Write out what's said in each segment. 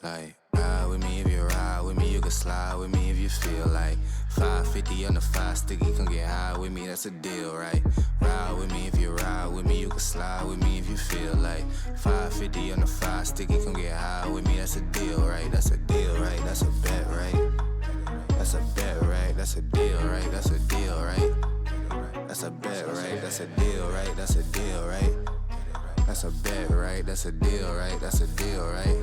Like, ride with me if you ride with me, you can slide with me if you feel like 550 on the 5 sticky, come get high with me, that's a deal, right? Ride with me if you ride with me, you can slide with me if you feel like 550 on the 5 sticky, come get high with me, that's a deal, right? That's a deal, right? That's a bet, right? That's a bet, right? That's a deal, right? That's a deal, right? That's a bet, right? That's a deal, right? That's a deal, right? That's a bet, right? That's a deal, right? That's a deal, right?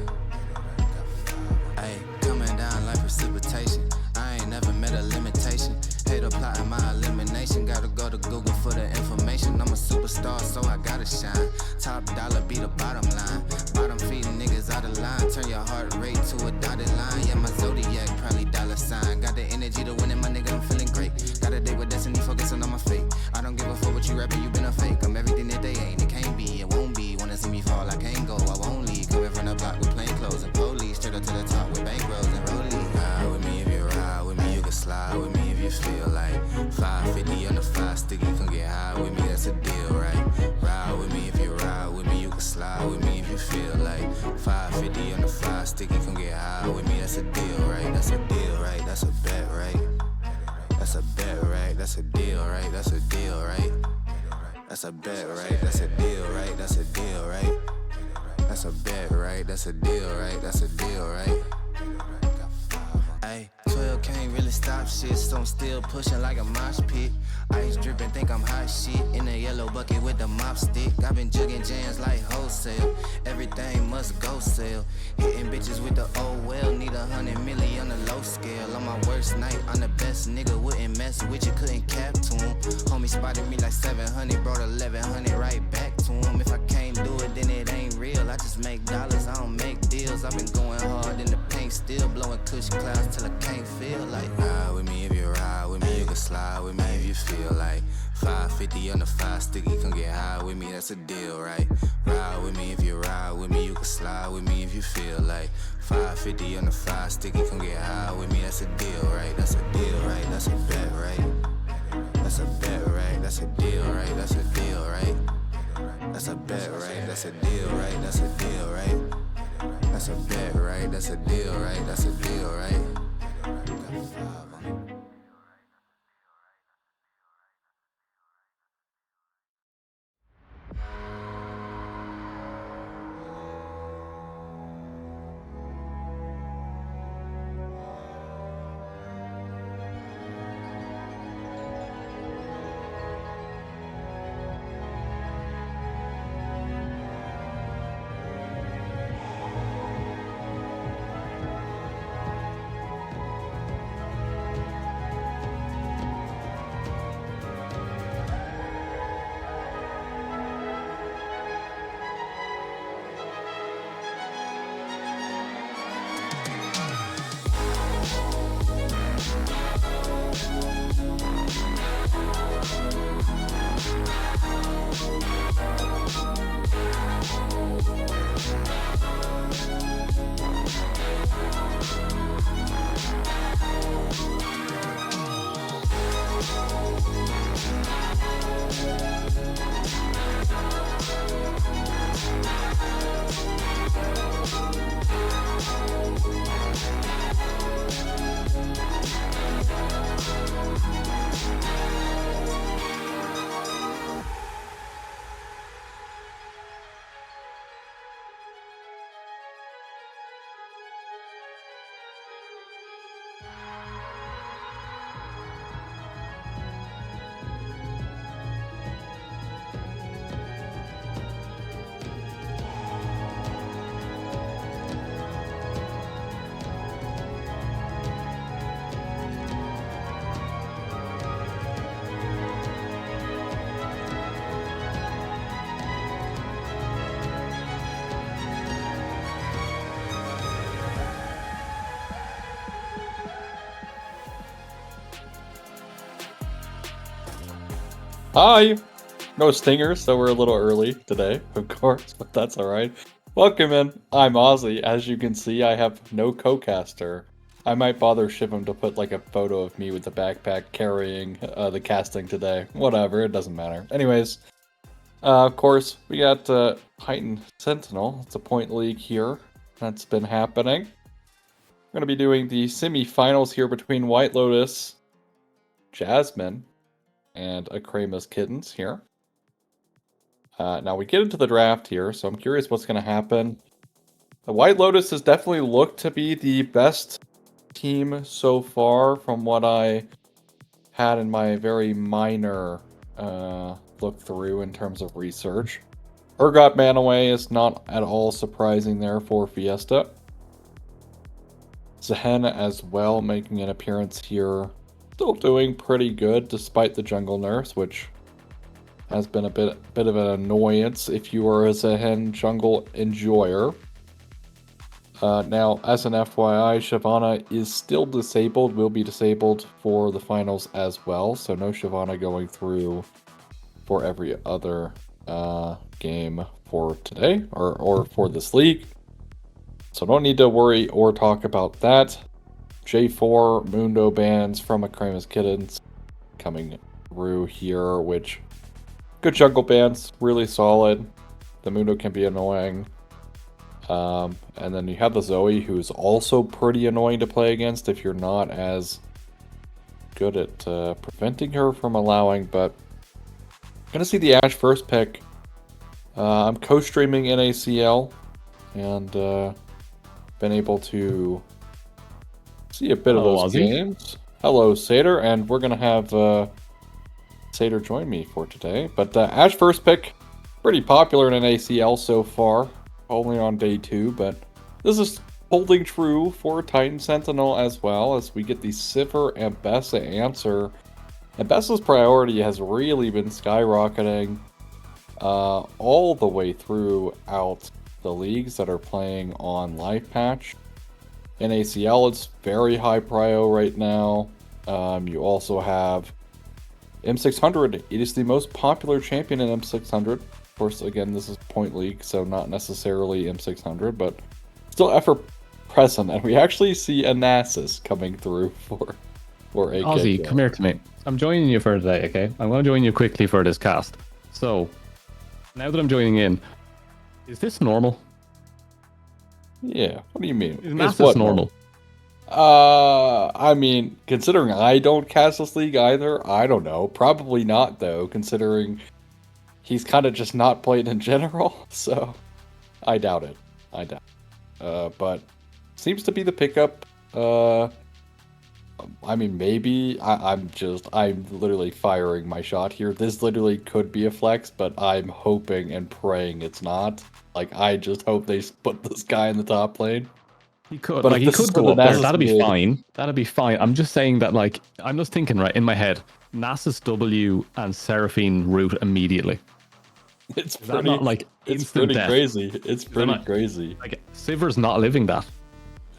Ayy, coming down like precipitation. I ain't never met a limitation. Hater plotting my elimination. Gotta go to Google for the information. I'm a superstar, so I gotta shine. Top dollar be the bottom line. Bottom feeding niggas out of line. Turn your heart rate to a dotted line. Yeah, my zodiac probably dollar sign. Got the energy to win it, my nigga, I'm feeling great. Got a date with destiny, focusing on my fate. I don't give a fuck what you rapping, you been a fake. I'm everything that they ain't, it can't be, it won't be. Wanna see me fall, I can't go, I won't leave. Coming from the block with plain clothes and police. Straight up to the top with bankrolls and rollies. Ride with me if you ride with me, you can slide with me if you feel like 550 on the 5 sticky, come get high with me, that's a deal, right? Ride with me if you ride with me, you can slide with me if you feel like 550 on the 5 sticky, come get high with me, that's a deal, right? That's a deal, right? That's a bet, right? That's a bet, right? That's a deal, right? That's a deal, right? That's a bet, right? That's a deal, right? That's a deal, right? That's a bet, right? That's a deal, right? That's a deal, right? Ayy, 12 can't really stop shit, so I'm still pushing like a mosh pit. Ice dripping, think I'm hot shit. In the yellow bucket with the mop stick. I've been jugging jams like wholesale. Everything must go sell. Hitting bitches with the old well. Need 100 million on the low scale. On my worst night, I'm the best nigga. Wouldn't mess with you, couldn't cap to him. Homie spotted me like 700, brought 1100 right back to him. If I can't do it, then it ain't real. I just make dollars, I don't make deals. I've been going hard in the paint, still blowing kush clouds till I can't feel like. Ride with me if you ride with me, you can slide with me if you feel like 550 on the 5 sticky, come get high with me, that's a deal, right? Ride with me if you ride with me, you can slide with me if you feel like 550 on the 5 sticky, come get high with me, that's a deal, right? That's a deal, right? That's a bet, right? That's a bet, right? That's a deal, right? That's a deal, right? That's a bet, right? That's a deal, right? That's a deal, right? That's a bet, right? That's a deal, right? That's a deal, right? Hi! No stingers, so we're a little early today, of course, but that's alright. Welcome in, I'm Ozzy. As you can see, I have no co-caster. I might bother Shivim to put like a photo of me with the backpack carrying the casting today. Whatever, it doesn't matter. Anyways, of course, we got Heightened Sentinel. It's a point league here. that's been happening. We're going to be doing the semi-finals here between White Lotus, Jasmine, and Akreyma's Kittens here. Now we get into the draft here, so I'm curious what's going to happen. The White Lotus has definitely looked to be the best team so far from what I had in my very minor look through in terms of research. Urgot Manaway is not at all surprising there for Fiesta. Zehen as well making an appearance here. Still doing pretty good despite the jungle nerfs, which has been a bit of an annoyance if you are a Zehen jungle enjoyer. Now, as an FYI, Shyvana is still disabled, will be disabled for the finals as well, so no Shyvana going through for every other game for today, or for this league. So don't need to worry or talk about that. J4 Mundo bans from Akreyma's Kittens coming through here, which good jungle bans, really solid. The Mundo can be annoying. And then you have the Zoe, who's also pretty annoying to play against if you're not as good at preventing her from allowing, but I'm going to see the Ashe first pick. I'm co-streaming NACL, and been able to see a bit of those games. Hello, Satyr, and we're going to have Satyr join me for today. But Ashe first pick, pretty popular in NACL so far. Only on day 2, but this is holding true for Titan Sentinel as well, as we get the Sivir and Bessa answer. And Bessa's priority has really been skyrocketing all the way throughout the leagues that are playing on Life Patch. In ACL, it's very high prio right now. You also have M600. It is the most popular champion in M600. Of course, again, this is Point League, so not necessarily M600, but still effort present. And we actually see a Nasus coming through for AK. Ozzy, come here to me. I'm joining you for today, okay? I'm going to join you quickly for this cast. So, now that I'm joining in, is this normal? Yeah, what do you mean? Is Nasus normal? I mean, considering I don't cast this league either, I don't know. Probably not, though, considering he's kind of just not played in general, so I doubt it. But seems to be the pickup. I mean, maybe I'm literally firing my shot here. This literally could be a flex, but I'm hoping and praying it's not. Like, I just hope they put this guy in the top lane. He could, but like, he could go up there. That'd be mid. fine. That'd be fine. I'm just saying that, like, I'm just thinking, right, in my head, Nasus W and Seraphine root immediately. It's Is pretty, that not, like, it's instant pretty death? crazy. It's pretty crazy. Like, Sivir's not living that.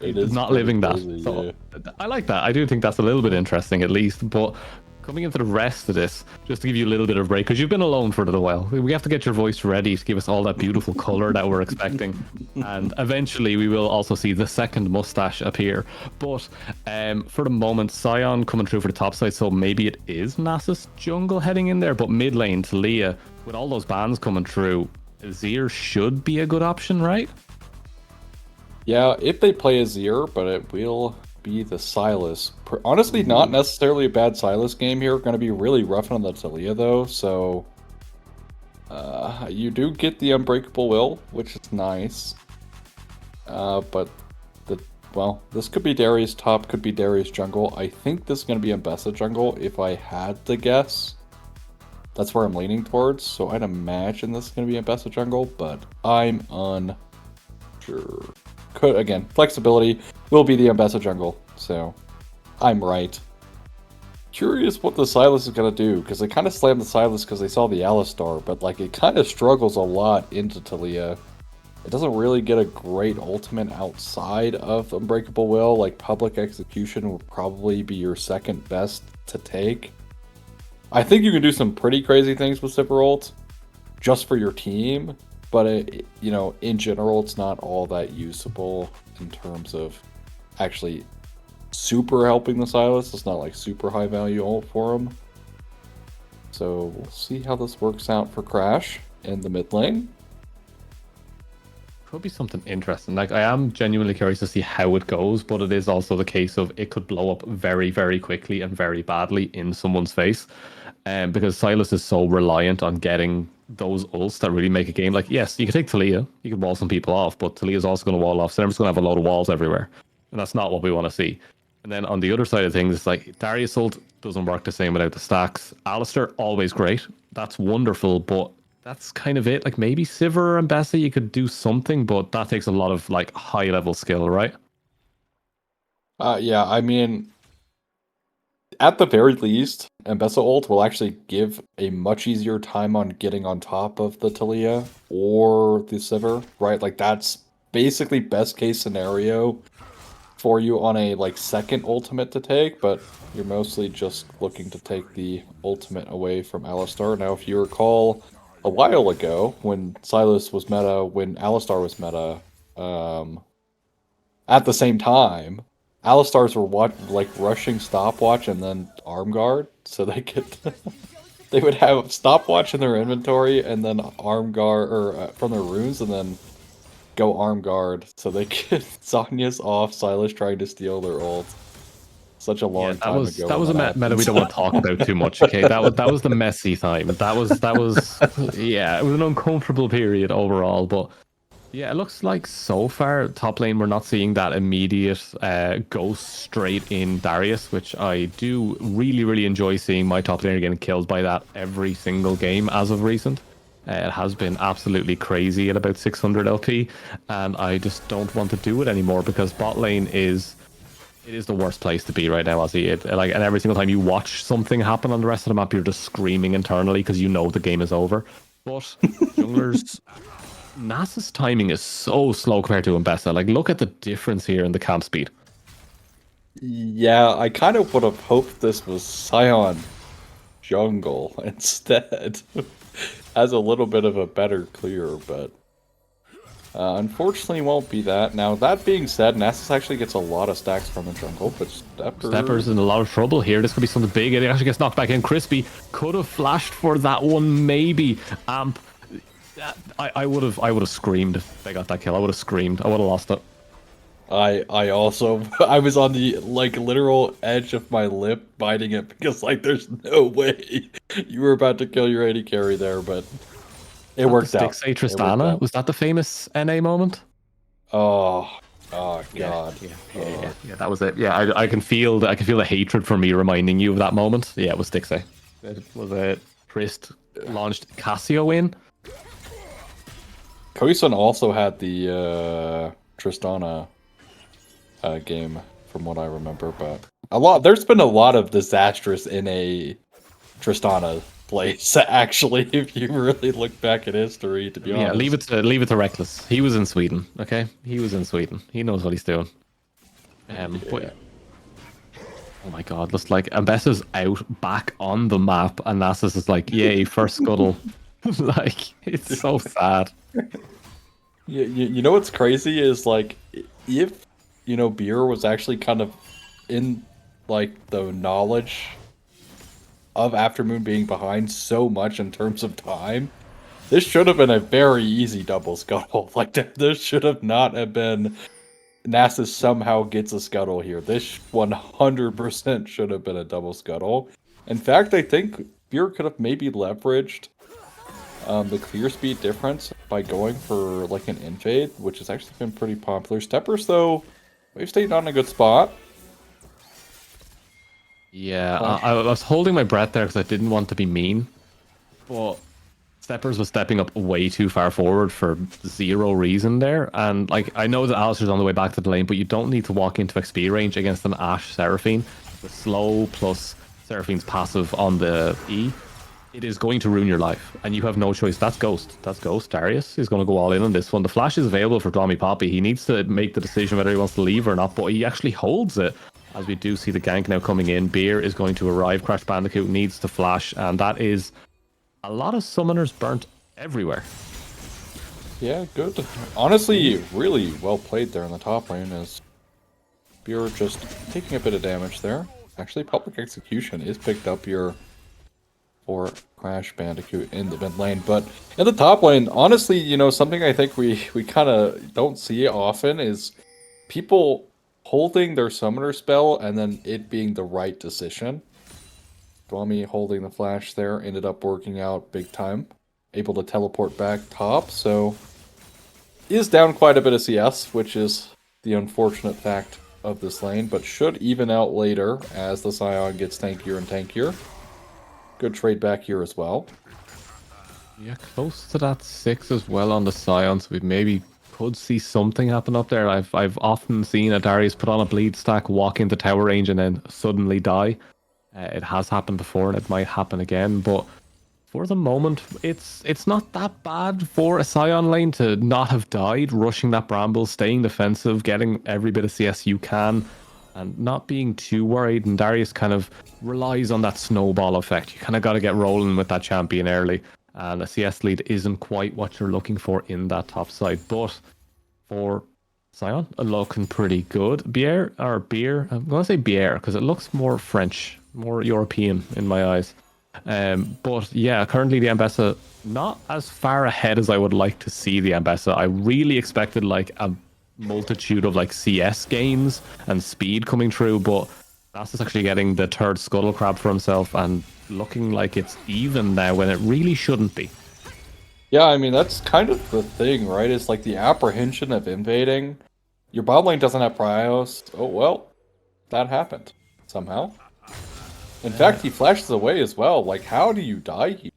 It is not living crazy, that. So yeah. I like that. I do think that's a little bit interesting, at least. But coming into the rest of this, just to give you a little bit of break, because you've been alone for a little while, we have to get your voice ready to give us all that beautiful color that we're expecting. And eventually we will also see the second mustache appear. But for the moment, Sion coming through for the top side, so maybe it is Nasus jungle heading in there. But mid lane, Talia, with all those bans coming through, Azir should be a good option, right? Yeah, if they play Azir, but it will be the Sylas. Honestly, not necessarily a bad Sylas game here. Going to be really rough on the Talia, though, so you do get the Unbreakable Will, which is nice. But, this could be Darius top, could be Darius jungle. I think this is going to be Mbessa jungle, if I had to guess. That's where I'm leaning towards, so I'd imagine this is going to be Mbessa jungle, but I'm unsure. Again, flexibility will be the Mbessa jungle, so I'm right. Curious what the Sylas is going to do, because they kind of slammed the Sylas because they saw the Alistar, but like it kind of struggles a lot into Talia. It doesn't really get a great ultimate outside of Unbreakable Will. Like, Public Execution would probably be your second best to take. I think you can do some pretty crazy things with Sivir ult just for your team, but in general, it's not all that usable in terms of actually super helping the Sylas. It's not like super high value ult for him. So we'll see how this works out for Crash in the mid lane. could be something interesting. Like, I am genuinely curious to see how it goes, but it is also the case of it could blow up very, very quickly and very badly in someone's face. Because Silas is so reliant on getting those ults that really make a game. Like, yes, you can take Talia, you can wall some people off, but Talia's also going to wall off, so everyone's going to have a load of walls everywhere. And that's not what we want to see. And then on the other side of things, it's like Darius ult doesn't work the same without the stacks. Alistair, always great. That's wonderful, but that's kind of it. Like, maybe Sivir and Bessa, you could do something, but that takes a lot of like high level skill, right? Yeah, I mean, at the very least, Mbessa ult will actually give a much easier time on getting on top of the Talia or the Sivir, right? Like, that's basically best case scenario for you on a like second ultimate to take, but you're mostly just looking to take the ultimate away from Alistar. Now, if you recall, a while ago when Silas was meta, when Alistar was meta, at the same time, Alistars were rushing stopwatch and then arm guard, so they could they would have stopwatch in their inventory and then arm guard or from their runes and then go arm guard, so they could Sonya's off Silas trying to steal their ult. Such a long time ago. That was a meta we don't want to talk about too much. Okay, that was the messy time. That was yeah, it was an uncomfortable period overall, but. Yeah, it looks like so far, top lane, we're not seeing that immediate ghost straight in Darius, which I do really, really enjoy seeing my top laner getting killed by that every single game as of recent. It has been absolutely crazy at about 600 LP, and I just don't want to do it anymore because bot lane is the worst place to be right now, Ozzy. And every single time you watch something happen on the rest of the map, you're just screaming internally because you know the game is over. But junglers... Nasa's timing is so slow compared to Mbessa. Like, look at the difference here in the camp speed. Yeah, I kind of would have hoped this was Scion jungle instead. Has a little bit of a better clear, but unfortunately won't be that. Now, that being said, Nasus actually gets a lot of stacks from the jungle, but Stepper's in a lot of trouble here. This could be something big. It actually gets knocked back in. Crispy could have flashed for that one, maybe. Amp. I would have screamed if they got that kill. I would have screamed. I would have lost it. I also I was on the like literal edge of my lip biting it because like there's no way you were about to kill your AD carry there, but it worked out. Stixay Tristana, was that the famous NA moment? Oh god. Yeah, that was it. Yeah, I can feel the hatred for me reminding you of that moment. Yeah, it was Stixay. It was a Trist launched Cassio in. Koisun also had the Tristana game, from what I remember, but there's been a lot of disastrous NA Tristana plays, actually, if you really look back at history, to be honest. Yeah, leave it to Reckless. He was in Sweden, okay? He was in Sweden. He knows what he's doing. But, oh my god, looks like Ambessa's out back on the map, and Nasus is like, yay, first scuttle. Like, it's so sad. You know what's crazy is like if Beer was actually kind of in like the knowledge of Aftermoon being behind so much in terms of time, this should have been a very easy double scuttle. Like this should have not have been Nasus somehow gets a scuttle here. This 100% should have been a double scuttle. In fact, I think Beer could have maybe leveraged the clear speed difference by going for like an invade, which has actually been pretty popular. Steppers, though, we've stayed on a good spot. Yeah, I was holding my breath there because I didn't want to be mean, but Steppers was stepping up way too far forward for zero reason there. And like, I know that Alistair's on the way back to the lane, but you don't need to walk into XP range against an Ashe Seraphine. The slow plus Seraphine's passive on the E. It is going to ruin your life, and you have no choice. That's Ghost. That's Ghost. Darius is going to go all in on this one. The flash is available for Dommy Poppy. He needs to make the decision whether he wants to leave or not, but he actually holds it. As we do see the gank now coming in. Beer is going to arrive. Crash Bandicoot needs to flash, and that is a lot of summoners burnt everywhere. Yeah, good. Honestly, really well played there in the top lane as Beer just taking a bit of damage there. Actually, Public Execution is picked up here for Crash Bandicoot in the mid lane. But in the top lane, honestly, you know, something I think we kind of don't see often is people holding their summoner spell and then it being the right decision. Dwami holding the flash there ended up working out big time. Able to teleport back top, so is down quite a bit of CS, which is the unfortunate fact of this lane, but should even out later as the Scion gets tankier and tankier. Good trade back here as well. Yeah, close to that 6 as well on the Scion, so we maybe could see something happen up there. I've often seen a Darius put on a bleed stack, walk into tower range, and then suddenly die. It has happened before, and it might happen again, but for the moment, it's not that bad for a Scion lane to not have died, rushing that Bramble, staying defensive, getting every bit of CS you can, and not being too worried. And Darius kind of relies on that snowball effect. You kind of got to get rolling with that champion early, and a CS lead isn't quite what you're looking for in that top side. But for Scion, looking pretty good. Beer, I'm going to say Bière because it looks more French, more European in my eyes. But yeah, currently the Ambessa not as far ahead as I would like to see the Ambessa. I really expected like a multitude of like CS gains and speed coming through, but that's just actually getting the third scuttle crab for himself and looking like it's even now when it really shouldn't be. Yeah, I mean, that's kind of the thing, right? It's like the apprehension of invading. Your bot lane doesn't have Prios. Oh, well, that happened somehow. In fact, he flashes away as well. Like, how do you die here?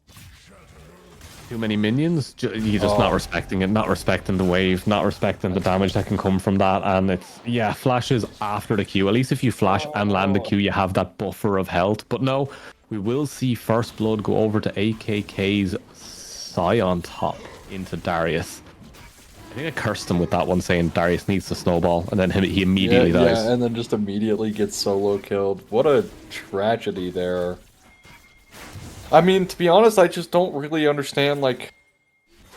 Too many minions? You're just not respecting it, not respecting the wave, not respecting the damage that can come from that. And it's, yeah, flashes after the Q. At least if you flash and land the Q, you have that buffer of health. But no, we will see First Blood go over to AKK's Scion top into Darius. I think I cursed him with that one, saying Darius needs to snowball, and then he immediately dies. Yeah, and then just immediately gets solo killed. What a tragedy there. I mean, to be honest, I just don't really understand, like,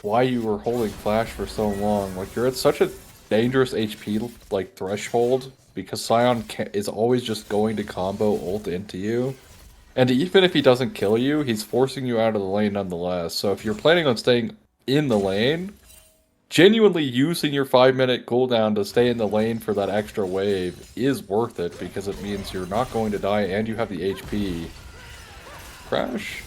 why you were holding Flash for so long. Like, you're at such a dangerous HP, like, threshold, because Scion is always just going to combo ult into you. And even if he doesn't kill you, he's forcing you out of the lane nonetheless. So if you're planning on staying in the lane, genuinely using your 5-minute cooldown to stay in the lane for that extra wave is worth it, because it means you're not going to die and you have the HP. Crash.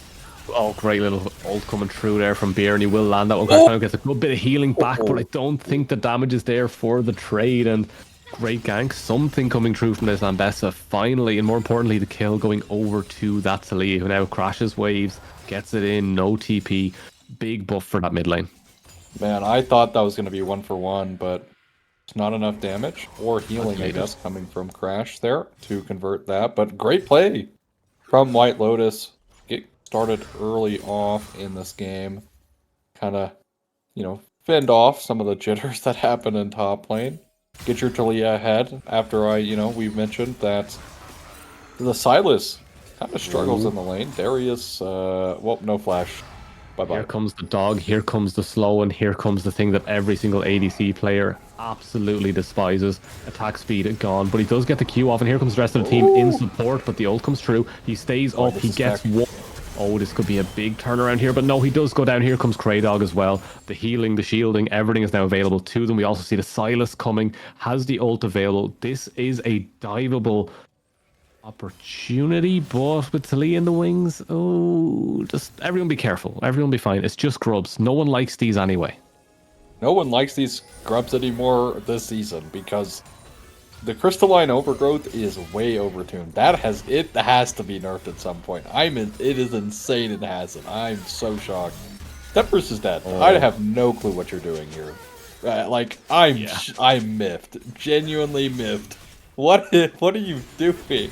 Oh, great little ult coming through there from Beer, and he will land that one. Crash now gets a good bit of healing back, but I don't think the damage is there for the trade. And great gank, something coming through from this Ambessa finally, and more importantly, the kill going over to that Taliyah, who now crashes waves, gets it in, no TP. Big buff for that mid lane. Man, I thought that was going to be 1-for-1, but it's not enough damage or healing, I guess, coming from Crash there to convert that. But great play from White Lotus. Get started early off in this game. Kind of, you know, fend off some of the jitters that happen in top lane. Get your Taliyah ahead after we mentioned that the Silas kind of struggles in the lane. Darius, well, no flash. Bye-bye. Here comes the dog, here comes the slow, and here comes the thing that every single ADC player absolutely despises. Attack speed gone, but he does get the Q off, and here comes the rest of the team in support, but the ult comes through. He stays up, he gets one. Oh, this could be a big turnaround here, but no, he does go down. Here comes Kraydog as well. The healing, the shielding, everything is now available to them. We also see the Silas coming, has the ult available. This is a diveable opportunity, but with Taliyah in the wings, oh, just everyone be careful. Everyone be fine. It's just grubs. No one likes these anyway. No one likes these grubs anymore this season because the crystalline overgrowth is way overtuned. It has to be nerfed at some point. It is insane it hasn't. I'm so shocked. Steppers is dead. Oh. I have no clue what you're doing here. I'm miffed. Genuinely miffed. What are you doing?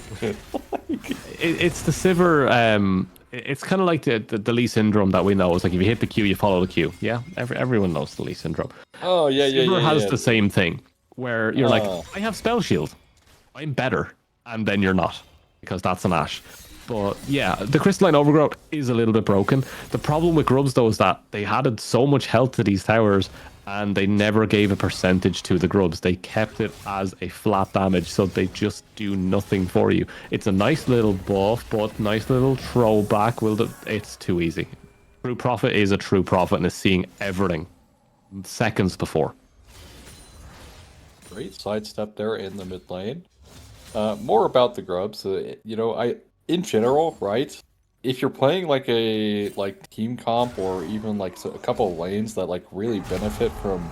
It's the Sivir. It's kind of like the Lee syndrome that we know. It's like if you hit the Q, you follow the Q. Yeah, everyone knows the Lee syndrome. Oh yeah, Sivir has the same thing where you're like, I have spell shield, I'm better, and then you're not because that's an Ashe. But yeah, the crystalline overgrowth is a little bit broken. The problem with grubs though is that they added so much health to these towers, and they never gave a percentage to the grubs. They kept it as a flat damage, so they just do nothing for you. It's a nice little buff, but nice little throwback. It's too easy. True Prophet is a true prophet and is seeing everything seconds before. Great sidestep there in the mid lane. More about the grubs. In general, right? If you're playing like a team comp or even like a couple of lanes that like really benefit from,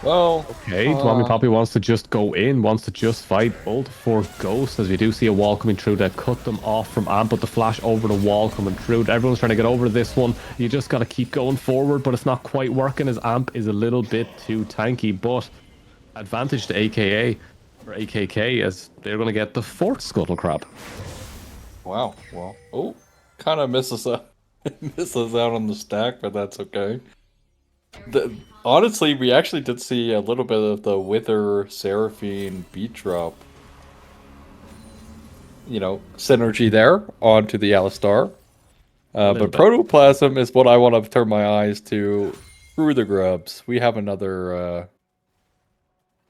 well, okay, Mommy Poppy wants to just go in, wants to just fight. Ult for Ghost, as we do see a wall coming through that cut them off from Amp, but the flash over the wall coming through. Everyone's trying to get over this one. You just got to keep going forward, but it's not quite working as Amp is a little bit too tanky. But advantage to AKK as they're going to get the 4th Scuttle Crab. Wow. Well, kind of misses out on the stack, but that's okay. Honestly, we actually did see a little bit of the Wither Seraphine beat drop. Synergy there onto the Alistar. But Protoplasm is what I want to turn my eyes to through the grubs. We have another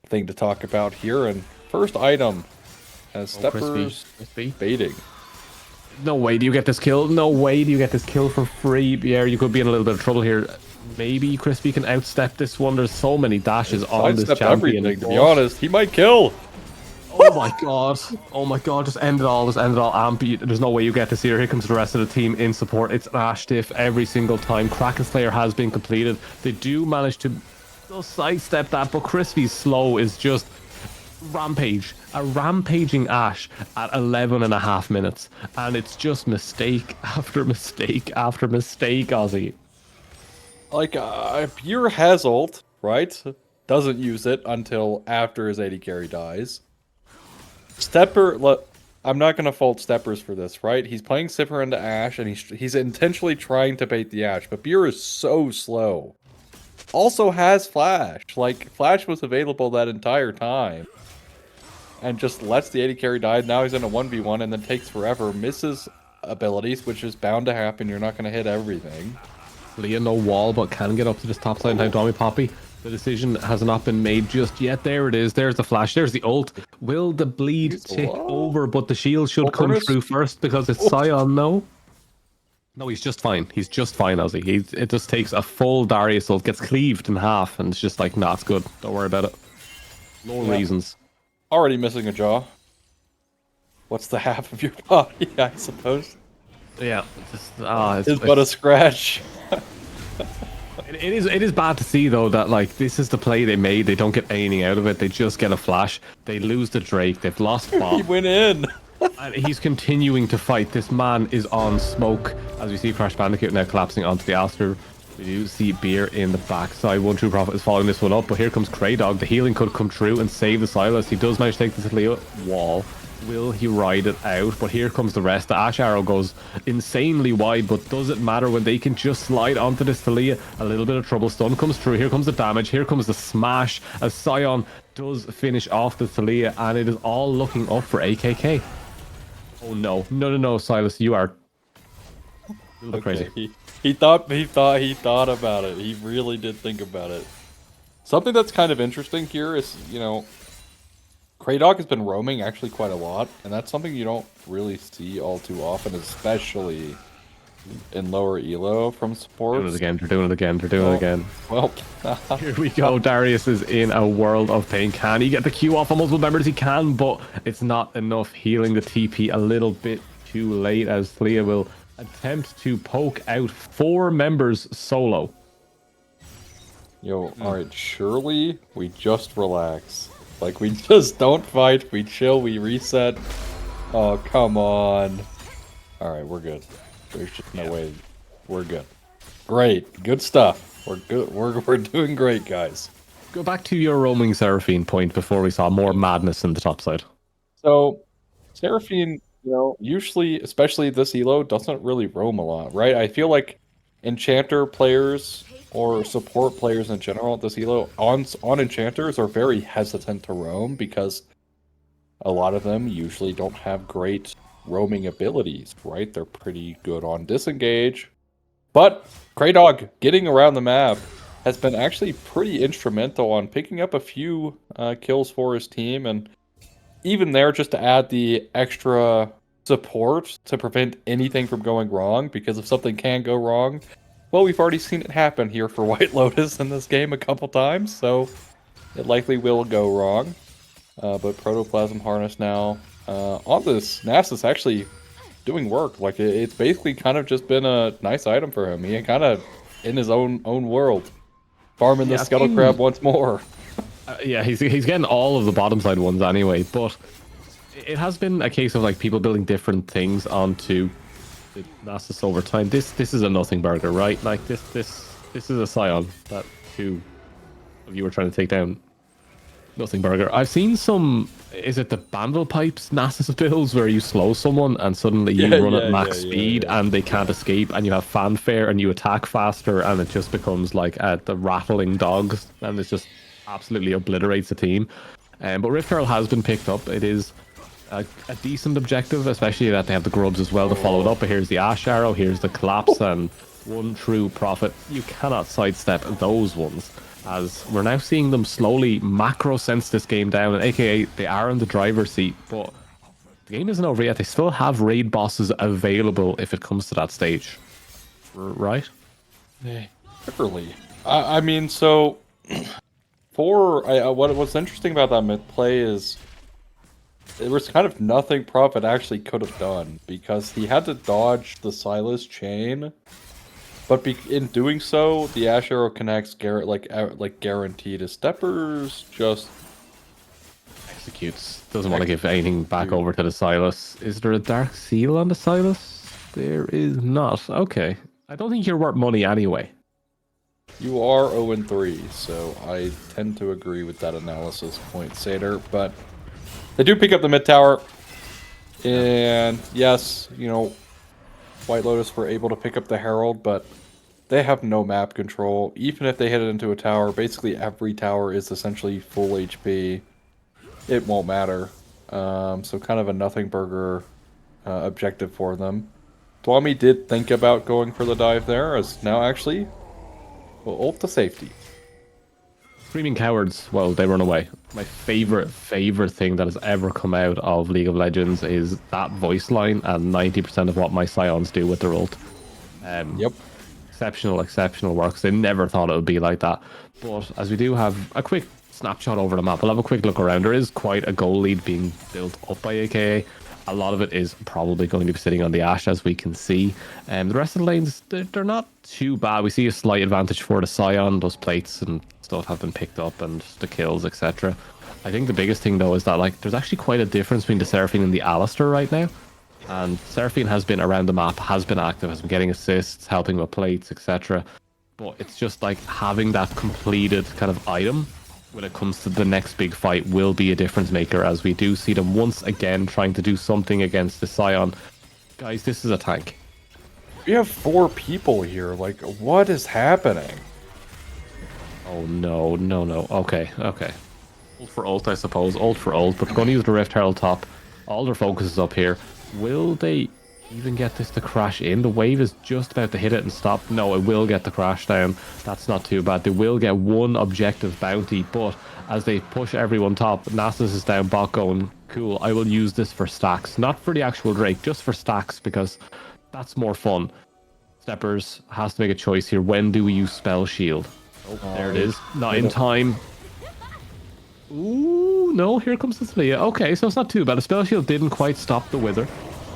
thing to talk about here, and first item as Steppers baiting. No way do you get this kill. No way do you get this kill for free. Yeah, you could be in a little bit of trouble here. Maybe Crispy can outstep this one. There's so many dashes on this champion. To be honest, he might kill. Oh my god. Oh my god. Just end it all. Just end it all. Amp, there's no way you get this here. Here comes the rest of the team in support. It's an Ash diff every single time. Kraken Slayer has been completed. They do manage to sidestep that, but Crispy's slow is just rampage. A rampaging Ash at 11.5 minutes. And it's just mistake after mistake after mistake, Ozzy. Like, Pure has ult, right? Doesn't use it until after his AD carry dies. I'm not going to fault Steppers for this, right? He's playing Sipper into Ash, and he's intentionally trying to bait the Ash, but Pure is so slow. Also has Flash. Like, Flash was available that entire time. And just lets the AD carry die. Now he's in a 1v1 and then takes forever. Misses abilities, which is bound to happen. You're not going to hit everything. Leah, no wall, but can get up to this top side in time. Tommy Poppy, the decision has not been made just yet. There it is. There's the flash. There's the ult. Will the bleed tick over? But the shield should come through first because it's Sion. No, he's just fine. He's just fine, Ozzy. It just takes a full Darius ult, gets cleaved in half, and it's just like, nah, it's good. Don't worry about it. No reasons. Already missing a jaw. What's the half of your body, I suppose? Yeah. It's but a scratch. It is bad to see, though, that, like, this is the play they made. They don't get anything out of it. They just get a flash. They lose the Drake. They've lost Bob. He went in. And he's continuing to fight. This man is on smoke. As we see Crash Bandicoot now collapsing onto the Aster. We do see Beer in the backside. One True Prophet is following this one up, but here comes Kraydog. The healing could come through and save the Silas. He does manage to take the Talia wall. Will he ride it out? But here comes the rest. The Ash Arrow goes insanely wide, but does it matter when they can just slide onto this Talia? A little bit of trouble. Stun comes through. Here comes the damage. Here comes the smash as Sion does finish off the Talia, and it is all looking up for AKK. Oh no. No, Silas, you are crazy. He thought about it. He really did think about it. Something that's kind of interesting here is, Kraydog has been roaming actually quite a lot, and that's something you don't really see all too often, especially in lower elo from support. They're doing it again. Well, here we go. Darius is in a world of pain. Can he get the Q off on multiple members? He can, but it's not enough. Healing the TP a little bit too late as Talia will attempt to poke out 4 members solo. Alright, surely we just relax. Like, we just don't fight, we chill, we reset. Oh, come on. Alright, we're good. There's just no way. We're good. Great, good stuff. We're good. We're doing great, guys. Go back to your roaming Seraphine point before we saw more madness in the top side. So, Seraphine, usually, especially this elo, doesn't really roam a lot, right? I feel like Enchanter players or support players in general at this elo on Enchanters are very hesitant to roam because a lot of them usually don't have great roaming abilities, right? They're pretty good on disengage. But Kraydog getting around the map has been actually pretty instrumental on picking up a few kills for his team, and even there, just to add the extra support to prevent anything from going wrong, because if something can go wrong, well, we've already seen it happen here for White Lotus in this game a couple times, so it likely will go wrong. But Protoplasm Harness now on this Nasus actually doing work. Like it's basically kind of just been a nice item for him. He kind of in his own world, farming the Scuttle Crab once more. Yeah, he's getting all of the bottom side ones anyway, but it has been a case of like people building different things onto the Nasus over time. This is a nothing burger, right? Like this is a Scion that two of you were trying to take down. Nothing burger. I've seen some. Is it the Bandle Pipes Nasus builds where you slow someone and suddenly you run at max speed and they can't escape, and you have fanfare and you attack faster, and it just becomes like the rattling dogs, and it just absolutely obliterates the team. But Rift Herald has been picked up. It is a decent objective, especially that they have the grubs as well to follow it up. But here's the Ash Arrow, here's the Collapse, and one true prophet. You cannot sidestep those ones, as we're now seeing them slowly macro sense this game down, and aka they are in the driver's seat, but the game isn't over yet. They still have raid bosses available if it comes to that stage, right? Literally. I mean, so what's interesting about that mid play is there was kind of nothing Prophet actually could have done, because he had to dodge the Silas chain. But in doing so, the Ash Arrow connects like guaranteed. His Steppers just executes. Doesn't want to give anything back over to the Silas. Is there a Dark Seal on the Silas? There is not. Okay. I don't think you're worth money anyway. You are 0-3, so I tend to agree with that analysis point, Satyr. But they do pick up the mid tower. And yes, you know, White Lotus were able to pick up the Herald, but they have no map control. Even if they hit it into a tower, basically every tower is essentially full HP. It won't matter. So kind of a nothing burger objective for them. Dwami did think about going for the dive there, as now actually will ult to safety. Screaming Cowards, well, they run away. My favorite thing that has ever come out of League of Legends is that voice line, and 90% of what my Scions do with their ult. Yep. Exceptional works. They never thought it would be like that. But as we do have a quick snapshot over the map, we'll have a quick look around. There is quite a goal lead being built up by AKA. A lot of it is probably going to be sitting on the Ashe, as we can see. The rest of the lanes, they're not too bad. We see a slight advantage for the Scion. Those plates and stuff have been picked up, and the kills, etc. I think the biggest thing, though, is that like there's actually quite a difference between the Seraphine and the Alistair right now. And Seraphine has been around the map, has been active, has been getting assists, helping with plates, etc. But it's just like having that completed kind of item when it comes to the next big fight will be a difference maker, as we do see them once again trying to do something against the Scion. Guys, this is a tank. We have 4 people here. Like, what is happening? Oh, no. Okay. Ult for ult, I suppose. Ult for ult, but they're going to use the Rift Herald top. All their focus is up here. Will they even get this to crash in? The wave is just about to hit it and stop. No, it will get the crash down. That's not too bad. They will get one objective bounty, but as they push everyone top, Nasus is down bot going, cool, I will use this for stacks. Not for the actual Drake, just for stacks, because that's more fun. Steppers has to make a choice here. When do we use Spell Shield? Oh, there it is. Not in time. Ooh, no, here comes the Thalia. Okay, so it's not too bad. A Spell Shield didn't quite stop the Wither.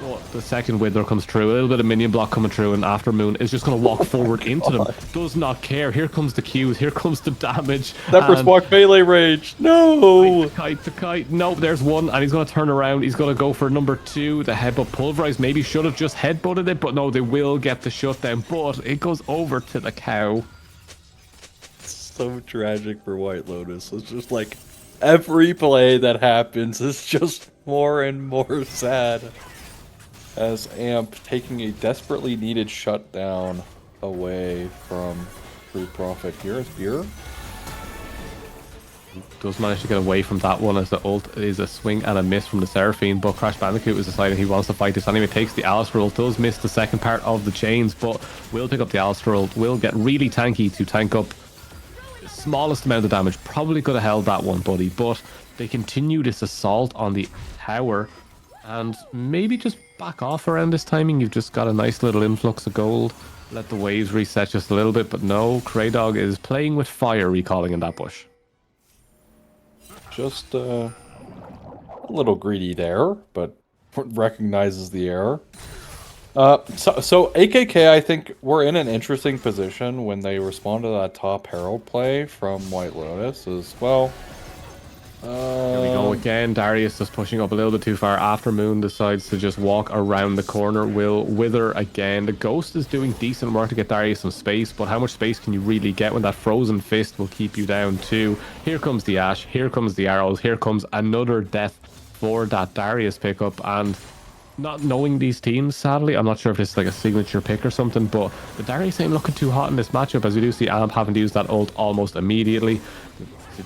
But the second Wither comes through, a little bit of minion block coming through, and Aftermoon is just going to walk forward into them. Does not care. Here comes the Qs, here comes the damage. Steppers walk melee rage. No! The kite. No, there's one, and he's going to turn around. He's going to go for number 2. The headbutt pulverize. Maybe should have just headbutted it, but no, they will get the shutdown. But it goes over to the cow. It's so tragic for White Lotus. It's just like every play that happens is just more and more sad. As Amp taking a desperately needed shutdown away from True Prophet. Here is Beer. Does manage to get away from that one, as the ult is a swing and a miss from the Seraphine, but Crash Bandicoot is deciding he wants to fight this anyway. Takes the Alistair ult, does miss the second part of the chains, but will pick up the Alistair ult, will get really tanky to tank up smallest amount of damage. Probably could have held that one, buddy. But they continue this assault on the tower. And maybe just back off around this timing. You've just got a nice little influx of gold. Let the waves reset just a little bit. But no, Kraydog is playing with fire, recalling in that bush. Just a little greedy there, but recognizes the error. So AKK, I think we're in an interesting position when they respond to that top Herald play from White Lotus as well. Here we go again. Darius just pushing up a little bit too far. Aftermoon decides to just walk around the corner. Will wither again. The Ghost is doing decent work to get Darius some space, but how much space can you really get when that Frozen Fist will keep you down too? Here comes the Ash. Here comes the arrows. Here comes another death for that Darius pickup. And not knowing these teams, sadly, I'm not sure if this is like a signature pick or something, but the Darius ain't looking too hot in this matchup, as we do see Amp having to use that ult almost immediately.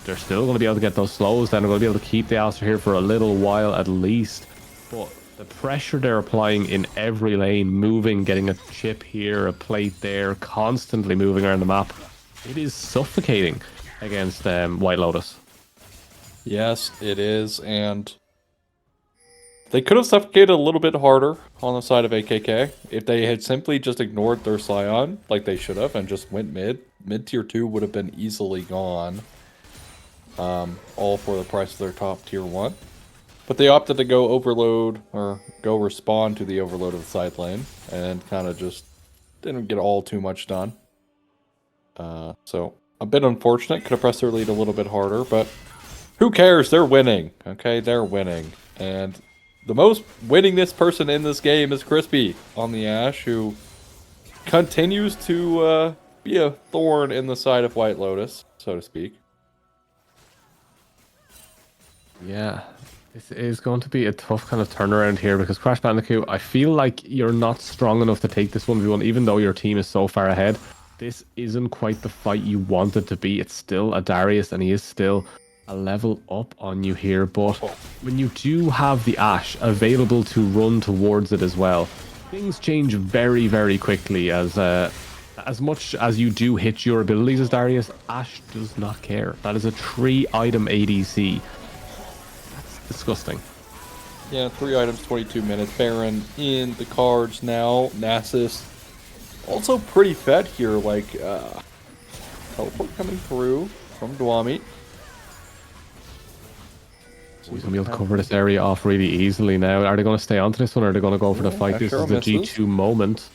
They're still going to be able to get those slows, then they're going to be able to keep the Alistair here for a little while at least. But the pressure they're applying in every lane, moving, getting a chip here, a plate there, constantly moving around the map, it is suffocating against White Lotus. Yes, it is, and they could have suffocated a little bit harder on the side of AKK if they had simply just ignored their Scion like they should have and just went mid. Mid tier 2 would have been easily gone. All for the price of their top tier 1. But they opted to go overload, or go respond to the overload of the side lane, and kind of just didn't get all too much done. So, a bit unfortunate. Could have pressed their lead a little bit harder, but who cares? They're winning, okay? They're winning. And the most winningest person in this game is Crispy on the Ashe, who continues to be a thorn in the side of White Lotus, so to speak. Yeah, this is going to be a tough kind of turnaround here because Crash Bandicoot, I feel like you're not strong enough to take this 1v1, even though your team is so far ahead. This isn't quite the fight you want it to be. It's still a Darius, and he is still a level up on you here. But when you do have the Ashe available to run towards it as well, things change very, very quickly. As much as you do hit your abilities as Darius, Ashe does not care. That is a 3-item ADC. Disgusting. Yeah, 3 items, 22 minutes. Baron in the cards now. Nasus also pretty fed here. Like, teleport coming through from Dwami. So he's going to be able to cover this area off really easily now. Are they going to stay onto this one, or are they going to go for the fight? This is the G2 moment.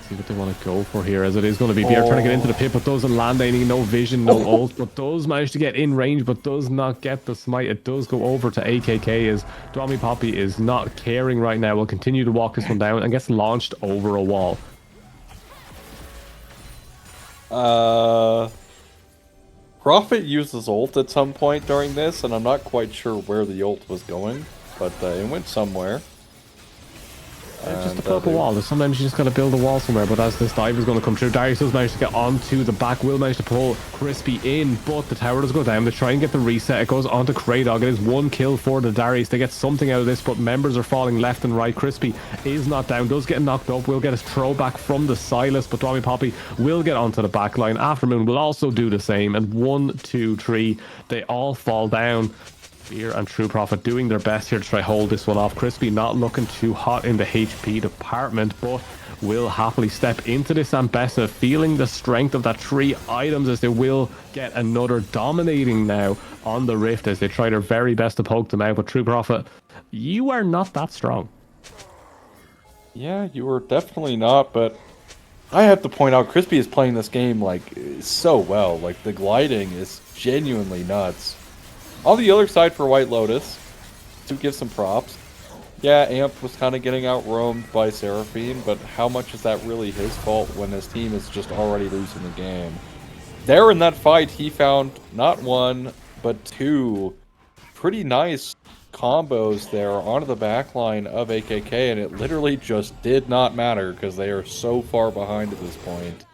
See what they want to go for here, as it is going to be BR trying to get into the pit, but doesn't land anything. No vision, no ult, but does manage to get in range, but does not get the smite. It does go over to AKK, as Dwami Poppy is not caring right now. Will continue to walk this one down and gets launched over a wall. Prophet uses ult at some point during this, and I'm not quite sure where the ult was going, but it went somewhere. Just to put up a wall. Sometimes you just gotta build a wall somewhere, but as this dive is going to come through, Darius does manage to get onto the back, will manage to pull Crispy in, but the tower does go down. They try and get the reset. It goes onto Kraydog. It is 1 kill for the Darius. They get something out of this, but members are falling left and right. Crispy is not down, does get knocked up, will get his throwback from the Silas, but Dwami Poppy will get onto the back line. Aftermoon will also do the same, and 1, 2, 3, they all fall down. Fear and True Prophet doing their best here to try hold this one off. Crispy not looking too hot in the HP department, but will happily step into this Ambessa, feeling the strength of that 3 items, as they will get another dominating now on the Rift as they try their very best to poke them out. But True Prophet, you are not that strong. Yeah, you were definitely not, but I have to point out Crispy is playing this game like so well. Like, the gliding is genuinely nuts. On the other side for White Lotus, to give some props, yeah, Amp was kind of getting out-roamed by Seraphine, but how much is that really his fault when his team is just already losing the game? There in that fight, he found not 1, but 2 pretty nice combos there onto the backline of AKK, and it literally just did not matter because they are so far behind at this point.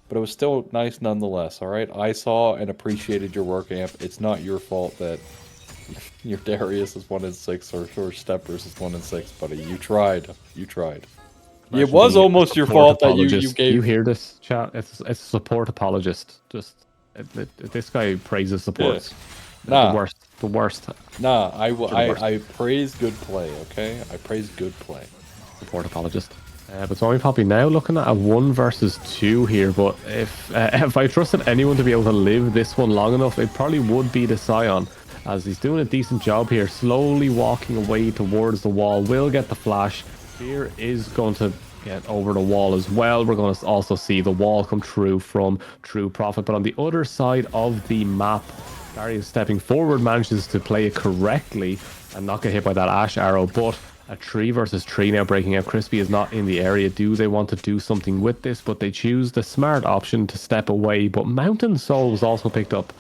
But it was still nice nonetheless, alright? I saw and appreciated your work, Amp. It's not your fault that your Darius is 1 in 6 or Steppers is 1 in 6, buddy. You tried. You tried. It was almost your fault that you gave... You hear this, chat? It's a support apologist. Just This guy praises supports. Nah. The worst. The worst. Nah, I praise good play, okay? I praise good play. Support apologist. But so I'm probably now looking at a 1 versus 2 here, but if I trusted anyone to be able to live this one long enough, it probably would be the Scion, as he's doing a decent job here, slowly walking away towards the wall. Will get the flash. Fear is going to get over the wall as well. We're going to also see the wall come through from True Prophet, but on the other side of the map, Darius stepping forward manages to play it correctly and not get hit by that Ash arrow, but a 3 versus 3 now breaking out. Crispy is not in the area. Do they want to do something with this? But they choose the smart option to step away. But Mountain Soul was also picked up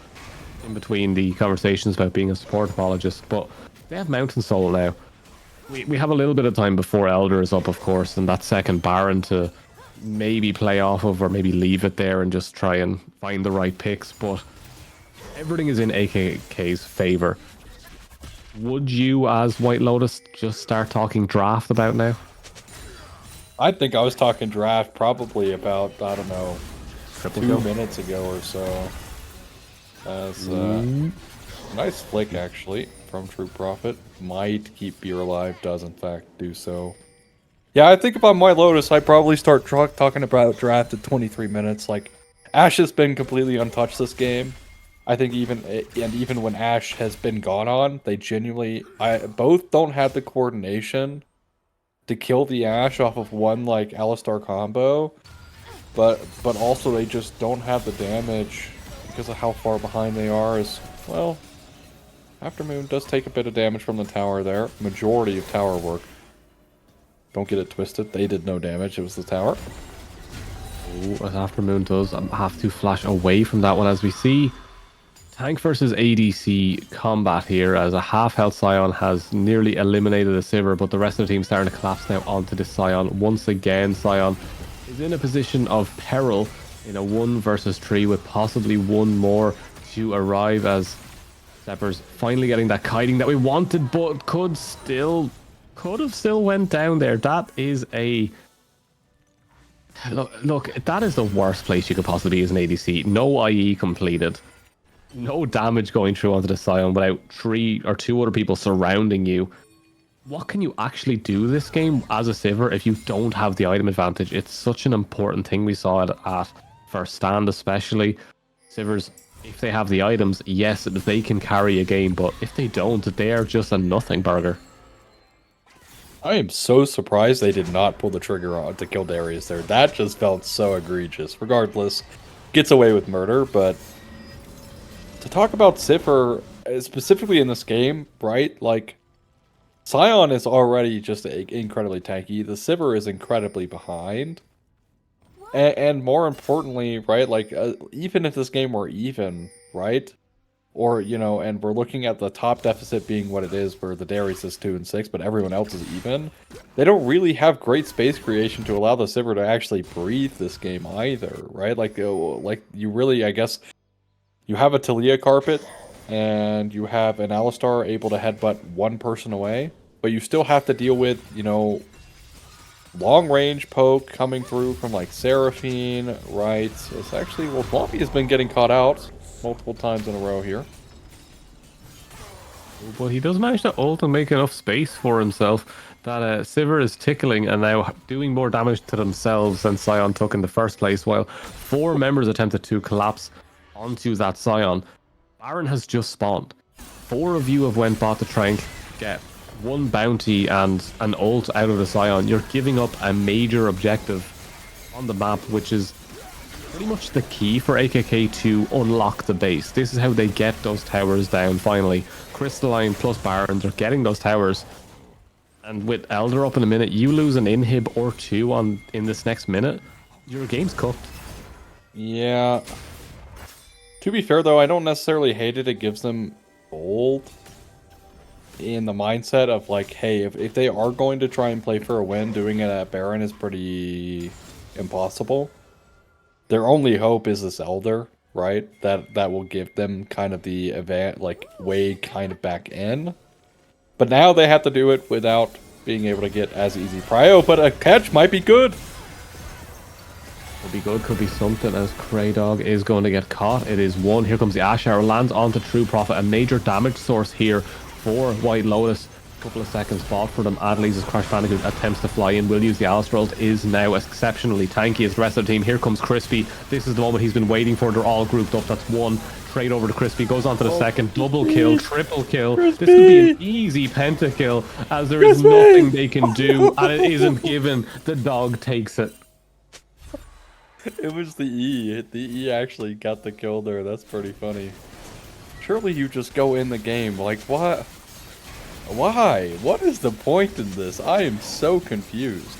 in between the conversations about being a support apologist. But they have Mountain Soul now. We have a little bit of time before Elder is up, of course, and that second Baron to maybe play off of, or maybe leave it there and just try and find the right picks. But everything is in AKK's favor. Would you, as White Lotus, just start talking draft about now? I think I was talking draft probably about, I don't know, 2 minutes ago or so. As nice flick, actually, from True Prophet. Might keep Beer alive, does in fact do so. Yeah, I think if I'm White Lotus, I'd probably start talking about draft at 23 minutes. Like, Ashe has been completely untouched this game. I think even when Ashe has been gone on, they genuinely both don't have the coordination to kill the Ashe off of one like Alistar combo, but also they just don't have the damage because of how far behind they are. As well, Aftermoon does take a bit of damage from the tower there. Majority of tower work. Don't get it twisted. They did no damage. It was the tower. Ooh, as Aftermoon does have to flash away from that one, as we see tank versus ADC combat here, as a half health Scion has nearly eliminated a Sivir, but the rest of the team starting to collapse now onto the Scion. Once again, Scion is in a position of peril in a 1 versus 3 with possibly one more to arrive, as Zephyr's finally getting that kiting that we wanted, but could have still went down there. That is a... Look, that is the worst place you could possibly be as an ADC. No IE completed. No damage going through onto the Scion without 3 or 2 other people surrounding you. What can you actually do this game as a Sivir if you don't have the item advantage? It's such an important thing. We saw it at first stand especially. Sivers, if they have the items, yes, they can carry a game, but if they don't, they are just a nothing burger. I am so surprised they did not pull the trigger on to kill Darius there. That just felt so egregious. Regardless, gets away with murder, but to talk about Sivir, specifically in this game, right? Like, Scion is already just incredibly tanky. The Sivir is incredibly behind. And more importantly, right, like, even if this game were even, right? Or, you know, and we're looking at the top deficit being what it is, where the Darius is 2 and 6, but everyone else is even. They don't really have great space creation to allow the Sivir to actually breathe this game either, right? Like you really, I guess... You have a Talia carpet, and you have an Alistar able to headbutt one person away, but you still have to deal with, you know, long-range poke coming through from, like, Seraphine, right? So it's actually, well, Swampy has been getting caught out multiple times in a row here. But he does manage to ult and make enough space for himself that Sivir is tickling and now doing more damage to themselves than Scion took in the first place, while 4 members attempted to collapse onto that Scion. Baron has just spawned. 4 of you have went bot to try and get 1 bounty and an ult out of the Scion. You're giving up a major objective on the map, which is pretty much the key for AKK to unlock the base. This is how they get those towers down finally. Crystalline plus Baron, they're getting those towers. And with Elder up in a minute, you lose an inhib or 2 in this next minute, your game's cooked. Yeah. To be fair, though, I don't necessarily hate it. It gives them gold in the mindset of, like, hey, if they are going to try and play for a win, doing it at Baron is pretty impossible. Their only hope is this Elder, right? That will give them kind of the event, like, way kind of back in. But now they have to do it without being able to get as easy prio, but a catch might be good. Could be good, could be something, as Kraydog is going to get caught. It is one. Here comes the Ash Arrow, lands onto True Prophet. A major damage source here for White Lotus. Couple of seconds fought for them. Adley's as Crash Bandicoot attempts to fly in. Will use the Alistair ult. Is now exceptionally tanky as the rest of the team. Here comes Crispy. This is the moment he's been waiting for. They're all grouped up. That's one. Trade over to Crispy. Goes on to the second. Double kill. Triple kill. Crispy. This could be an easy pentakill as there is nothing they can do and it isn't given. The dog takes it. It was the E. The E actually got the kill there. That's pretty funny. Surely you just go in the game. Like, what? Why? What is the point in this? I am so confused.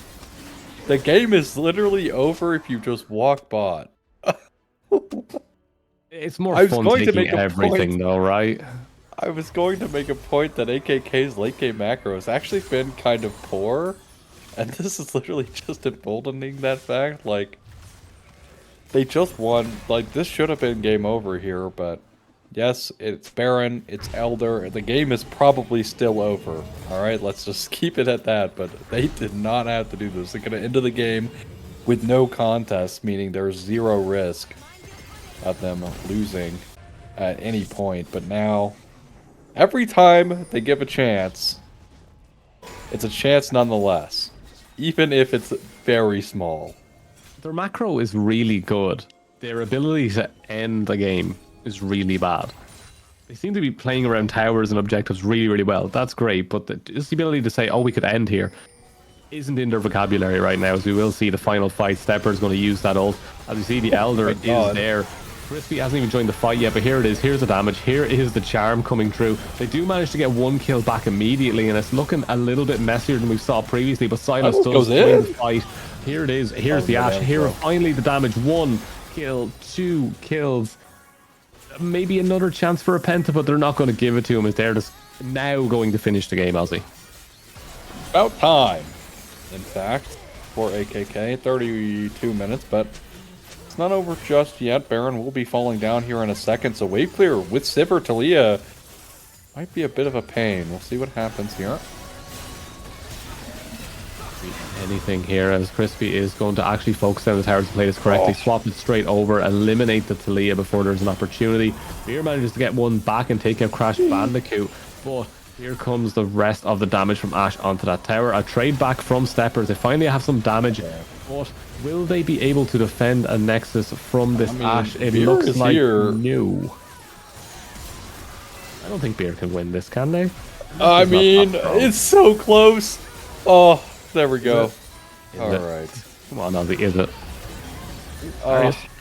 The game is literally over if you just walk bot. It's more fun taking everything though, right? I was going to make a point that AKK's late game macro has actually been kind of poor. And this is literally just emboldening that fact. Like, they just won. Like, this should have been game over here, but yes, it's Baron, it's Elder. The game is probably still over. Alright, let's just keep it at that. But they did not have to do this. They're going to end the game with no contest, meaning there's zero risk of them losing at any point. But now, every time they give a chance, it's a chance nonetheless. Even if it's very small. Their macro is really good. Their ability to end the game is really bad. They seem to be playing around towers and objectives really, really well. That's great, but just the ability to say, oh, we could end here, isn't in their vocabulary right now, as we will see the final fight. Stepper is going to use that ult. As you see, the Elder is there. Crispy hasn't even joined the fight yet, but here it is. Here's the damage. Here is the charm coming through. They do manage to get one kill back immediately, and it's looking a little bit messier than we saw previously, but Silas does win the fight. Here it is. Here's the Ash. Here finally the damage. 1 kill, 2 kills. Maybe another chance for a penta, but they're not going to give it to him. As they're just now going to finish the game, Ozzy. About time, in fact, for AKK. 32 minutes, but it's not over just yet. Baron will be falling down here in a second, so wave clear with Sivir. Talia might be a bit of a pain. We'll see what happens here. Anything here, as Crispy is going to actually focus on the towers to play this correctly. Swap it straight over, eliminate the Talia before there's an opportunity. Beer manages to get one back and take out Crash Bandicoot, but here comes the rest of the damage from Ash onto that tower. A trade back from Steppers. They finally have some damage, but will they be able to defend a Nexus from this Ash? It looks like no. I don't think Beer can win this, can they? I mean, it's so close. Oh, there we go. All right. Come on, Ozzy, is it?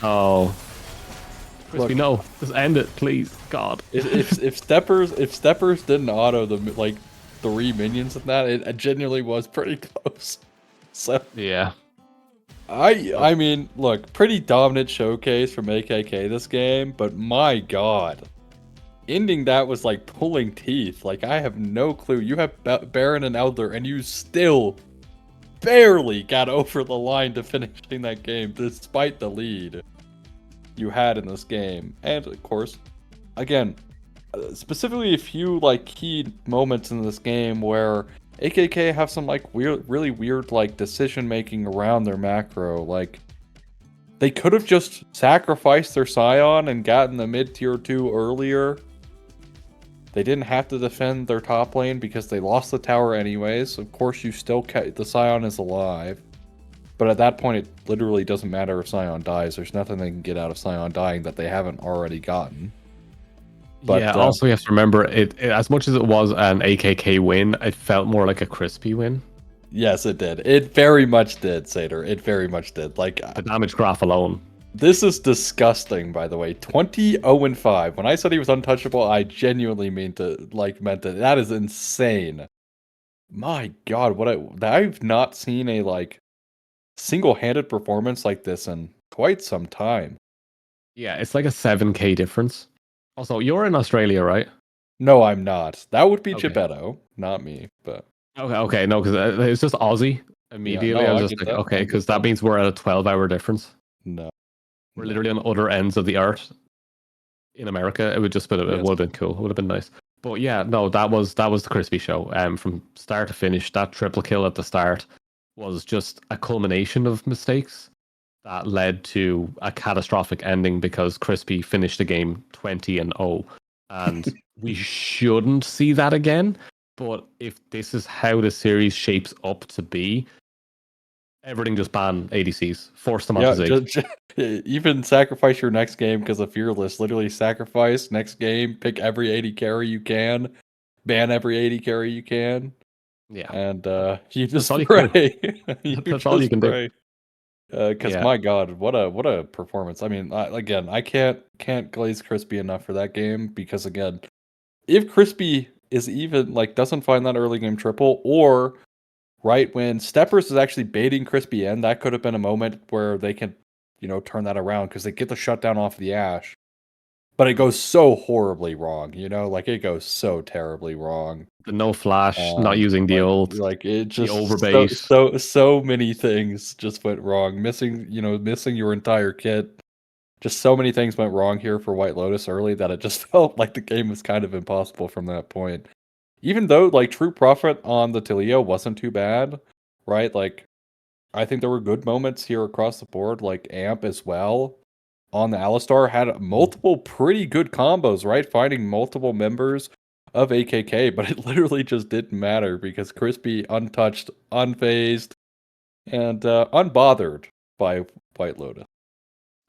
Oh. Crispy, no. Just end it, please. God. If Steppers didn't auto the like 3 minions in that, it genuinely was pretty close. So yeah. I mean, look, pretty dominant showcase from AKK this game, but my god. Ending that was like pulling teeth. Like, I have no clue. You have Baron and Elder, and you still barely got over the line to finishing that game, despite the lead you had in this game. And, of course, again, specifically a few, like, key moments in this game where AKK have some, like, really weird, like, decision-making around their macro. Like, they could have just sacrificed their Scion and gotten the mid-tier 2 earlier. They didn't have to defend their top lane because they lost the tower anyways. Of course, you still the Scion is alive. But at that point, it literally doesn't matter if Scion dies. There's nothing they can get out of Scion dying that they haven't already gotten. But yeah, also you have to remember, it as much as it was an AKK win, it felt more like a Crispy win. Yes, it did. It very much did, Satyr. It very much did. Like, the damage graph alone. This is disgusting, by the way. 20-0-5. When I said he was untouchable, I genuinely meant it. That is insane. My god, I've not seen a like single-handed performance like this in quite some time. Yeah, it's like a 7k difference. Also, you're in Australia, right? No, I'm not. That would be Geppetto, not me. But okay, no, because it's just Aussie. Immediately, yeah, no, I was just like, okay, because that means we're at a 12-hour difference. No. We're literally on other ends of the earth. In America, it would just been it would have been cool. It would have been nice. But yeah, no, that was the Crispy show. From start to finish, that triple kill at the start was just a culmination of mistakes. that led to a catastrophic ending because Crispy finished the game 20-0. And we shouldn't see that again. But if this is how the series shapes up to be, everything just ban ADCs, force them onto Zig. Even sacrifice your next game because of Fearless. Literally sacrifice next game, pick every 80 carry you can, ban every 80 carry you can. Yeah. And you just all you can pray. That's all you can do. Because my God, what a performance! I mean, I can't glaze Crispy enough for that game because again, if Crispy is even like doesn't find that early game triple, or right when Steppers is actually baiting Crispy in, that could have been a moment where they can, turn that around because they get the shutdown off the Ash. But it goes so horribly wrong, like it goes so terribly wrong. The no flash, not using the ult, like it just the overbait. So many things just went wrong. Missing your entire kit. Just so many things went wrong here for White Lotus early that it just felt like the game was kind of impossible from that point. Even though like True Prophet on the Taliyah wasn't too bad, right? Like I think there were good moments here across the board, like Amp as well. On the Alistar had multiple pretty good combos, right? Finding multiple members of AKK, but it literally just didn't matter because Crispy untouched, unfazed, and unbothered by White Lotus.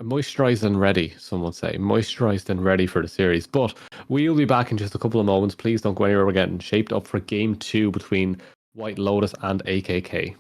Moisturized and ready, some would say. Moisturized and ready for the series. But we'll be back in just a couple of moments. Please don't go anywhere. We're getting shaped up for game 2 between White Lotus and AKK.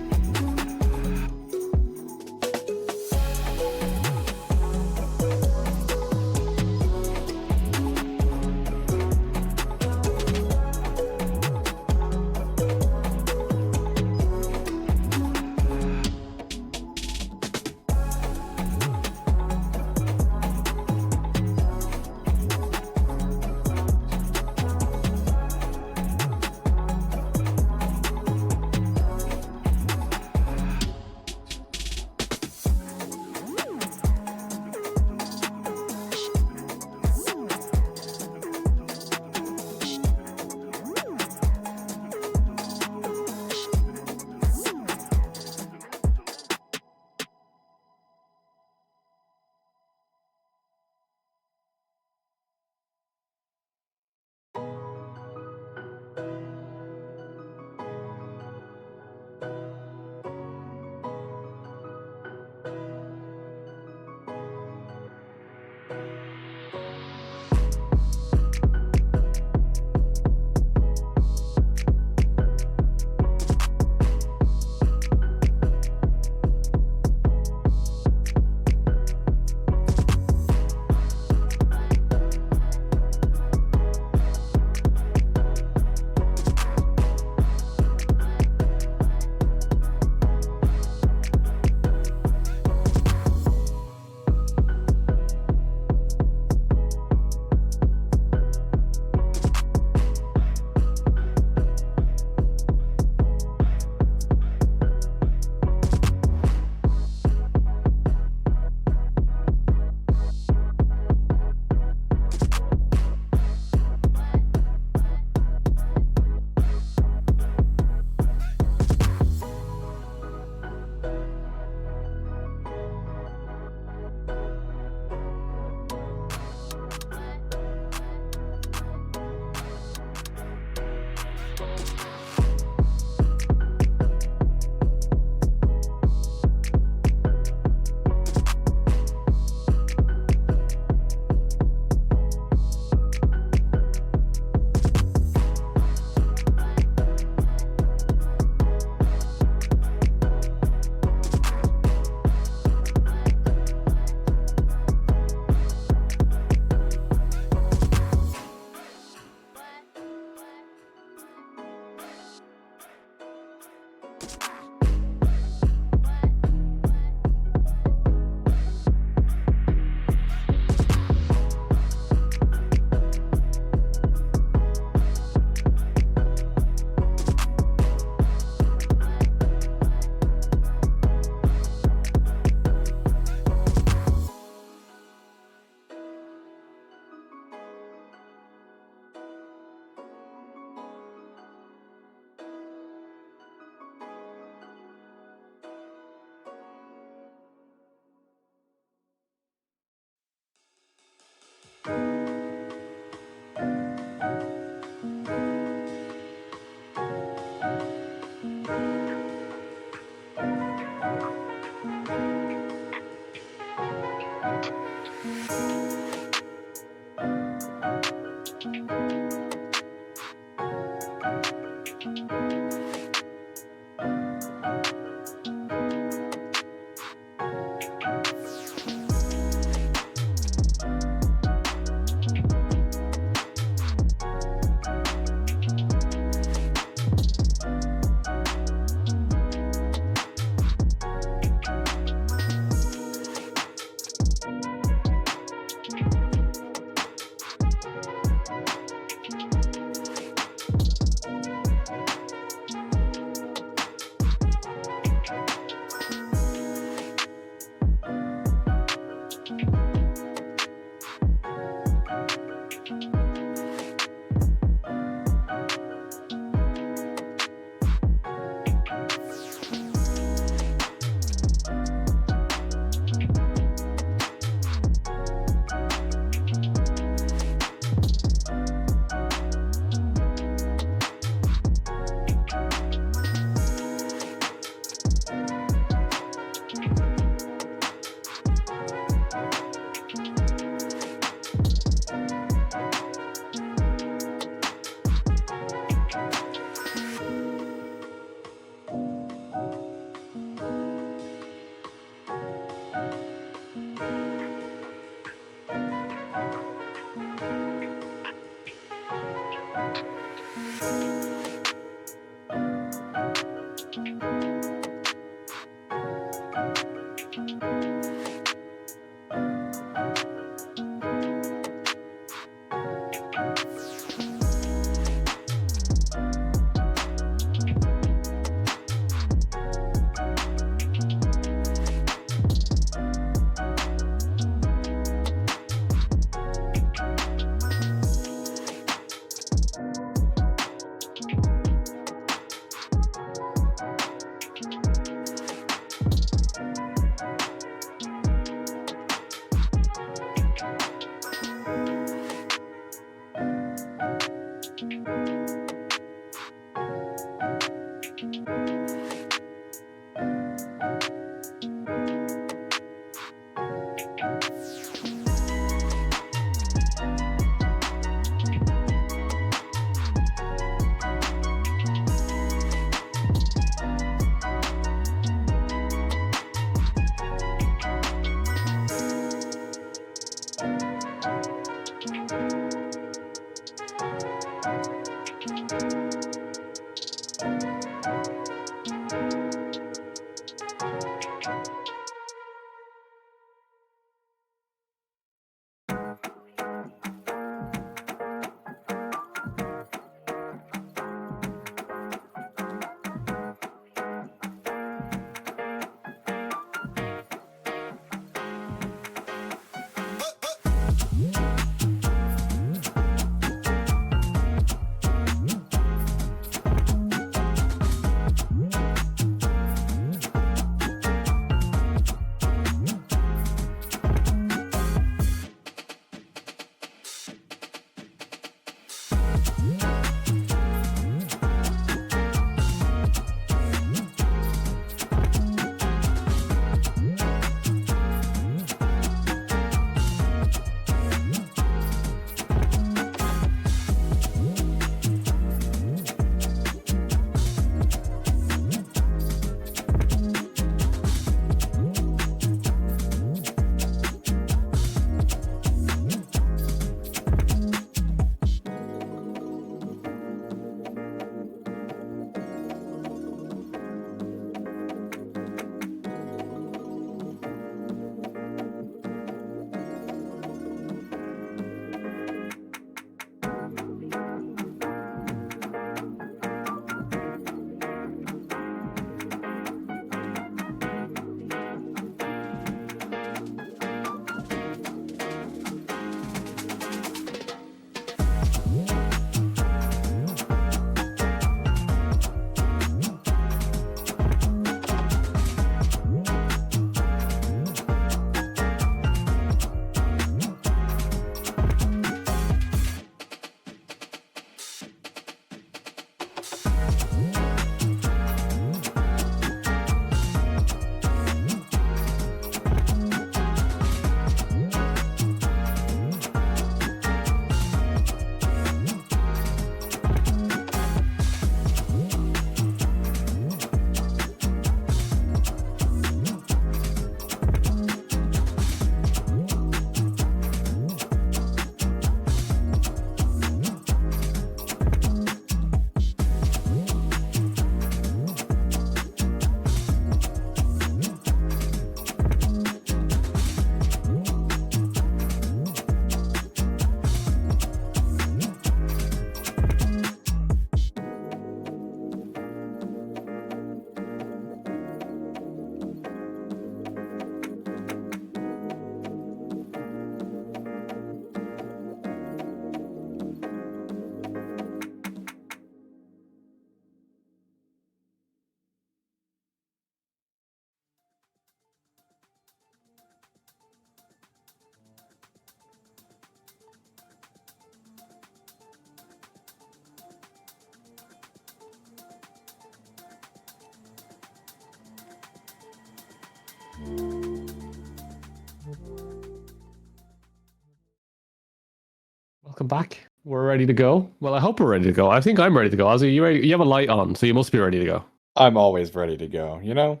Welcome back. We're ready to go. Well, I hope we're ready to go. I think I'm ready to go. Ozzy, you ready? You have a light on, so you must be ready to go. I'm always ready to go, you know?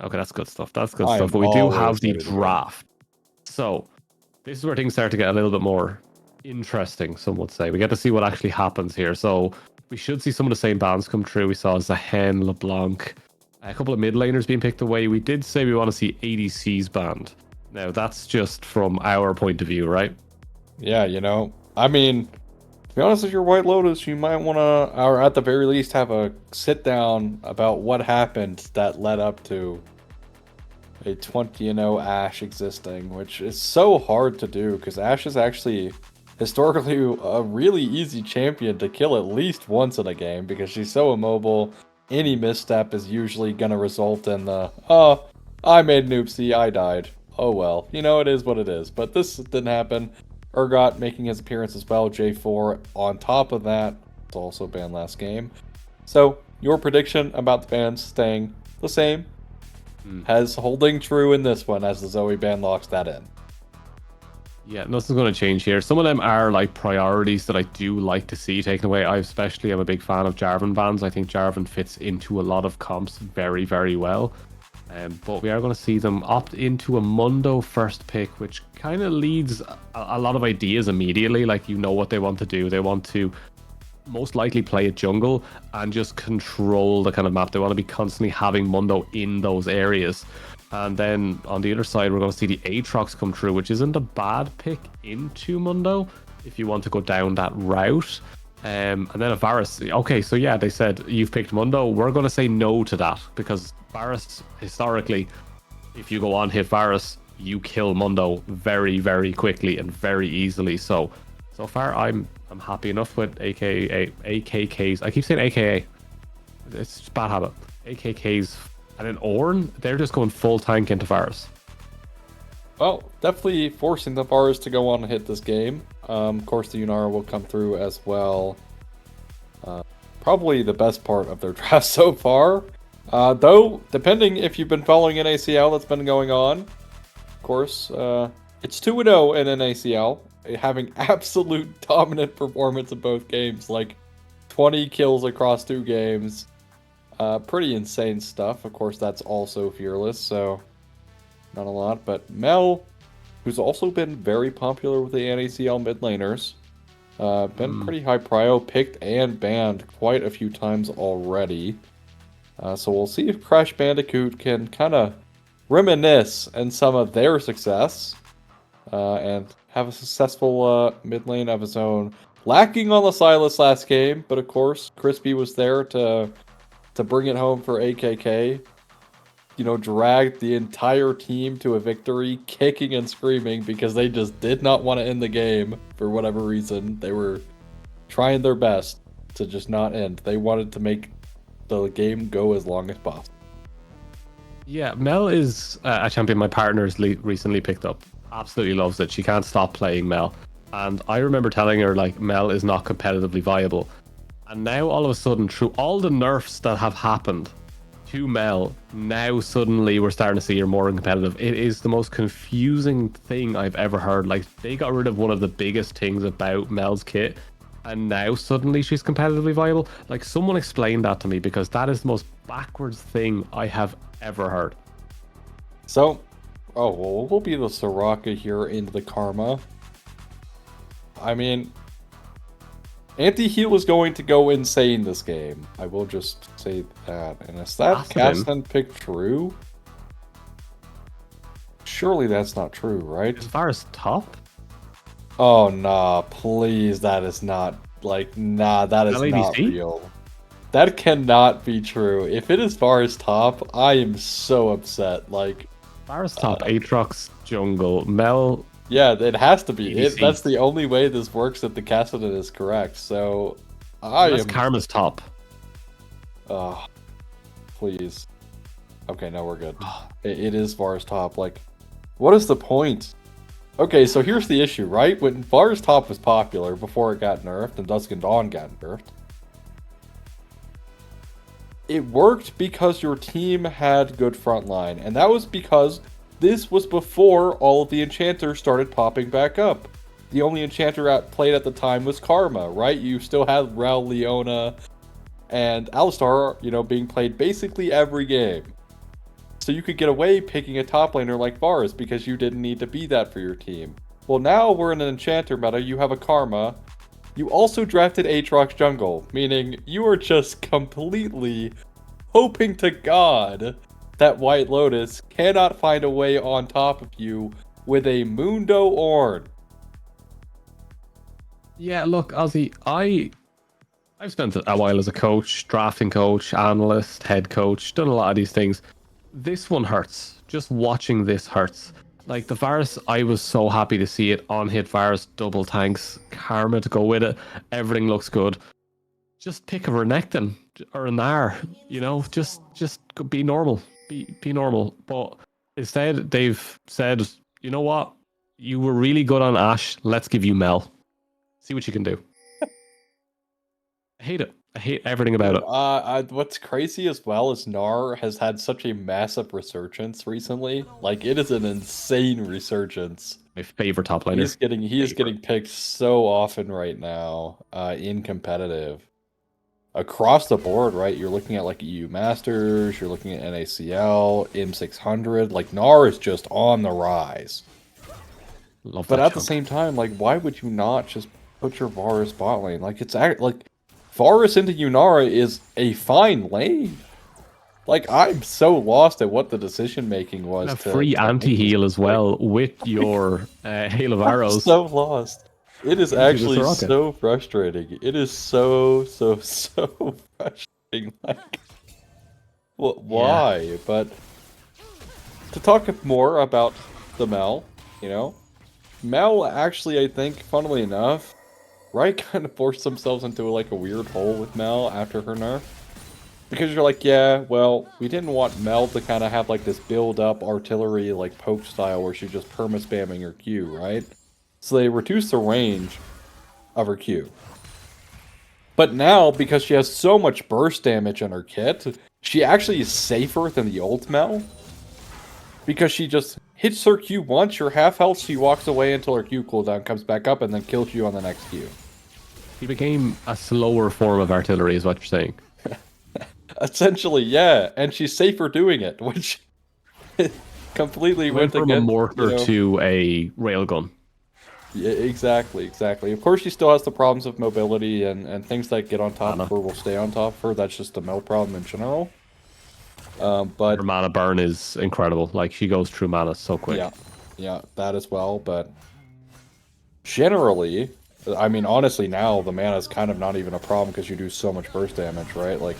Okay, that's good stuff. That's good I stuff. am But we do always have the ready to go. draft. So this is where things start to get a little bit more interesting, some would say. We get to see what actually happens here. So we should see some of the same bans come true. We saw Zahen, LeBlanc, a couple of mid laners being picked away. We did say we want to see ADCs banned. Now, that's just from our point of view, right? Yeah, you know, I mean, to be honest, if you're White Lotus, you might want to, or at the very least, have a sit down about what happened that led up to a 20-0 Ashe existing, which is so hard to do because Ashe is actually historically a really easy champion to kill at least once in a game because she's so immobile. Any misstep is usually going to result in the, oh, I made an oopsie, I died. Oh well, you know, it is what it is. But this didn't happen. Urgot making his appearance as well, J4 on top of that. It's also banned last game. So, your prediction about the bans staying the same has holding true in this one as the Zoe ban locks that in. Yeah, nothing's going to change here. Some of them are like priorities that I do like to see taken away. I especially am a big fan of Jarvan bans. I think Jarvan fits into a lot of comps very, very well. But we are going to see them opt into a Mundo first pick, which kind of leads a lot of ideas immediately. Like, you know what they want to do. They want to most likely play a jungle and just control the kind of map. They want to be constantly having Mundo in those areas. And then on the other side, we're going to see the Aatrox come through, which isn't a bad pick into Mundo if you want to go down that route. And then a Varus. Okay, so yeah, they said you've picked Mundo. We're going to say no to that because Varus, historically, if you go on hit Varus, you kill Mundo very, very quickly and very easily. So far, I'm happy enough with AKKs. I keep saying AKA. It's just a bad habit. AKKs. And then Ornn, they're just going full tank into Varus. Well, definitely forcing the Varus to go on and hit this game. Of course, the Yunara will come through as well. Probably the best part of their draft so far. Though, depending if you've been following NACL that's been going on, of course, it's 2-0 in NACL, having absolute dominant performance in both games, like 20 kills across 2 games. Pretty insane stuff. Of course, that's also Fearless, so not a lot. But Mel, who's also been very popular with the NACL mid laners, been pretty high prio, picked and banned quite a few times already. So we'll see if Crash Bandicoot can kind of reminisce in some of their success and have a successful mid lane of his own. Lacking on the Sylas last game, but of course, Crispy was there to bring it home for AKK. You know, dragged the entire team to a victory, kicking and screaming because they just did not want to end the game for whatever reason. They were trying their best to just not end. They wanted to make the game go as long as possible. Yeah, Mel is a champion my partner's recently picked up. Absolutely loves it. She can't stop playing Mel. And I remember telling her, like, Mel is not competitively viable. And now, all of a sudden, through all the nerfs that have happened to Mel, now suddenly we're starting to see her more uncompetitive. It is the most confusing thing I've ever heard. Like, they got rid of one of the biggest things about Mel's kit, and now suddenly she's competitively viable. Like, someone explain that to me, because that is the most backwards thing I have ever heard. So, well, we'll be the Soraka here into the Karma. I mean, anti-heal is going to go insane this game. I will just say that. And is that Jasmine pick true? Surely that's not true, right? As far as top? Oh, nah, please, that is not, like, nah, that is not real. That cannot be true. If it is Varus top, I am so upset. Like, Varus top, Aatrox jungle, Mel. Yeah, it has to be. That's the only way this works if the Cassidy is correct. So, That's Karma's top. Oh, please. Okay, no, we're good. It is Varus top. Like, what is the point? Okay, so here's the issue, right? When Varus top was popular before it got nerfed and Dusk and Dawn got nerfed, it worked because your team had good front line, and that was because this was before all of the enchanters started popping back up. The only enchanter played at the time was Karma, right? You still had Rel, Leona, and Alistar, being played basically every game. So you could get away picking a top laner like Varus because you didn't need to be that for your team. Well, now we're in an enchanter meta, you have a Karma. You also drafted Aatrox jungle, meaning you are just completely hoping to God that White Lotus cannot find a way on top of you with a Mundo Ornn. Yeah, look, Ozzy, I've spent a while as a coach, drafting coach, analyst, head coach, done a lot of these things. This one hurts. Just watching this hurts. Like the Varus, I was so happy to see it on hit Varus, double tanks, Karma to go with it. Everything looks good. Just pick a Renekton or a Gnar, just be normal. Be normal. But instead, they've said, you know what? You were really good on Ashe. Let's give you Mel. See what you can do. I hate it. I hate everything about it. What's crazy as well is Gnar has had such a massive resurgence recently. Like, it is an insane resurgence. My favorite top laner. He is getting picked so often right now in competitive. Across the board, right? You're looking at like EU Masters, you're looking at NACL, M600. Like, Gnar is just on the rise. But at the same time, like, why would you not just put your Varus bot lane? Like, Varus into Yunara is a fine lane. Like, I'm so lost at what the decision making was. A free anti-heal as well with your Hail of Arrows. I'm so lost. It is actually so frustrating. It is so frustrating. Like, why? Yeah. But to talk more about the Mel, Mel actually, I think, funnily enough, Riot kind of forced themselves into like a weird hole with Mel after her nerf. Because you're like, yeah, well, we didn't want Mel to kind of have like this build-up artillery like poke style where she's just perma-spamming her Q, right? So they reduced the range of her Q. But now, because she has so much burst damage on her kit, she actually is safer than the ult Mel. Because she just hits her Q once, you're half health, she walks away until her Q cooldown comes back up and then kills you on the next Q. She became a slower form of artillery, is what you're saying. Essentially, yeah, and she's safer doing it, which completely went from against, a mortar to a railgun. Yeah, exactly. Of course, she still has the problems of mobility and things that get on top of her will stay on top of her. That's just a Mel problem in general. But her mana burn is incredible. Like, she goes through mana so quick. Yeah, that as well. But generally, I mean, honestly, now the mana is kind of not even a problem because you do so much burst damage, right? Like,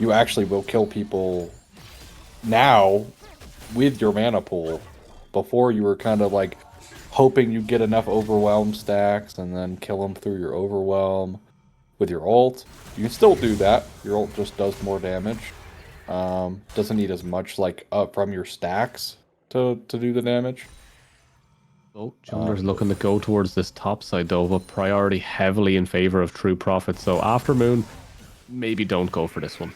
you actually will kill people now with your mana pool. Before, you were kind of like hoping you get enough overwhelm stacks and then kill them through your overwhelm with your ult. You can still do that. Your ult just does more damage. Doesn't need as much like up from your stacks to do the damage. Oh, Jungler's looking to go towards this top side though, but priority heavily in favor of True Prophet. So after Moon, maybe don't go for this one.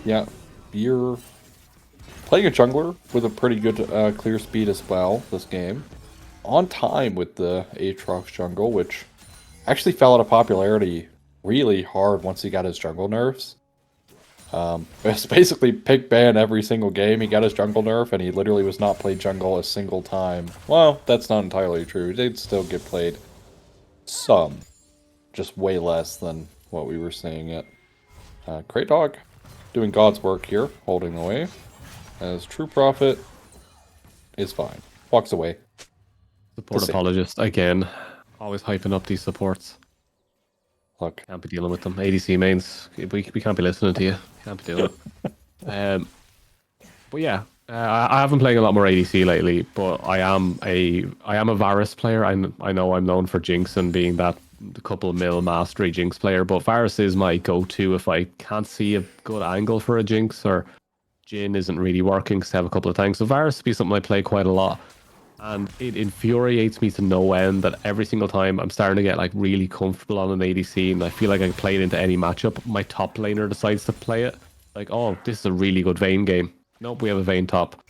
Yeah, you're playing a jungler with a pretty good clear speed as well this game. On time with the Aatrox jungle, which actually fell out of popularity really hard once he got his jungle nerfs. It's basically pick ban every single game. He got his jungle nerf, and he literally was not played jungle a single time. Well, that's not entirely true. He did still get played some. Just way less than what we were seeing it. Great dog. Doing God's work here, holding the way. As True Prophet is fine. Walks away. Support apologist, again. Always hyping up these supports. Look. Can't be dealing with them. ADC mains, we can't be listening to you. Can't be doing it. But yeah, I haven't played a lot more ADC lately, but I am a Varus player. I know I'm known for Jinx and being that couple mil mastery Jinx player, but Varus is my go-to if I can't see a good angle for a Jinx or Jhin isn't really working because I have a couple of tanks. So Varus would be something I play quite a lot. And it infuriates me to no end that every single time I'm starting to get like really comfortable on an ADC and I feel like I can play it into any matchup, my top laner decides to play it. Like, oh, this is a really good Vayne game. Nope, we have a Vayne top.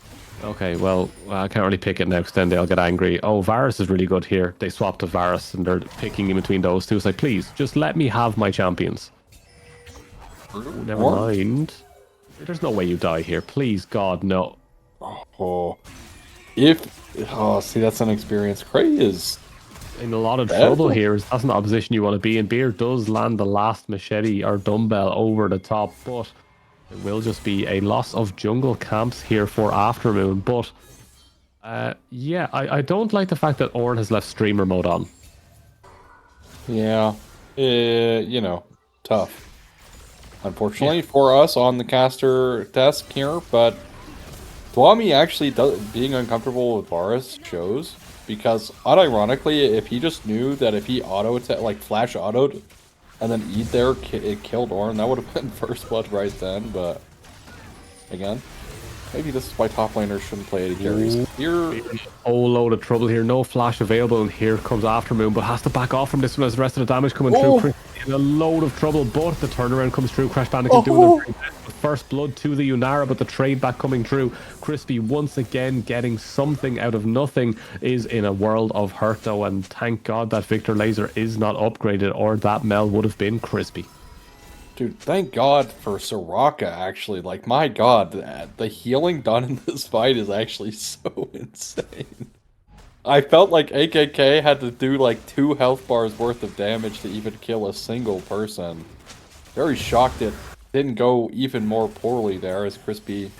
Okay, well, I can't really pick it now because then they'll get angry. Oh, Varus is really good here. They swapped to Varus and they're picking in between those two. It's like, please, just let me have my champions. Oh, never mind. There's no way you die here. Please, God, no. Oh, see, that's an experience. Cray is In a lot of bad. trouble here. That's not a position you want to be in. Beer does land the last machete or dumbbell over the top, but it will just be a loss of jungle camps here for Aftermoon. But yeah, I don't like the fact that Ornn has left streamer mode on. Yeah, you know, tough. Unfortunately for us on the caster desk here, but Dwami actually being uncomfortable with Varus shows, because unironically, if he just knew that if he flash autoed and then eat there, it killed Ornn, that would have been first blood right then. But again, maybe this is why top laners shouldn't play AD carries. Here, a load of trouble here. No flash available, and here comes Aftermoon, but has to back off from this one as the rest of the damage coming through. Chris in a load of trouble, but the turnaround comes through. Crash Bandicoot doing the first blood to the Yunara, but the trade back coming through. Crispy once again getting something out of nothing is in a world of hurt though, and thank God that Victor Laser is not upgraded, or that Mel would have been Crispy. dude, thank God for Soraka, actually. Like, my God, the healing done in this fight is actually so insane. I felt like AKK had to do like 2 health bars worth of damage to even kill a single person. Very shocked it didn't go even more poorly there, as Crispy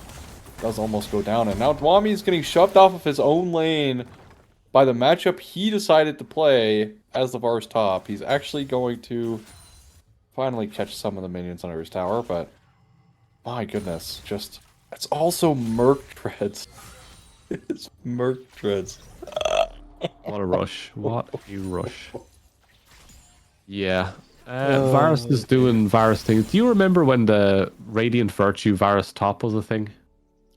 does almost go down. And now Dwami's getting shoved off of his own lane by the matchup he decided to play as the Varus top. He's actually going to finally catch some of the minions under his tower, but my goodness, it's also Merc Treads. It's Merc Treads. What a rush. What a rush. Yeah. Varus is doing Varus things. Do you remember when the Radiant Virtue Varus top was a thing?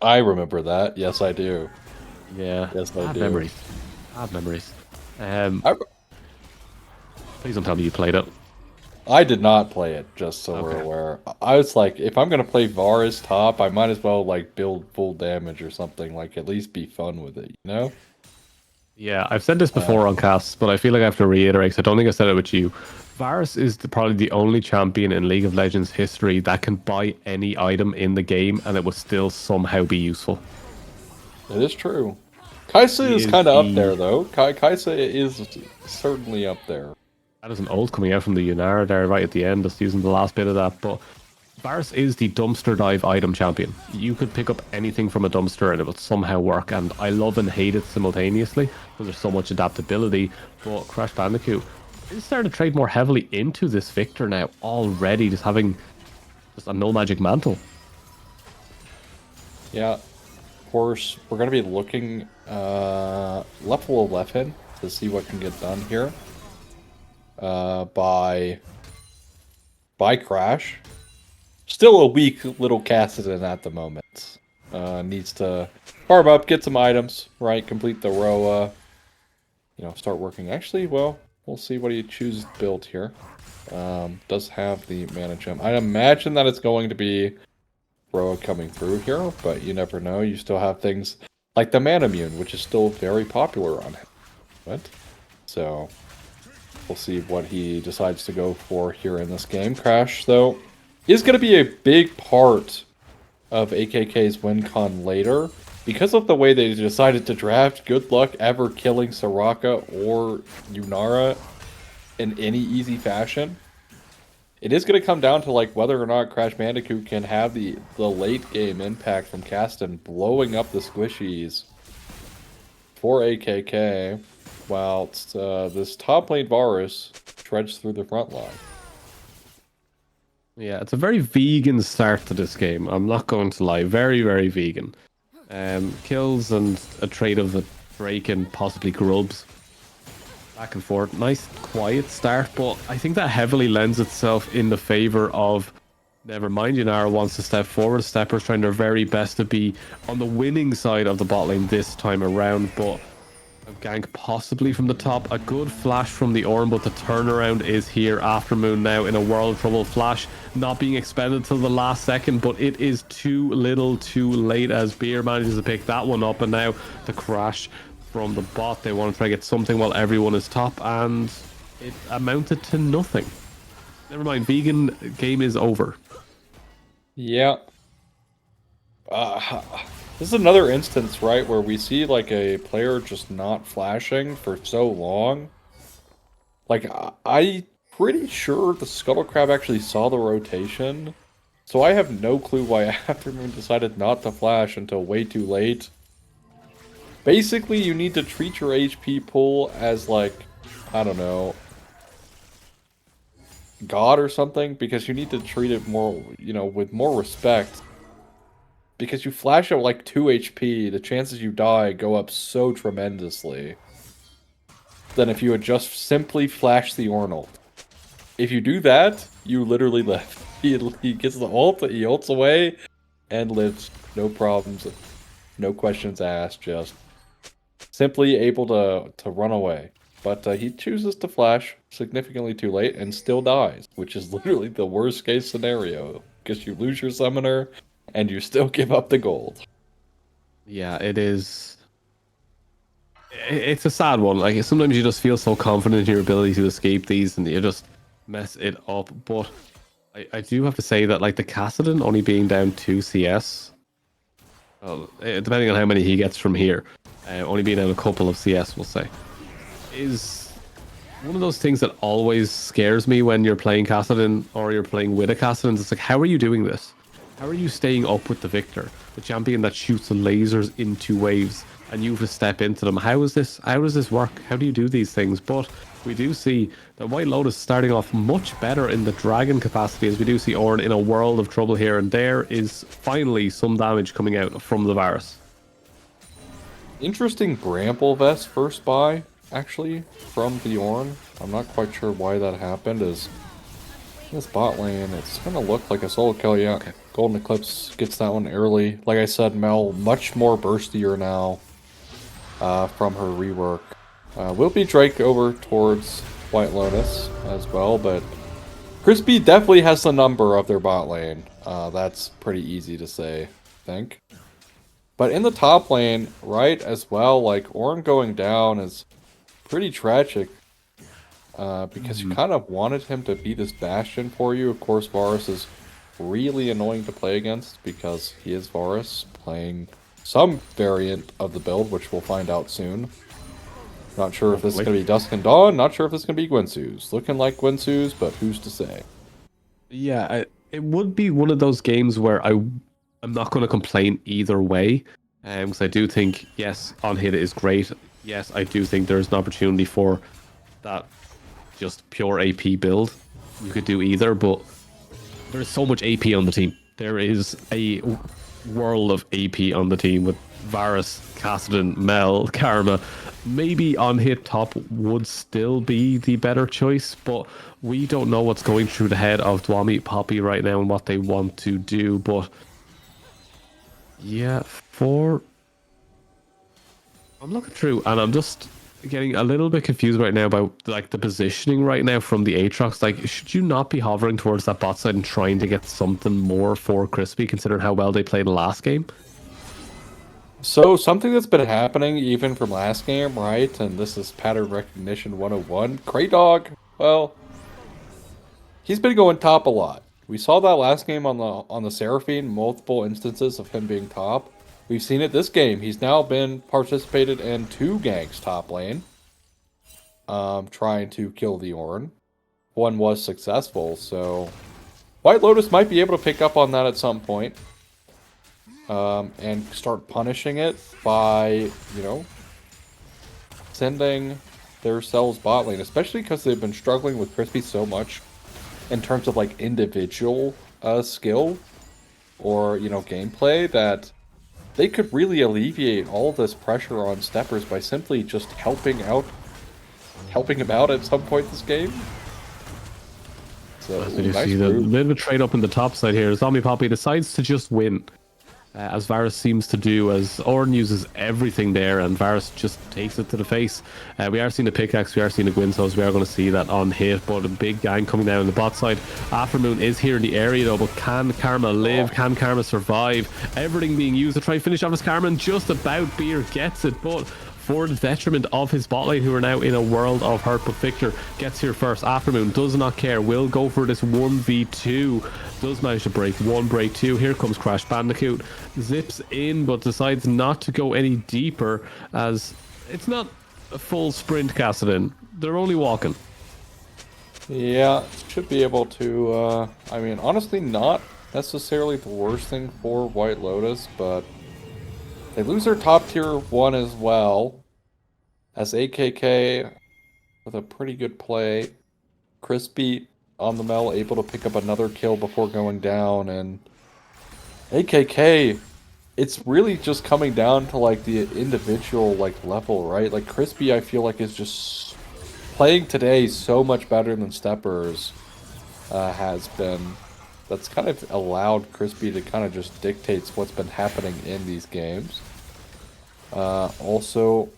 I remember that. Yes, I do. Yeah. Yes, I do. Memories. Bad memories. Please don't tell me you played it. I did not play it, just so we're aware. I was like, if I'm going to play Varus top, I might as well like build full damage or something. Like, at least be fun with it, you know? Yeah, I've said this before on casts, but I feel like I have to reiterate, because I don't think I said it with you. Varus is probably the only champion in League of Legends history that can buy any item in the game and it will still somehow be useful. It is true. Kaisa is kind of up there, though. Kaisa is certainly up there. That is an ult coming out from the Yunara there right at the end, just using the last bit of that. But Varus is the dumpster dive item champion. You could pick up anything from a dumpster and it would somehow work. And I love and hate it simultaneously because there's so much adaptability. But Crash Bandicoot is starting to trade more heavily into this Victor now already, just having just a no magic mantle. Yeah, of course, we're going to be looking level 11 to see what can get done here. By Crash. Still a weak little Cassidy at the moment. Needs to farm up, get some items, right? Complete the Roa. Start working. Actually, well, we'll see what he chooses to build here. Does have the mana gem. I imagine that it's going to be Roa coming through here, but you never know. You still have things like the Mana Mune, which is still very popular on him. So we'll see what he decides to go for here in this game. Crash, though, is going to be a big part of AKK's win con later. Because of the way they decided to draft, good luck ever killing Soraka or Yunara in any easy fashion. It is going to come down to like whether or not Crash Bandicoot can have the late game impact from Kasten blowing up the squishies for AKK, whilst this top lane Varus treads through the front line. Yeah, it's a very vegan start to this game. I'm not going to lie. Very, very vegan. Kills and a trade of a break and possibly grubs. Back and forth. Nice, quiet start, but I think that heavily lends itself in the favor of never mind. Yunara wants to step forward. Steppers trying their very best to be on the winning side of the bot lane this time around, but A gank possibly from the top. A good flash from the Ornn, but the turnaround is here. Aftermoon now in a world of trouble. Flash not being expended till the last second, but it is too little too late as Beer manages to pick that one up. And now the crash from the bot. They want to try to get something while everyone is top, and it amounted to nothing. Never mind, vegan game is over. Yeah. This is another instance, right, where we see like a player just not flashing for so long. Like, I'm pretty sure the Scuttle Crab actually saw the rotation, so I have no clue why Aftermoon decided not to flash until way too late. Basically, you need to treat your HP pool as, like, I don't know, God or something, because you need to treat it more, you know, with more respect. Because you flash at like 2 HP, the chances you die go up so tremendously than if you had just simply flashed the Ornn. If you do that, you literally live. He gets the ult, he ults away, and lives. No problems, no questions asked, just simply able to run away. But he chooses to flash significantly too late and still dies, which is literally the worst case scenario, because you lose your summoner and you still give up the gold. Yeah, it is. It's a sad one. Like, sometimes you just feel so confident in your ability to escape these, and you just mess it up. But I do have to say that, like, the Kassadin only being down 2 CS, well, depending on how many he gets from here, only being down a couple of CS, we'll say, is one of those things that always scares me when you're playing Kassadin or you're playing with a Kassadin. It's like, how are you doing this? How are you staying up with the Victor, the champion that shoots lasers into waves, and you have to step into them? How does this work? How do you do these things? But we do see that White Lotus starting off much better in the dragon capacity, as we do see Ornn in a world of trouble here, and there is finally some damage coming out from the Varus. Interesting Bramble Vest first buy, actually, from the Ornn. I'm not quite sure why that happened, as this bot lane, it's gonna look like a solo kill, yeah. Okay. Golden Eclipse gets that one early. Like I said, Mel, much more burstier now from her rework. Will be Drake over towards White Lotus as well, but Crispy definitely has the number of their bot lane. That's pretty easy to say, I think. But in the top lane, right, as well, like, Ornn going down is pretty tragic. Because you kind of wanted him to be this bastion for you. Of course, Varus is really annoying to play against because he is Varus, playing some variant of the build, which we'll find out soon. Not sure if this is going to be Dusk and Dawn, not sure if this is going to be Guinsoo's. Looking like Guinsoo's, but who's to say? Yeah, it would be one of those games where I'm not going to complain either way. Because I do think, yes, on hit is great. Yes, I do think there's an opportunity for that just pure AP build. You could do either, but there's so much AP on the team. There is a world of AP on the team with Varus, Kassadin, Mel, Karma. Maybe on hit top would still be the better choice, but we don't know what's going through the head of Dwami Poppy right now and what they want to do. But yeah, I'm looking through and I'm just getting a little bit confused right now about, like, the positioning right now from the Aatrox. Like, should you not be hovering towards that bot side and trying to get something more for Crispy, considering how well they played the last game? So, something that's been happening even from last game, right? And this is pattern recognition 101. Kraydog, well, he's been going top a lot. We saw that last game on the Seraphine, multiple instances of him being top. We've seen it this game. He's now been participated in 2 ganks top lane, trying to kill the Ornn. One was successful, so White Lotus might be able to pick up on that at some point, and start punishing it by, you know, sending their cells bot lane, especially because they've been struggling with Crispy so much in terms of, like, individual skill or, you know, gameplay, that they could really alleviate all this pressure on Steppers by simply just helping him out at some point this game. So you see the little bit trade up in the top side here. Zombie Poppy decides to just win. as Varus seems to do, as Ornn uses everything there, and Varus just takes it to the face. We are seeing a pickaxe, we are seeing a Gwynsos, we are going to see that on hit, but a big gang coming down on the bot side. Aftermoon is here in the area though, but can Karma live? Can Karma survive? Everything being used to try and finish off his Karma, and just about Beer gets it, but for the detriment of his bot lane, who are now in a world of hurt. But Victor gets here first. Aftermoon does not care, will go for this 1v2. Does manage to break one, break two. Here comes Crash Bandicoot. Zips in, but decides not to go any deeper, as it's not a full sprint Kassadin. They're only walking. Yeah, should be able to, I mean, honestly, not necessarily the worst thing for White Lotus, but they lose their top tier 1 as well, as AKK with a pretty good play. Crispy on the Mel, able to pick up another kill before going down, and AKK, it's really just coming down to like the individual like level, right? Like Crispy, I feel like is just playing today so much better than Steppers has been. That's kind of allowed Crispy to kind of just dictates what's been happening in these games. Also,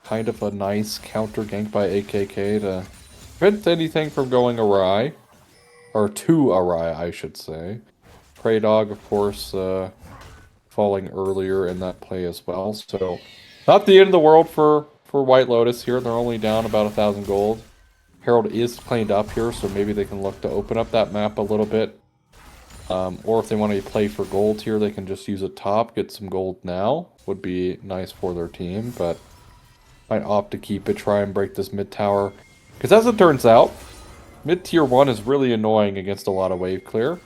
kind of a nice counter gank by AKK to prevent anything from going awry. Or too awry, I should say. Prey Dog, of course, falling earlier in that play as well. So, not the end of the world for White Lotus here. They're only down about 1,000 gold. Herald is cleaned up here, so maybe they can look to open up that map a little bit. Or if they want to play for gold here, they can just use a top, get some gold now. Would be nice for their team, but might opt to keep it, try and break this mid tower. Because as it turns out, mid tier 1 is really annoying against a lot of wave clear.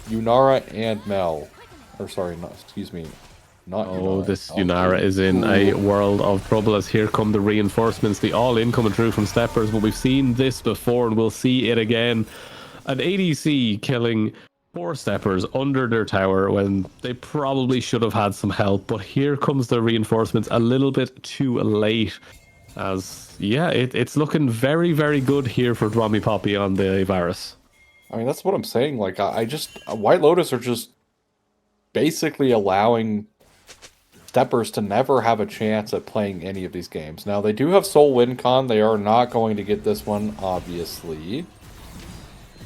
Yunara and Mel. Or sorry, not, excuse me. Not Oh, Yunara. this Yunara is in a world of trouble, as here come the reinforcements, the all-in coming through from Steppers. But we've seen this before and we'll see it again. An ADC killing 4 Steppers under their tower when they probably should have had some help. But here comes the reinforcements a little bit too late. As, yeah, it's looking very, very good here for Dwami Poppy on the Varus. I mean, that's what I'm saying. Like, I just... White Lotus are just basically allowing Steppers to never have a chance at playing any of these games. Now, they do have Soul WinCon. They are not going to get this one, obviously.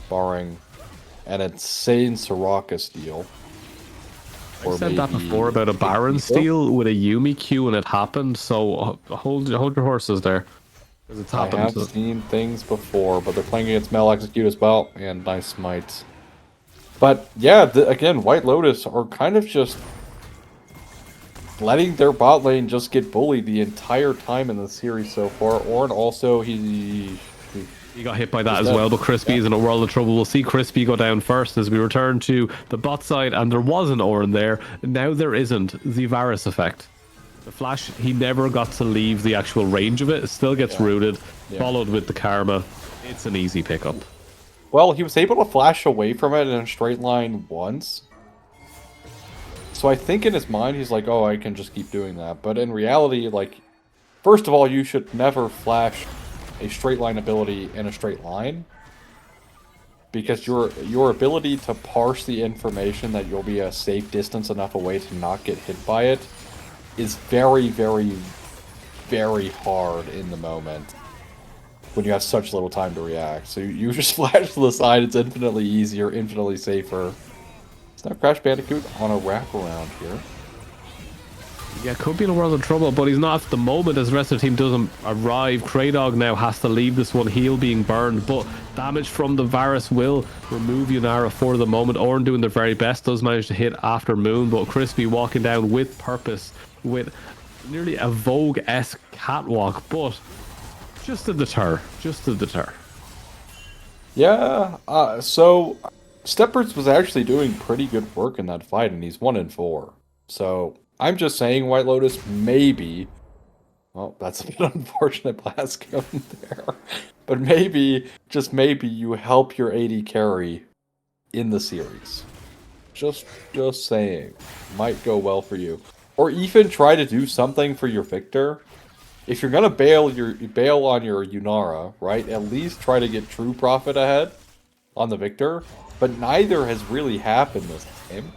Barring an insane Soraka steal. I said that before about a Baron steal with a Yumi Q and it happened, so hold your horses there. It's happened. I have seen things before, but they're playing against Mel Execute as well, and nice smites. But yeah, again, White Lotus are kind of just letting their bot lane just get bullied the entire time in the series so far. Ornn also, he got hit by that as well, but Crispy is in a world of trouble. We'll see Crispy go down first as we return to the bot side, and there was an Ornn there. Now there isn't. The Varus effect. The flash, he never got to leave the actual range of it. It still gets rooted, followed with the Karma. It's an easy pickup. Well, he was able to flash away from it in a straight line once. So I think in his mind, he's like, oh, I can just keep doing that. But in reality, like, first of all, you should never flash a straight line ability in a straight line. Because your ability to parse the information that you'll be a safe distance enough away to not get hit by it is very, very, very hard in the moment when you have such little time to react. So you just flash to the side, it's infinitely easier, infinitely safer. It's now Crash Bandicoot on a wraparound here. Yeah, could be in a world of trouble, but he's not at the moment as the rest of the team doesn't arrive. Kraydog now has to leave this one, heal being burned, but damage from the Varus will remove Yunara for the moment. Ornn doing their very best, does manage to hit Aftermoon, but Crispy walking down with purpose, with nearly a Vogue-esque catwalk, but just to deter, just to deter. Yeah, so Steppers was actually doing pretty good work in that fight, and he's 1-4. So I'm just saying, White Lotus, maybe... Well, that's a bit unfortunate Blascone there. But maybe, just maybe, you help your AD carry in the series. Just saying. Might go well for you. Or even try to do something for your Victor. If you're gonna bail on your Yunara, right? At least try to get True Profit ahead on the Victor. But neither has really happened this time.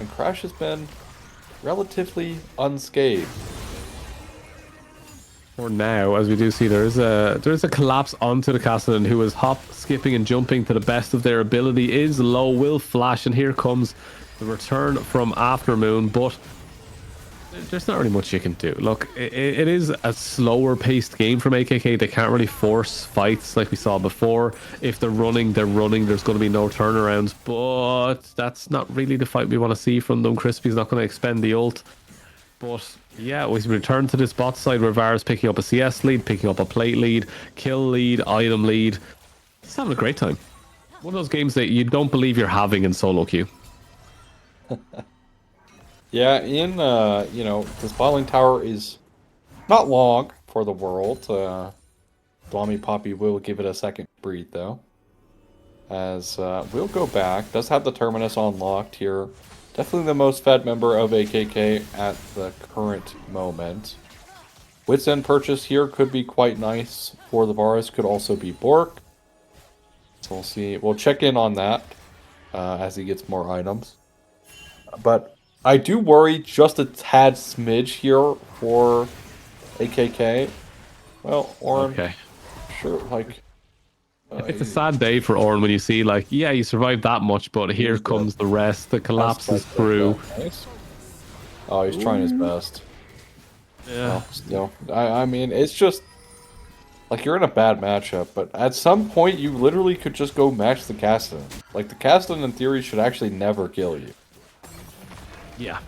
and Crash has been relatively unscathed. For now, as we do see, there's a collapse onto the Castellan, who is hop, skipping, and jumping to the best of their ability. Is low, will flash, and here comes the return from Aftermoon, but there's not really much you can do. Look, it is a slower paced game from AKK. They can't really force fights like we saw before. If they're running, they're running. There's going to be no turnarounds, but that's not really the fight we want to see from them. Crispy's not going to expend the ult. But yeah, we return to this bot side where Vara's picking up a CS lead, picking up a plate lead, kill lead, item lead. He's having a great time. One of those games that you don't believe you're having in solo queue. Yeah, this bottling tower is not long for the world. Dwami Poppy will give it a second breathe, though. As we'll go back. Does have the Terminus unlocked here. Definitely the most fed member of AKK at the current moment. Wits End purchase here could be quite nice for the Varus. Could also be Bork. So we'll see. We'll check in on that as he gets more items. But I do worry just a tad smidge here for AKK. Well, Orin, Okay. sure, like... it's a sad day for Orin when you see, like, yeah, you survived that much, but here comes the rest. The collapse is through. Nice. Oh, he's trying his best. Yeah. Still, I mean, it's just... Like, you're in a bad matchup, but at some point, you literally could just go match the Castellan. Like, the Castellan, in theory, should actually never kill you. Yeah.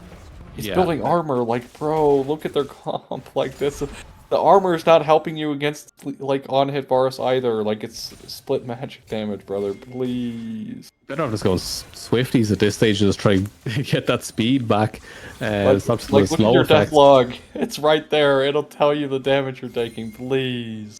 He's building armor, like, bro, look at their comp, like, this. The armor is not helping you against, like, on-hit Varus either. Like, it's split magic damage, brother, please. Better off just going Swifties at this stage and just try and get that speed back. Stop just Like, look at slow your effects. death log. It's right there. It'll tell you the damage you're taking, please.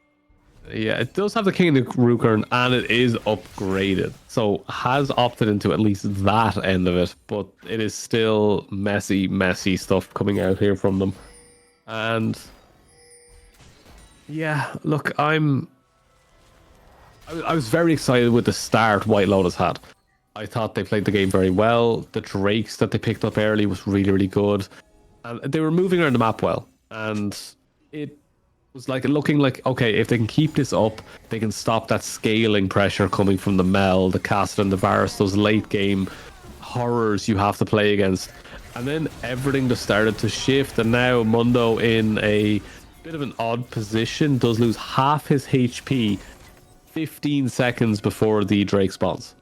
Yeah, it does have the King of the Rukern, and it is upgraded. So has opted into at least that end of it, but it is still messy stuff coming out here from them. And yeah, look, I was very excited with the start White Lotus had. I thought they played the game very well. The Drakes that they picked up early was really good. And they were moving around the map well. And it was like looking like, okay, if they can keep this up, they can stop that scaling pressure coming from the Mel, the Castellan, the Varus, those late game horrors you have to play against. And then everything just started to shift, and now Mundo, in a bit of an odd position, does lose half his HP 15 seconds before the Drake spawns.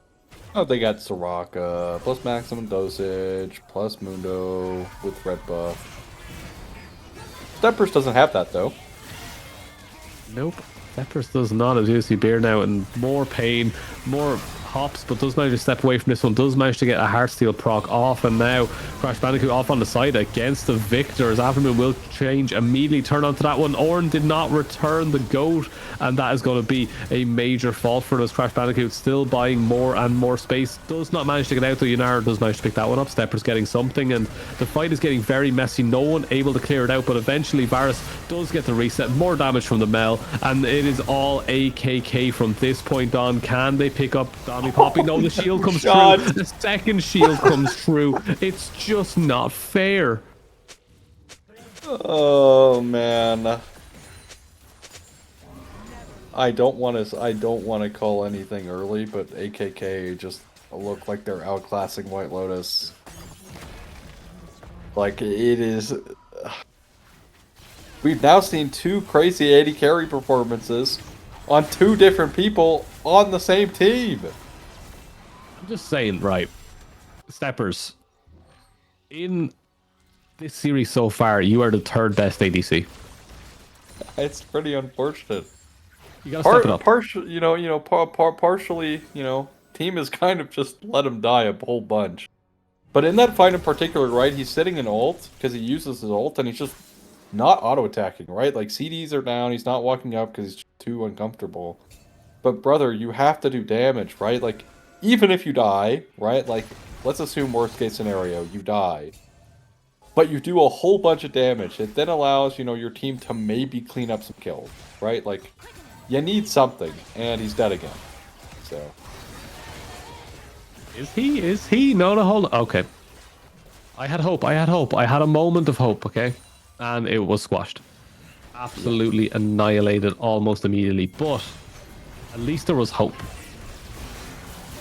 Oh, they got Soraka, plus maximum dosage, plus Mundo with red buff. Steppers doesn't have that, though. Nope. Steppers does not. As you see, Beer now in more pain, more hops, but does manage to step away from this one. Does manage to get a Heartsteel proc off, and now Crash Bandicoot off on the side against the victors. Aftermoon will change immediately, turn onto that one. Orin did not return the goat, and that is going to be a major fault for us. Crash Bandicoot still buying more and more space. Does not manage to get out, though. Yunara does manage to pick that one up. Stepper's getting something, and the fight is getting very messy. No one able to clear it out, but eventually Varus does get the reset. More damage from the Mel, and it is all AKK from this point on. Can they pick up Dami Poppy? No, the shield comes through. The second shield comes through. It's just not fair. Oh man, I don't want to call anything early, but AKK just look like they're outclassing White Lotus. Like, it is. We've now seen two crazy 80 carry performances on two different people on the same team. I'm just saying, right, Steppers, in this series so far, you are the third best ADC. It's pretty unfortunate. You gotta step it up. Partially, team has kind of just let him die a whole bunch. But in that fight in particular, right, he's sitting in ult because he uses his ult and he's just not auto-attacking, right? Like, CDs are down, he's not walking up because he's too uncomfortable. But brother, you have to do damage, right? Like, even if you die, right? Like, let's assume worst case scenario, you die. But you do a whole bunch of damage. It then allows, your team to maybe clean up some kills, right? Like, you need something, and he's dead again. So. Is he? No, hold on. Okay. I had hope. I had a moment of hope, okay? And it was squashed. Absolutely annihilated almost immediately. But at least there was hope.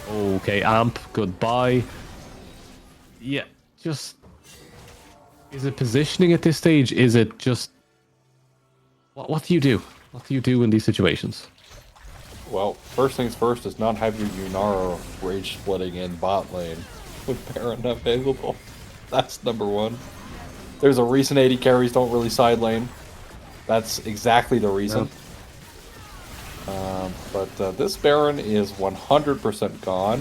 Okay, Amp, goodbye. Yeah, just... Is it positioning at this stage? Is it just... What do you do? What do you do in these situations? Well, first things first is not have your Yunara rage splitting in bot lane with Baron available. That's number one. There's a reason 80 carries don't really side lane. That's exactly the reason. But this Baron is 100% gone.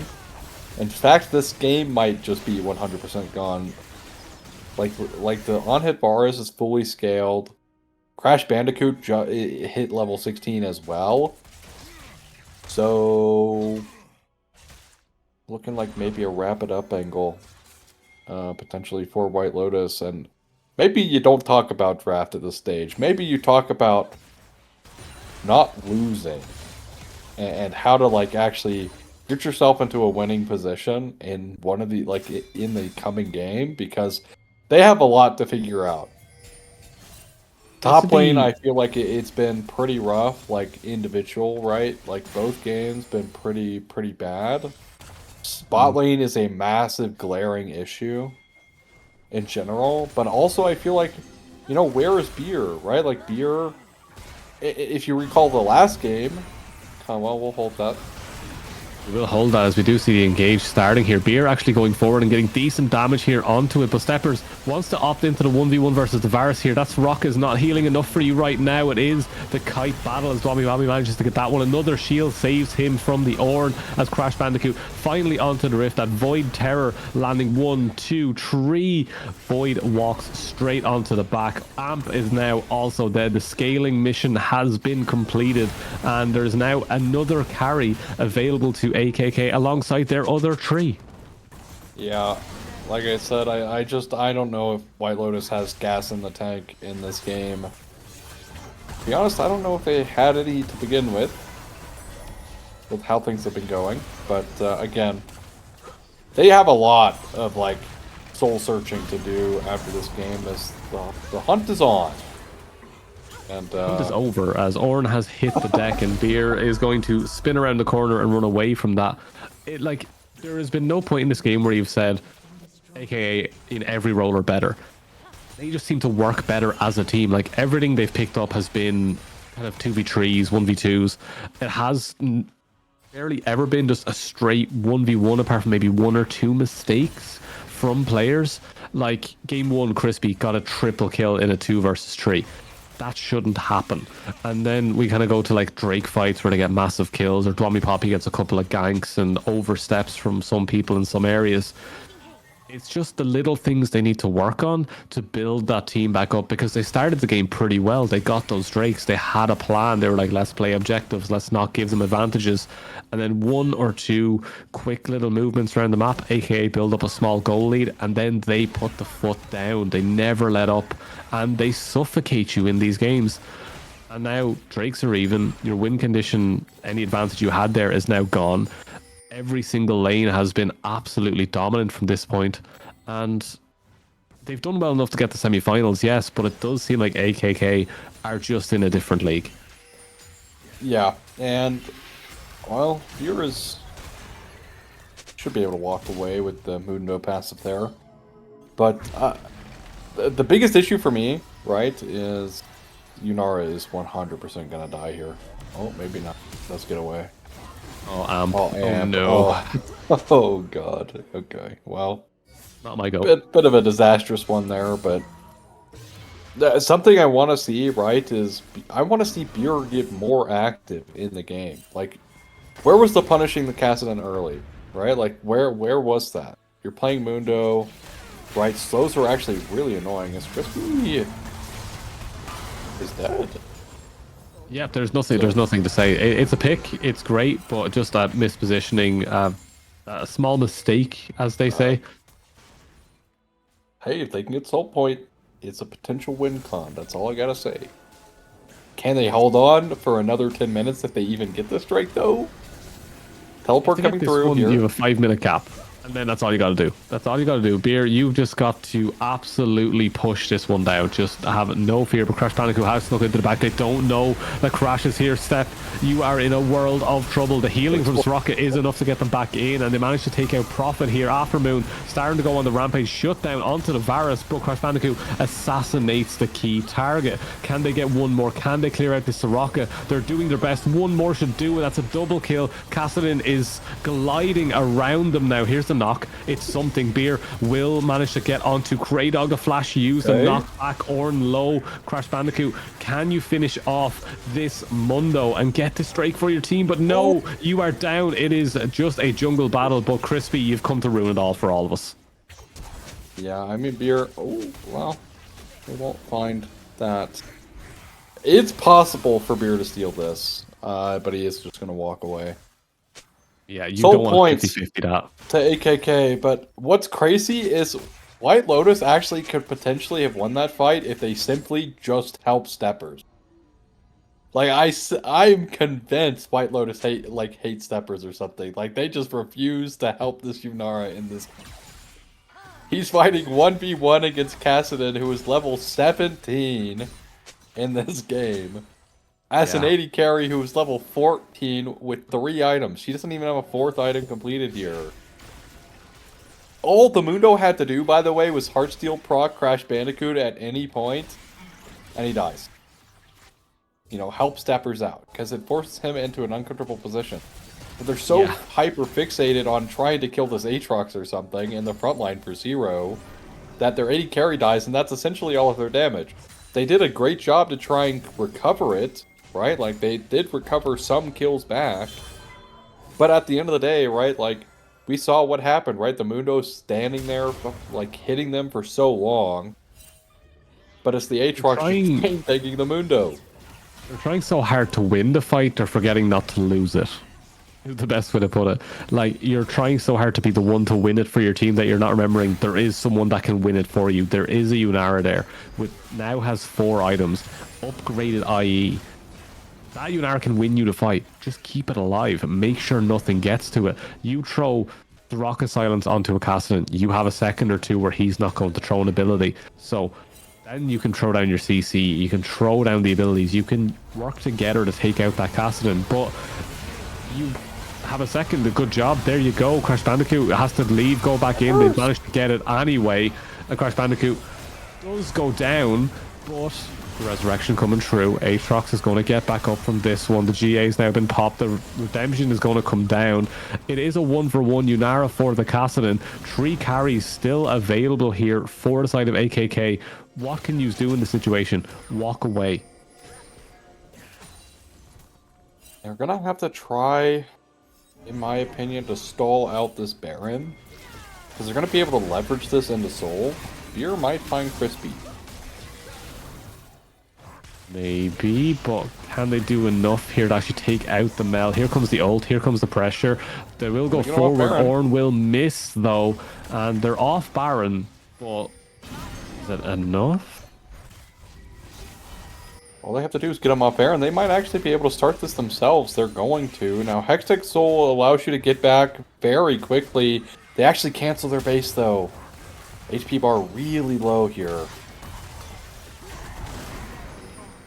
In fact, this game might just be 100% gone. Like the on-hit bars is fully scaled. Crash Bandicoot hit level 16 as well. So, looking like maybe a wrap it up angle, potentially for White Lotus, and maybe you don't talk about draft at this stage. Maybe you talk about not losing and how to like actually get yourself into a winning position in one of the in the coming game, because they have a lot to figure out. Top lane, I feel like it's been pretty rough, like individual, right? Like both games been pretty bad. Spot lane is a massive glaring issue in general, but also I feel like, you know, where is Beer, right? Like Beer, if you recall the last game, well, we'll hold that. We will hold that as we do see the engage starting here. Beer actually going forward and getting decent damage here onto it, but Steppers wants to opt into the 1v1 versus the Varus here. That's Rock is not healing enough for you right now. It is the Kite battle as Dwami manages to get that one. Another shield saves him from the Ornn as Crash Bandicoot finally onto the Rift. That Void Terror landing 1, 2, 3. Void walks straight onto the back. Amp is now also dead. The scaling mission has been completed, and there's now another carry available to AKK alongside their other 3. Yeah, like I said, I don't know if White Lotus has gas in the tank in this game. To be honest, I don't know if they had any to begin with how things have been going. But again, they have a lot of like soul searching to do after this game, as the hunt is on. And hunt is over as Ornn has hit the deck and Beer is going to spin around the corner and run away from that. There has been no point in this game where you've said, AKA in every role are better. They just seem to work better as a team. Like everything they've picked up has been kind of 2v3s, 1v2s. It has barely ever been just a straight 1v1 apart from maybe 1 or 2 mistakes from players. Like game 1, Crispy got a triple kill in a 2 versus 3. That shouldn't happen. And then we kind of go to like Drake fights where they get massive kills, or Dwami Poppy gets a couple of ganks and oversteps from some people in some areas. It's just the little things they need to work on to build that team back up, because they started the game pretty well. They got those Drakes. They had a plan. They were like, let's play objectives. Let's not give them advantages. And then 1 or 2 quick little movements around the map, aka build up a small goal lead, and then they put the foot down. They never let up, and they suffocate you in these games. And now Drakes are even. Your win condition, any advantage you had there is now gone. Every single lane has been absolutely dominant from this point, and they've done well enough to get the semi-finals, yes, but it does seem like AKK are just in a different league. Yeah, and well, viewers should be able to walk away with the Mundo passive there. But the biggest issue for me, right, is Yunara is 100% gonna die here. Oh, maybe not. Let's get away. Oh, Amp. Oh no. Oh. Oh, God. Okay, well. Not my go. Bit of a disastrous one there, but something I want to see, right, is I want to see Beer get more active in the game. Like, where was the punishing the Kassadin early, right? Like, where was that? You're playing Mundo, right? Slows are actually really annoying. As Crispy is dead. Yeah, there's nothing to say. It's a pick. It's great, but just that mispositioning, a small mistake, as they say. Hey, if they can get Soul Point, it's a potential win con. That's all I gotta say. Can they hold on for another 10 minutes if they even get this strike, though? Teleport coming through here. You have a 5-minute cap. And then that's all you got to do. That's all you got to do. Beer, you've just got to absolutely push this one down. Just have no fear. But Crash Bandicoot has snuck into the back. They don't know that Crash is here. Step, you are in a world of trouble. The healing from this rocket is enough to get them back in. And they managed to take out Profit here. Aftermoon starting to go on the rampage. Shut down onto the Varus. But Crash Bandicoot assassinates the key target. Can they get one more? Can they clear out this Soraka? They're doing their best. One more should do it. That's a double kill. Kassadin is gliding around them now. Here's the knock. It's something. Beer will manage to get onto Kraydog. The flash used the knock back. Orn low. Crash Bandicoot, can you finish off this Mundo and get the strike for your team? But no, you are down. It is just a jungle battle. But Crispy, you've come to ruin it all for all of us. Yeah, I mean, Beer. Oh, well, we won't find that. It's possible for Beer to steal this, but he is just going to walk away. Yeah, you Sold don't want 50-50 that. To AKK, but what's crazy is White Lotus actually could potentially have won that fight if they simply just helped Steppers. Like, I'm convinced White Lotus hate Steppers or something. Like, they just refuse to help this Yunara in this. He's fighting 1v1 against Kassadin, who is level 17 in this game. As an 80 carry who is level 14 with 3 items. She doesn't even have a 4th item completed here. All the Mundo had to do, by the way, was Heartsteel proc Crash Bandicoot at any point, and he dies. You know, help Steppers out, because it forces him into an uncomfortable position. But they're so hyper-fixated on trying to kill this Aatrox or something in the front line for 0, that their 80 carry dies, and that's essentially all of their damage. They did a great job to try and recover it, right? Like, they did recover some kills back. But at the end of the day, right, like, we saw what happened, right? The Mundo's standing there, like, hitting them for so long. But it's the Aatrox taking the Mundo. They're trying so hard to win the fight, they're forgetting not to lose it. Is the best way to put it. Like, you're trying so hard to be the one to win it for your team that you're not remembering there is someone that can win it for you. There is a Yunara there, with now has 4 items, upgraded IE. That Yunara can win you the fight. Just keep it alive. Make sure nothing gets to it. You throw the Rocket Silence onto a Kassadin, you have a second or two where he's not going to throw an ability. So then you can throw down your CC, you can throw down the abilities, you can work together to take out that Kassadin. But you have a second, a good job. There you go. Crash Bandicoot has to leave, go back in. They've managed to get it anyway. And Crash Bandicoot does go down, but the resurrection coming through. Aatrox is going to get back up from this one. The GA's now been popped. The redemption is going to come down. It is a 1-for-1 Yunara for the Kassadin. 3 carries still available here for the side of AKK. What can you do in the situation? Walk away. They're going to have to try, in my opinion, to stall out this Baron. Because they're going to be able to leverage this into Soul. Beer might find Crispy. Maybe, but can they do enough here to actually take out the Mel? Here comes the ult, here comes the pressure. They will go forward. Orn will miss, though. And they're off Baron. But is it enough? All they have to do is get them off air, and they might actually be able to start this themselves. They're going to. Now, Hextech Soul allows you to get back very quickly. They actually cancel their base, though. HP bar really low here.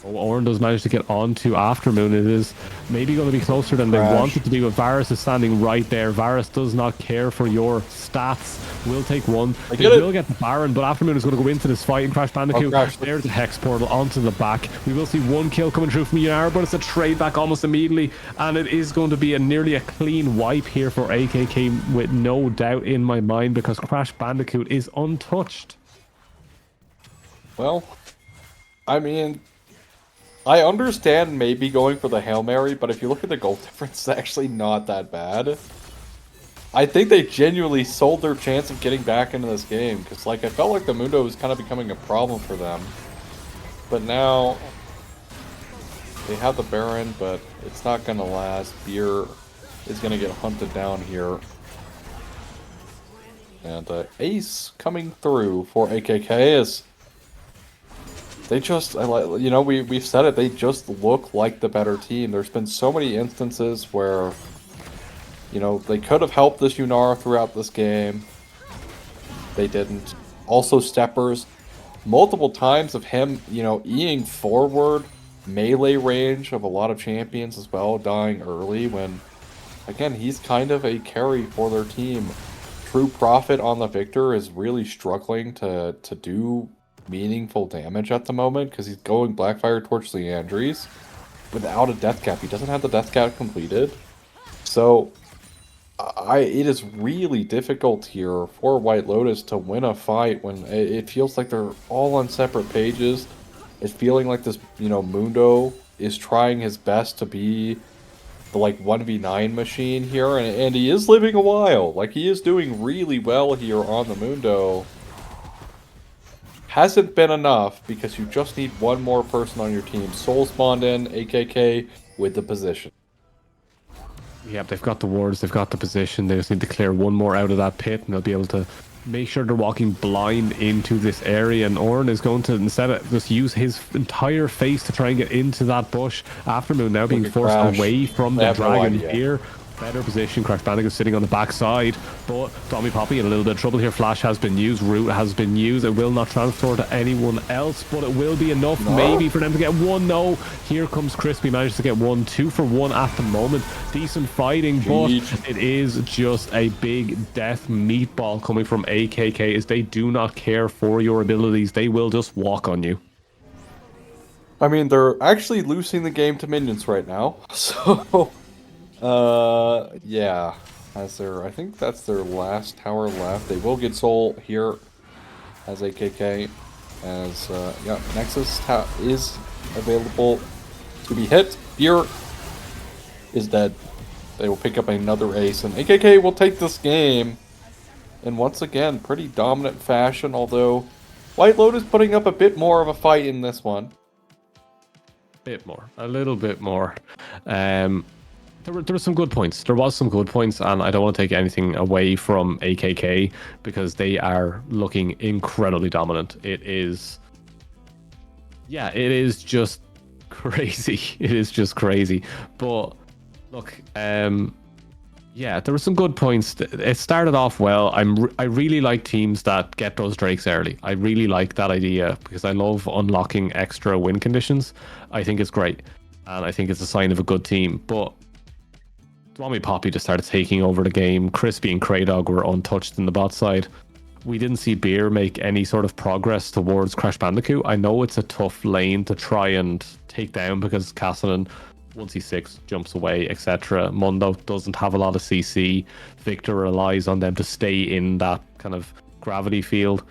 Oh, Orn does manage to get onto Aftermoon. It is maybe going to be closer than they wanted to be, but Varus is standing right there. Varus does not care for your stats. Will take one. They will get the Baron, but Aftermoon is going to go into this fight and Crash Bandicoot. There's the Hex Portal onto the back. We will see 1 kill coming through from Yunara, but it's a trade back almost immediately, and it is going to be nearly a clean wipe here for AKK with no doubt in my mind, because Crash Bandicoot is untouched. Well, I mean, I understand maybe going for the Hail Mary, but if you look at the goal difference, it's actually not that bad. I think they genuinely sold their chance of getting back into this game, because like I felt like the Mundo was kind of becoming a problem for them. But now they have the Baron, but it's not going to last. Beer is going to get hunted down here. And Ace coming through for AKK is... They just, you know, we've said it, they just look like the better team. There's been so many instances where You know, they could have helped this Yunara throughout this game. They didn't. Also, steppers. Multiple times of him, you know, eing forward melee range of a lot of champions as well, dying early when, again, he's kind of a carry for their team. True Prophet on the Victor is really struggling to do meaningful damage at the moment because he's going Blackfire Torch Leandries without a death cap. He doesn't have the death cap completed. So it is really difficult here for White Lotus to win a fight when it feels like they're all on separate pages. It's feeling like this, you know, Mundo is trying his best to be the, like, 1v9 machine here, and he is living a while. Like, he is doing really well here on the Mundo. Hasn't been enough, because you just need one more person on your team. Soul spawned in, AKK, with the position. Yeah, they've got the wards, they've got the position. They just need to clear one more out of that pit, and they'll be able to make sure they're walking blind into this area. And Ornn is going to, instead of just use his entire face to try and get into that bush. Aftermoon now being forced away from the dragon here. Better position. Crash Bandicoot sitting on the backside, but Tommy Poppy in a little bit of trouble here. Flash has been used, Root has been used. It will not transfer to anyone else, but it will be enough maybe for them to get one. No, here comes Crispy, managed to get 1, 2 for 1 at the moment. Decent fighting, but it is just a big death meatball coming from AKK as they do not care for your abilities. They will just walk on you. I mean, they're actually losing the game to minions right now, so yeah, I think that's their last tower left. They will get Soul here as AKK, as, yeah, Nexus is available to be hit. Fear is dead. They will pick up another ace, and AKK will take this game in, once again, pretty dominant fashion, although White Lotus putting up a bit more of a fight in this one. A little bit more. There were some good points. There was some good points, and I don't want to take anything away from AKK because they are looking incredibly dominant. It is just crazy. It is just crazy. But look, yeah, there were some good points. It started off well. I really like teams that get those drakes early. I really like that idea because I love unlocking extra win conditions. I think it's great, and I think it's a sign of a good team. But Dwami Poppy just started taking over the game. Crispy and Kraydog were untouched in the bot side. We didn't see Beer make any sort of progress towards Crash Bandicoot. I know it's a tough lane to try and take down because Cassidy, once he's 6, jumps away, etc. Mundo doesn't have a lot of CC. Victor relies on them to stay in that kind of gravity field.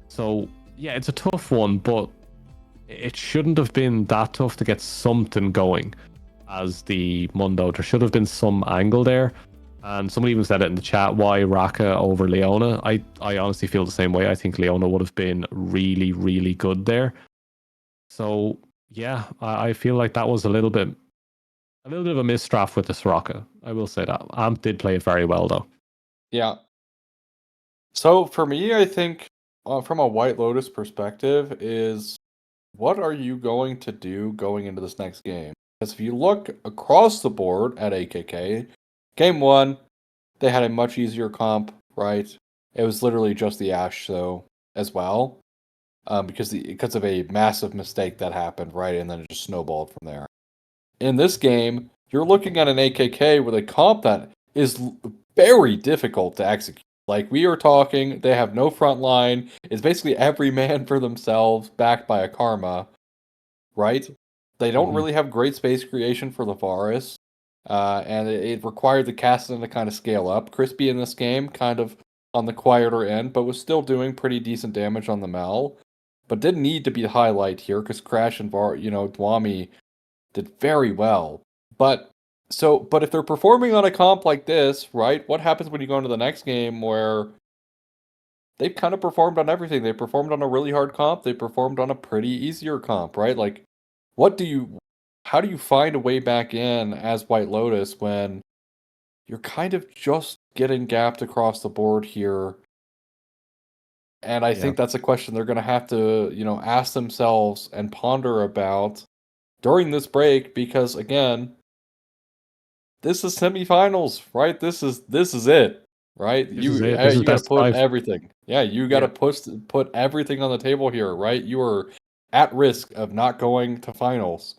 So, yeah, it's a tough one, but it shouldn't have been that tough to get something going. As the Mundo, there should have been some angle there, and somebody even said it in the chat, why Raka over Leona. I honestly feel the same way. I think Leona would have been really, really good there. So yeah, I feel like that was a little bit of a misdraft with the Soraka. I will say that Amp did play it very well though. Yeah. So for me, I think from a White Lotus perspective is, what are you going to do going into this next game? Because if you look across the board at AKK, game 1, they had a much easier comp, right? It was literally just the Ashe, though, as well, because of a massive mistake that happened, right? And then it just snowballed from there. In this game, you're looking at an AKK with a comp that is very difficult to execute. Like, we are talking, they have no front line. It's basically every man for themselves, backed by Akreyma, right? They don't really have great space creation for the Varus, and it required the Cassidy to kind of scale up. Crispy in this game, kind of on the quieter end, but was still doing pretty decent damage on the Mel. But didn't need to be the highlight here, because Crash and Dwami did very well. But if they're performing on a comp like this, right, what happens when you go into the next game where they've kind of performed on everything? They performed on a really hard comp, they performed on a pretty easier comp, right? Like, how do you find a way back in as White Lotus when you're kind of just getting gapped across the board here? And I think that's a question they're going to have to, ask themselves and ponder about during this break, because again, this is semifinals, right? This is it, right? This is it. This is You got to best put five. everything. Yeah, you got to put everything on the table here, right? You are at risk of not going to finals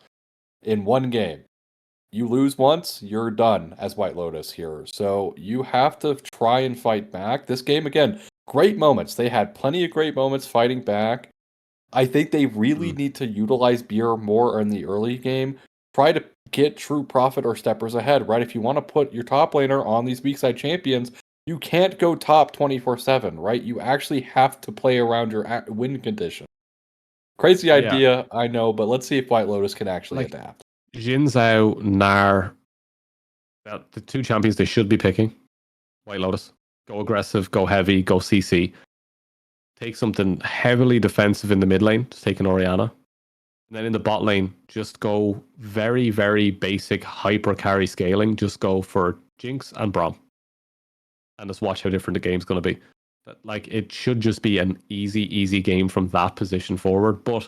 in one game. You lose once, you're done as White Lotus here. So you have to try and fight back. This game, again, great moments. They had plenty of great moments fighting back. I think they really need to utilize beer more in the early game. Try to get true profit or steppers ahead, right? If you want to put your top laner on these weak side champions, you can't go top 24/7, right? You actually have to play around your win condition. Crazy idea, I know, but let's see if White Lotus can actually adapt. Jin Zhao, Nar, the two champions they should be picking. White Lotus. Go aggressive, go heavy, go CC. Take something heavily defensive in the mid lane, just take an Orianna. And then in the bot lane, just go very, very basic hyper carry scaling. Just go for Jinx and Braum. And just watch how different the game's going to be. Like, it should just be an easy game from that position forward. But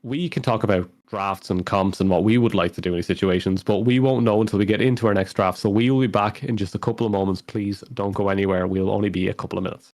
we can talk about drafts and comps and what we would like to do in these situations, but we won't know until we get into our next draft. So we will be back in just a couple of moments. Please don't go anywhere. We'll only be a couple of minutes.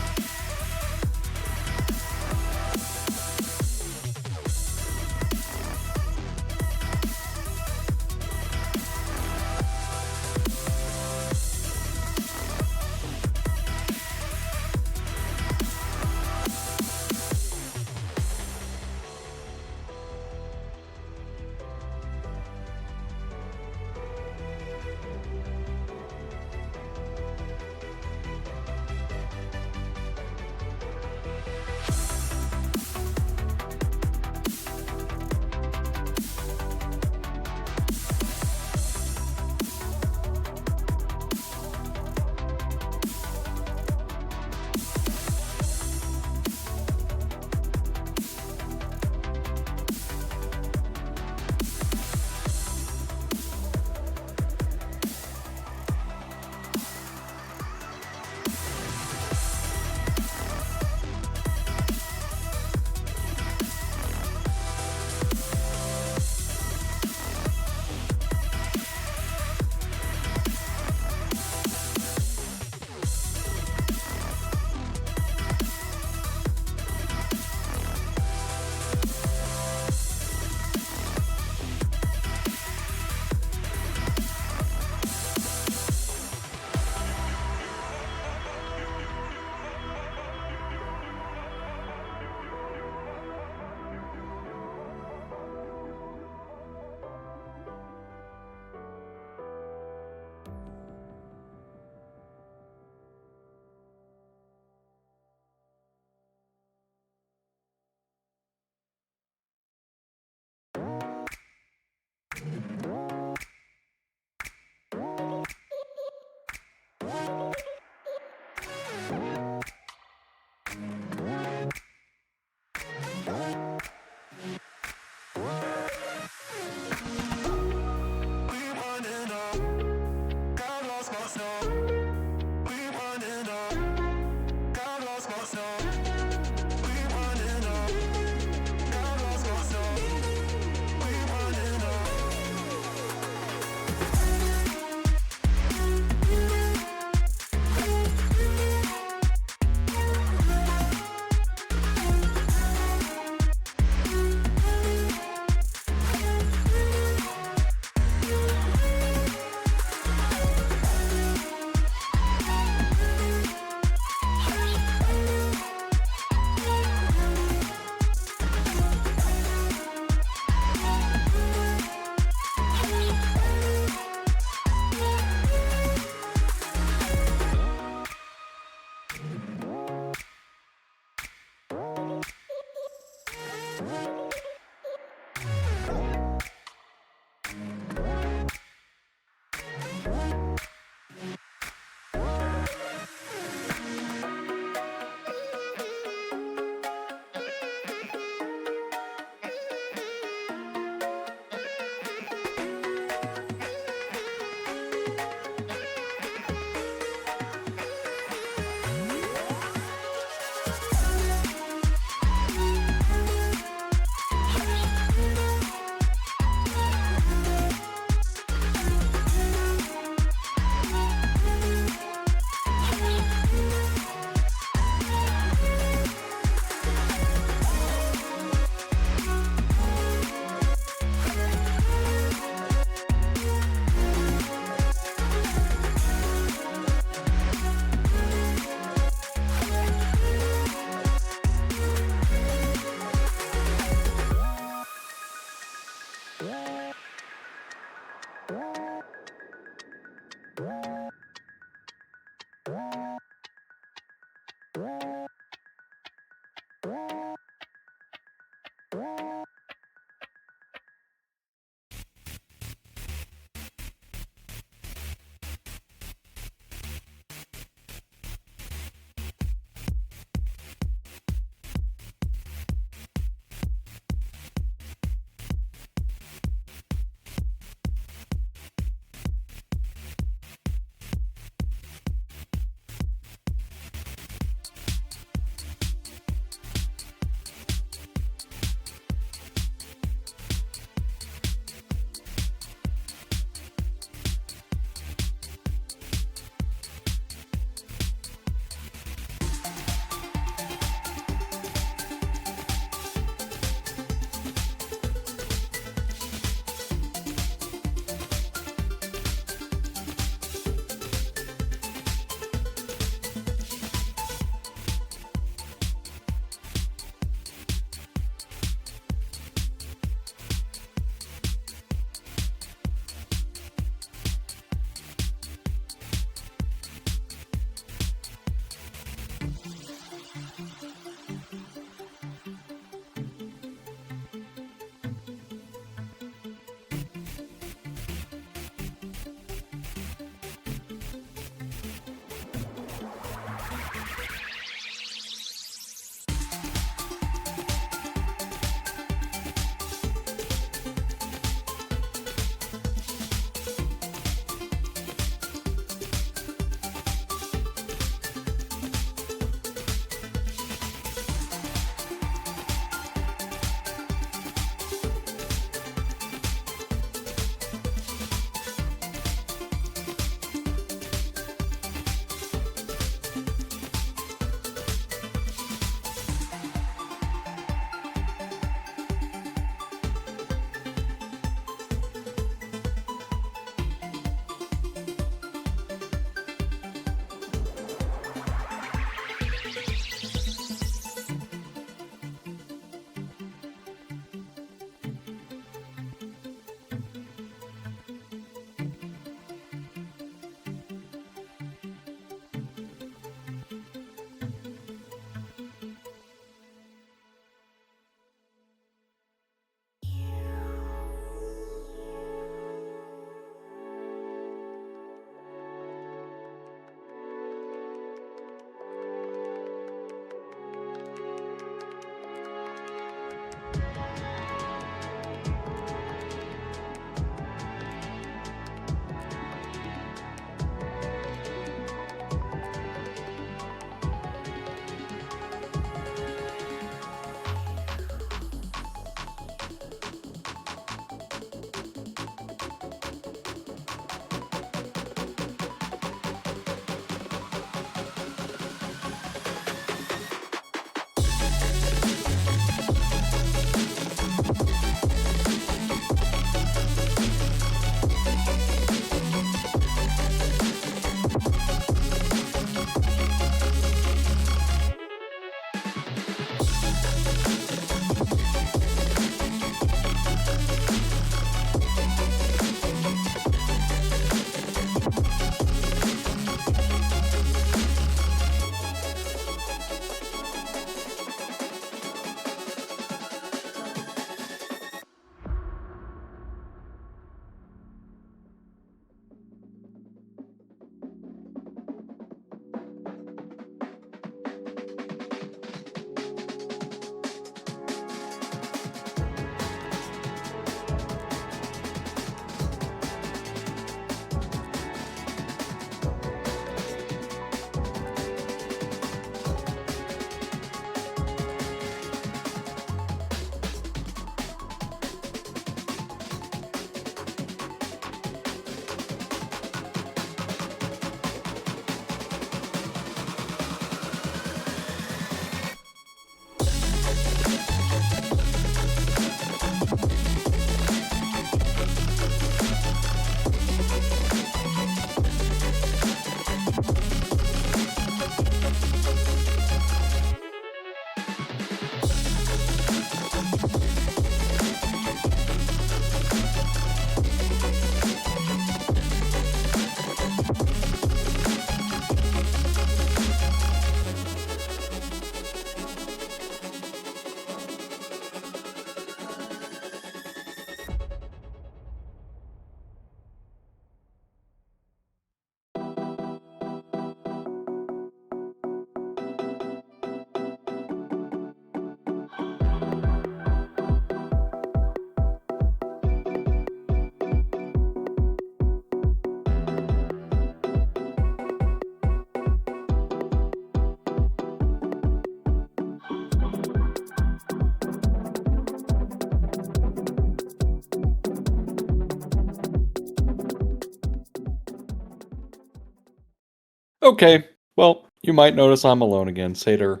Okay, well, you might notice I'm alone again. Satyr,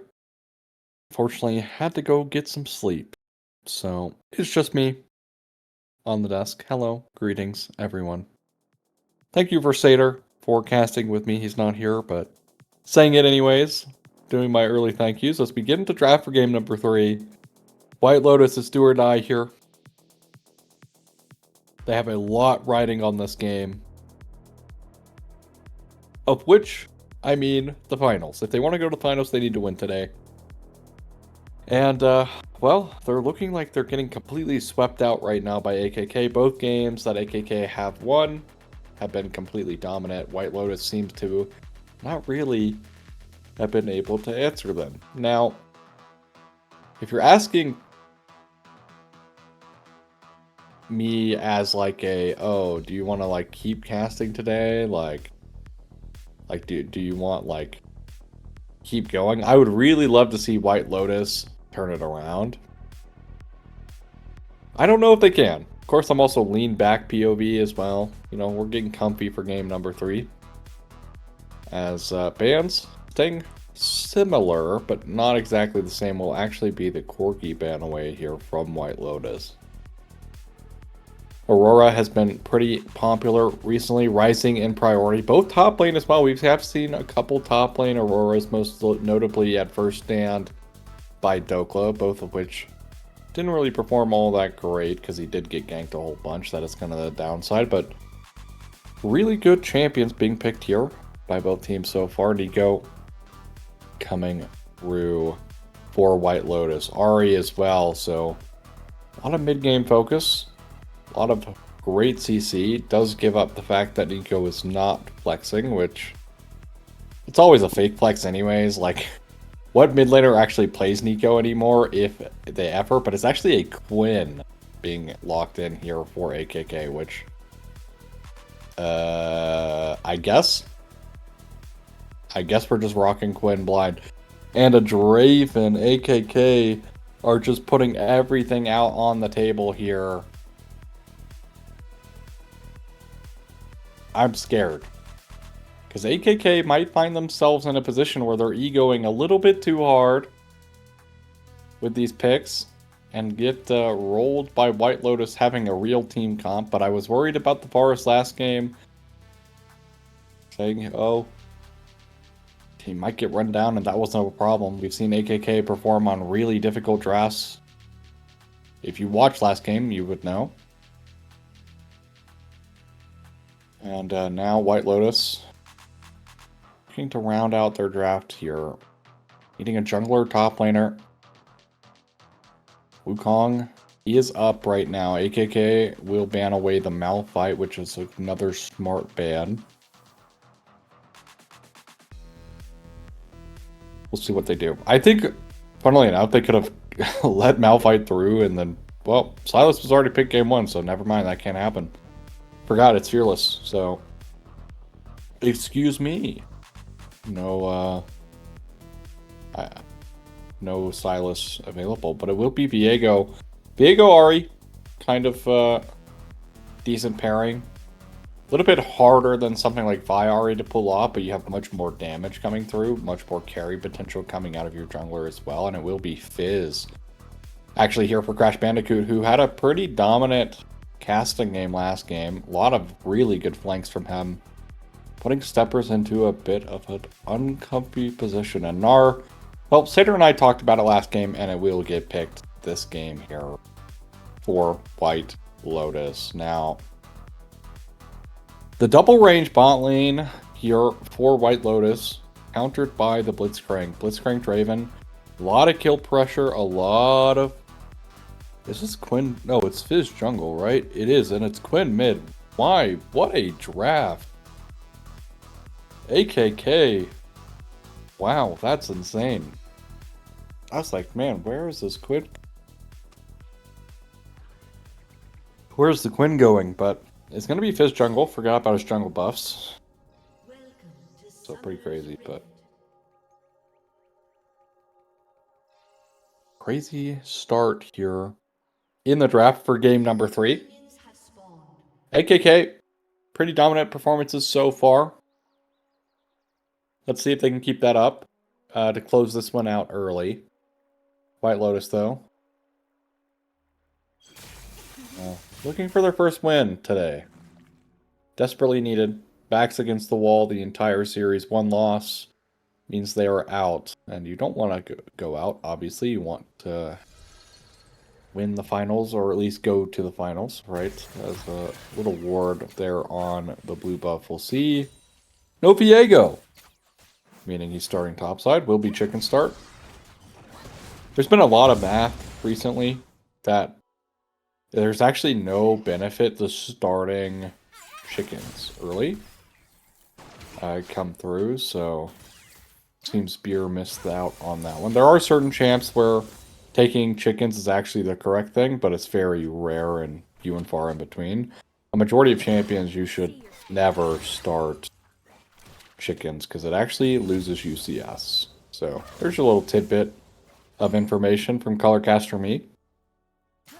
fortunately, had to go get some sleep. So, it's just me on the desk. Hello, greetings, everyone. Thank you for Satyr for casting with me. He's not here, but saying it anyways. Doing my early thank yous. Let's begin to draft for game number 3. White Lotus is do or die here. They have a lot riding on this game. Of which, I mean, the finals. If they want to go to the finals, they need to win today. And, well, they're looking like they're getting completely swept out right now by AKK. Both games that AKK have won have been completely dominant. White Lotus seems to not really have been able to answer them. Now, if you're asking me as like a, oh, do you want to like keep casting today? Like do you want like keep going? I would really love to see White Lotus turn it around. I don't know if they can. Of course, I'm also lean back POV as well. You know, we're getting comfy for game number 3. As bans staying similar, but not exactly the same, will actually be the Corgi ban away here from White Lotus. Aurora has been pretty popular recently, rising in priority. Both top lane as well. We have seen a couple top lane Auroras, most notably at first stand by Dokla, both of which didn't really perform all that great because he did get ganked a whole bunch. That is kind of the downside, but really good champions being picked here by both teams so far. Nico coming through for White Lotus. Ari as well, so a lot of mid-game focus. A lot of great CC. Does give up the fact that Nico is not flexing, which it's always a fake flex anyways. Like, what mid laner actually plays Nico anymore, if they ever? But it's actually a Quinn being locked in here for AKK, which I guess we're just rocking Quinn blind. And a Draven. AKK are just putting everything out on the table here. I'm scared. Because AKK might find themselves in a position where they're egoing a little bit too hard with these picks and get rolled by White Lotus having a real team comp. But I was worried about the Forest last game. Saying, oh, he might get run down, and that wasn't a problem. We've seen AKK perform on really difficult drafts. If you watched last game, you would know. And now White Lotus looking to round out their draft here. Needing a jungler top laner. Wukong, he is up right now. AKK will ban away the Malphite, which is another smart ban. We'll see what they do. I think, funnily enough, they could have let Malphite through and then, well, Silas was already picked game 1, so never mind, that can't happen. Forgot it's fearless, so excuse me. No Silas available, but it will be Viego. Viego Ari, kind of decent pairing. A little bit harder than something like Vi Ari to pull off, but you have much more damage coming through, much more carry potential coming out of your jungler as well, and it will be Fizz. Actually here for Crash Bandicoot, who had a pretty dominant casting game last game. A lot of really good flanks from him. Putting Steppers into a bit of an uncomfy position. And Gnar, well, Satyr and I talked about it last game, and it will get picked this game here for White Lotus. Now, the double range bot lane here for White Lotus, countered by the Blitzcrank. Blitzcrank Draven, a lot of kill pressure, a lot of... Is this Quinn? No, it's Fizz jungle, right? It is, and it's Quinn mid. Why? What a draft. AKK. Wow, that's insane. I was like, man, where is this Quinn? Where's the Quinn going? But it's going to be Fizz jungle. Forgot about his jungle buffs. So pretty crazy, but... Crazy start here in the draft for game number 3. AKK, pretty dominant performances so far. Let's see if they can keep that up to close this one out early. White Lotus, though. Looking for their first win today. Desperately needed. Backs against the wall the entire series. One loss means they are out. And you don't want to go out, obviously. You want to win the finals, or at least go to the finals, right? As a little ward there on the blue buff. We'll see. No Viego! Meaning he's starting topside. Will be chicken start. There's been a lot of math recently that there's actually no benefit to starting chickens early. Come through, so seems Beer missed out on that one. There are certain champs where taking chickens is actually the correct thing, but it's very rare and few and far in between. A majority of champions, you should never start chickens because it actually loses UCS. So there's your little tidbit of information from Colorcaster me.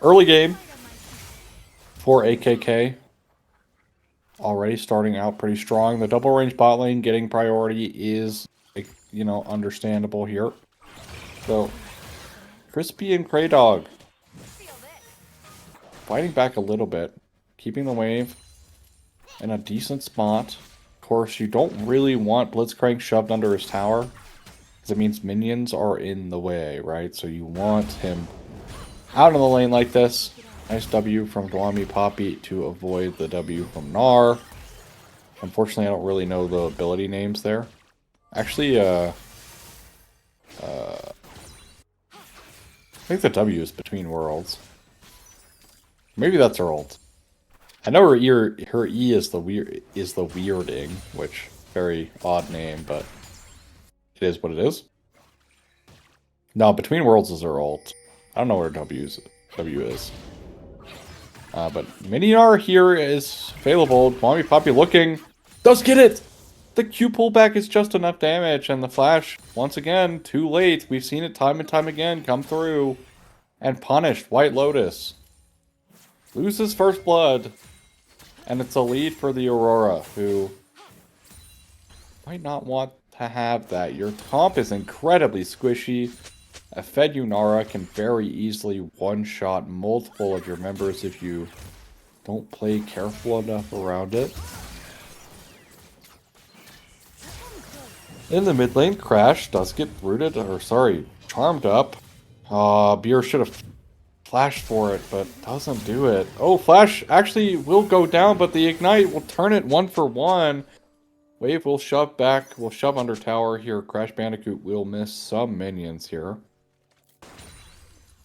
Early game for AKK. Already starting out pretty strong. The double range bot lane getting priority is, you know, understandable here. So Crispy and Kraydog fighting back a little bit, keeping the wave in a decent spot. Of course, you don't really want Blitzcrank shoved under his tower, because it means minions are in the way, right? So you want him out of the lane like this. Nice W from Dwami Poppy to avoid the W from Gnar. Unfortunately, I don't really know the ability names there. Actually, I think the W is Between Worlds. Maybe that's her ult. I know her E is the weirding, which very odd name, but it is what it is. No, Between Worlds is her ult. I don't know what her W is. But Miniar here is available. Mommy Poppy looking. Does get it! The Q pullback is just enough damage, and the flash, once again, too late. We've seen it time and time again come through and punished. White Lotus loses first blood, and it's a lead for the Aurora, who might not want to have that. Your comp is incredibly squishy. A Fed Yunara can very easily one-shot multiple of your members if you don't play careful enough around it. In the mid lane, Crash does get rooted, or sorry, charmed up. Beer should have flashed for it, but doesn't do it. Oh, Flash actually will go down, but the Ignite will turn it 1-for-1. Wave will shove back, will shove under tower here. Crash Bandicoot will miss some minions here.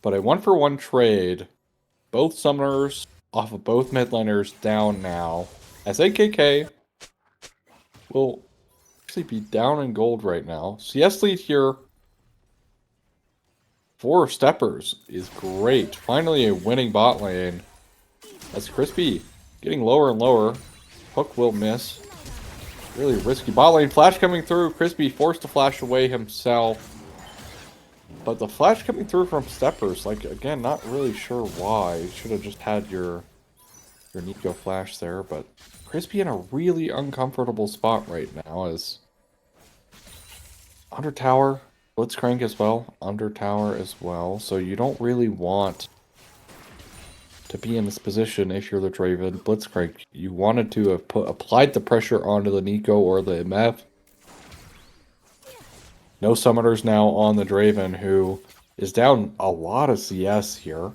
But a 1-for-1 trade. Both summoners off of both mid laners down now. As AKK will actually be down in gold right now. CS lead here for Steppers is great. Finally a winning bot lane. As Crispy getting lower and lower. Hook will miss. Really risky bot lane. Flash coming through. Crispy forced to flash away himself. But the flash coming through from Steppers, like, again, not really sure why. You should have just had your Nico flash there, but Crispy in a really uncomfortable spot right now is under tower, Blitzcrank as well, under tower as well, so you don't really want to be in this position if you're the Draven. Blitzcrank, you wanted to have applied the pressure onto the Nico or the MF. No summoners now on the Draven, who is down a lot of CS here.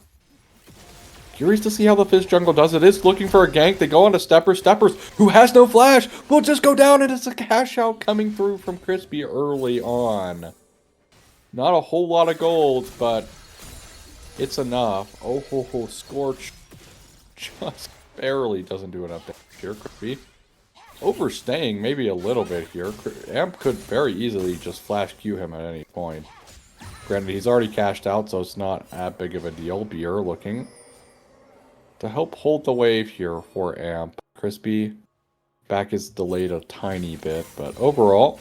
Curious to see how the Fizz jungle does it. Is looking for a gank. They go on to Steppers. Steppers, who has no flash, will just go down, and it's a cash out coming through from Crispy early on. Not a whole lot of gold, but it's enough. Oh, Scorch just barely doesn't do enough damage here. Crispy overstaying maybe a little bit here. Amp could very easily just flash Q him at any point. Granted, he's already cashed out, so it's not that big of a deal. Beer looking to help hold the wave here for Amp. Crispy back is delayed a tiny bit, but overall,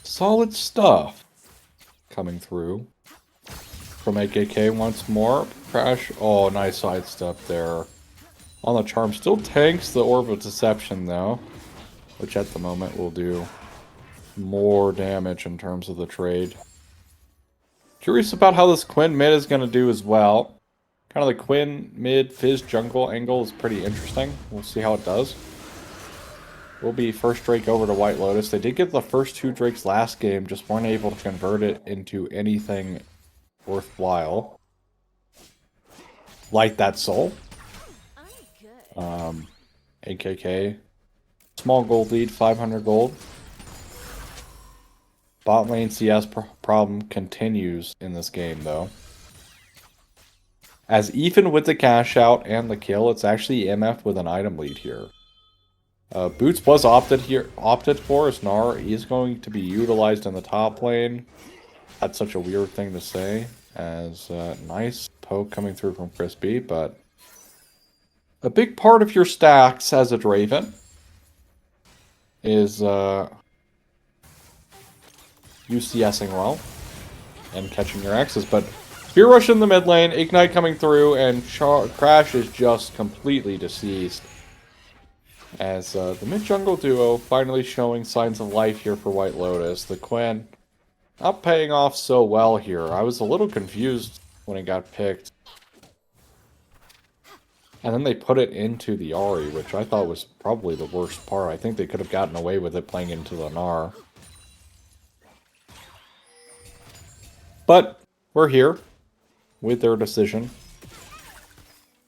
solid stuff coming through from AKK once more. Crash, oh, nice sidestep there. On the charm, still tanks the Orb of Deception though. which at the moment will do more damage in terms of the trade. Curious about how this Quinn mid is going to do as well. Kind of the Quinn mid Fizz jungle angle is pretty interesting. We'll see how it does. Will be first Drake over to White Lotus. They did get the first 2 Drakes last game, just weren't able to convert it into anything worthwhile. Light that soul. AKK. Small gold lead, 500 gold. Bot lane CS problem continues in this game, though. As even with the cash out and the kill, it's actually MF with an item lead here. Boots was opted for as Gnar is going to be utilized in the top lane. That's such a weird thing to say, as nice poke coming through from Crispy, but a big part of your stacks as a Draven is UCSing well and catching your X's, but Spear Rush in the mid lane, Ignite coming through, and Crash is just completely deceased. As the mid-jungle duo finally showing signs of life here for White Lotus. The Quinn not paying off so well here. I was a little confused when it got picked. And then they put it into the Ahri, which I thought was probably the worst part. I think they could have gotten away with it playing into the Gnar. But we're here with their decision.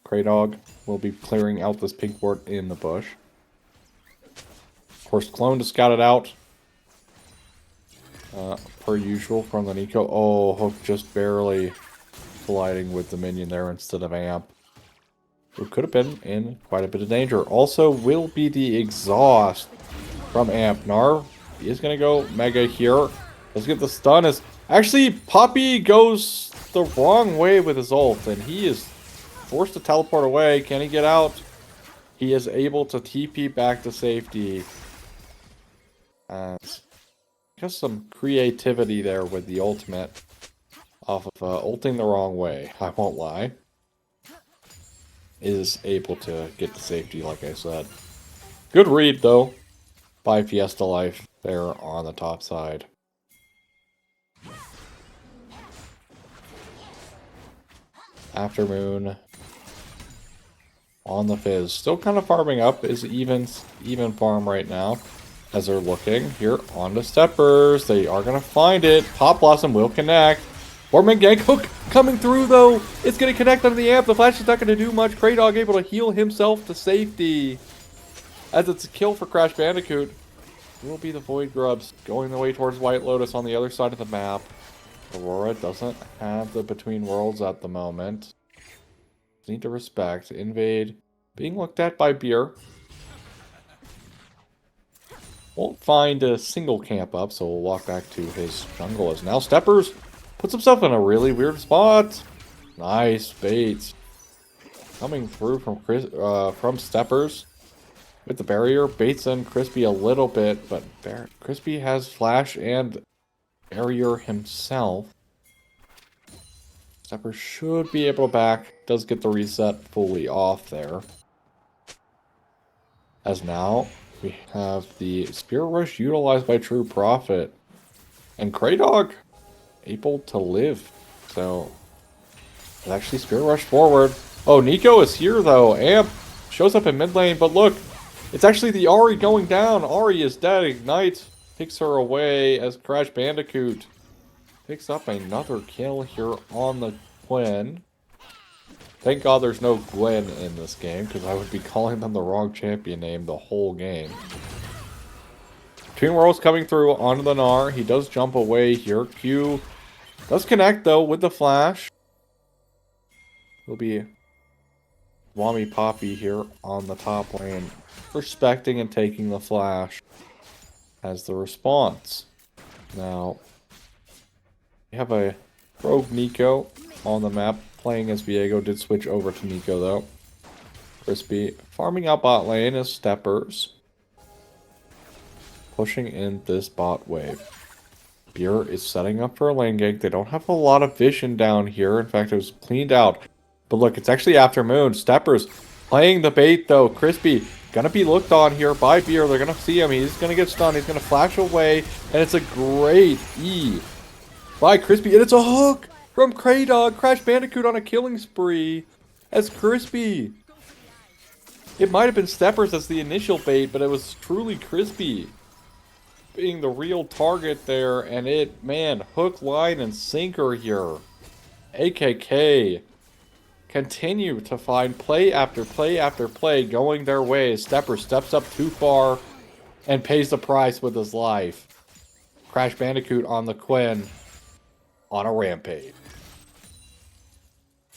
Kraydog will be clearing out this pink ward in the bush. Of course, Clone just got it out. Per usual from the Nico. Oh, Hook just barely colliding with the minion there instead of Amp. Who could have been in quite a bit of danger. Also will be the exhaust from Amp. Gnar is going to go Mega here. Let's get the stun. Actually, Poppy goes the wrong way with his ult, and he is forced to teleport away. Can he get out? He is able to TP back to safety. Just some creativity there with the ultimate off of ulting the wrong way, I won't lie. Is able to get to safety, like I said. Good read, though, by Fiesta Life there on the top side. Aftermoon on the Fizz. Still kind of farming up. Is even farm right now. As they're looking here on the Steppers. They are going to find it. Pop Blossom will connect. Orman Gank Hook coming through, though. It's going to connect under the amp. The flash is not going to do much. Kraydog able to heal himself to safety. As it's a kill for Crash Bandicoot. Will be the Void Grubs going the way towards White Lotus on the other side of the map. Aurora doesn't have the Between Worlds at the moment. Need to respect. Invade being looked at by Beer. Won't find a single camp up, so we'll walk back to his jungle as now Steppers puts himself in a really weird spot. Nice baits coming through from Steppers with the barrier. Baits in Crispy a little bit, but Crispy has flash and barrier himself. Steppers should be able to back. Does get the reset fully off there. As now we have the Spirit Rush utilized by True Prophet. And Kraydog able to live. So, it's actually Spirit Rush forward. Oh, Nico is here though. Amp shows up in mid lane, but look, it's actually the Ahri going down. Ahri is dead. Ignite takes her away as Crash Bandicoot picks up another kill here on the Quinn. Thank God there's no Gwen in this game, because I would be calling them the wrong champion name the whole game. Between Worlds coming through onto the Gnar. He does jump away here. Q does connect, though, with the flash. Will be Wami Poppy here on the top lane, respecting and taking the flash as the response. Now, we have a Rogue Nico on the map. Playing as Viego, did switch over to Nico though. Crispy farming out bot lane as Steppers. Pushing in this bot wave. Beer is setting up for a lane gank. They don't have a lot of vision down here. In fact, it was cleaned out. But look, it's actually Aftermoon. Steppers playing the bait though. Crispy Gonna be looked on here by Beer. They're gonna see him. He's gonna get stunned. He's gonna flash away. And it's a great E by Crispy. And it's a hook from Kraydog. Crash Bandicoot on a killing spree. As Crispy. It might have been Steppers as the initial bait, but it was truly Crispy being the real target there. And it, man, hook, line, and sinker here. AKK continue to find play after play after play going their way. Stepper steps up too far and pays the price with his life. Crash Bandicoot on the Quinn on a rampage.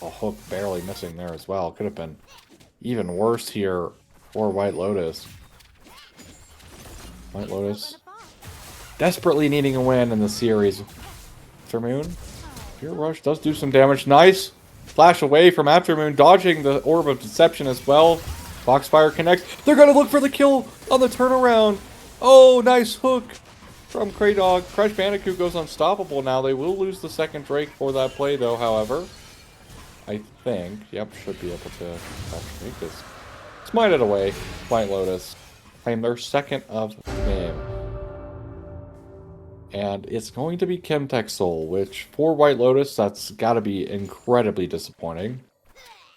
A hook barely missing there as well. Could have been even worse here for White Lotus. White Lotus desperately needing a win in the series. Aftermoon. Fear Rush does do some damage. Nice flash away from Aftermoon, dodging the Orb of Deception as well. Foxfire connects. They're going to look for the kill on the turnaround. Oh, nice hook from Kraydog. Crash Bandicoot goes unstoppable now. They will lose the second Drake for that play, though, however. I think. Yep, should be able to make this. Smite it away. White Lotus claim their second of the game. And it's going to be Chemtech Soul, which for White Lotus, that's got to be incredibly disappointing.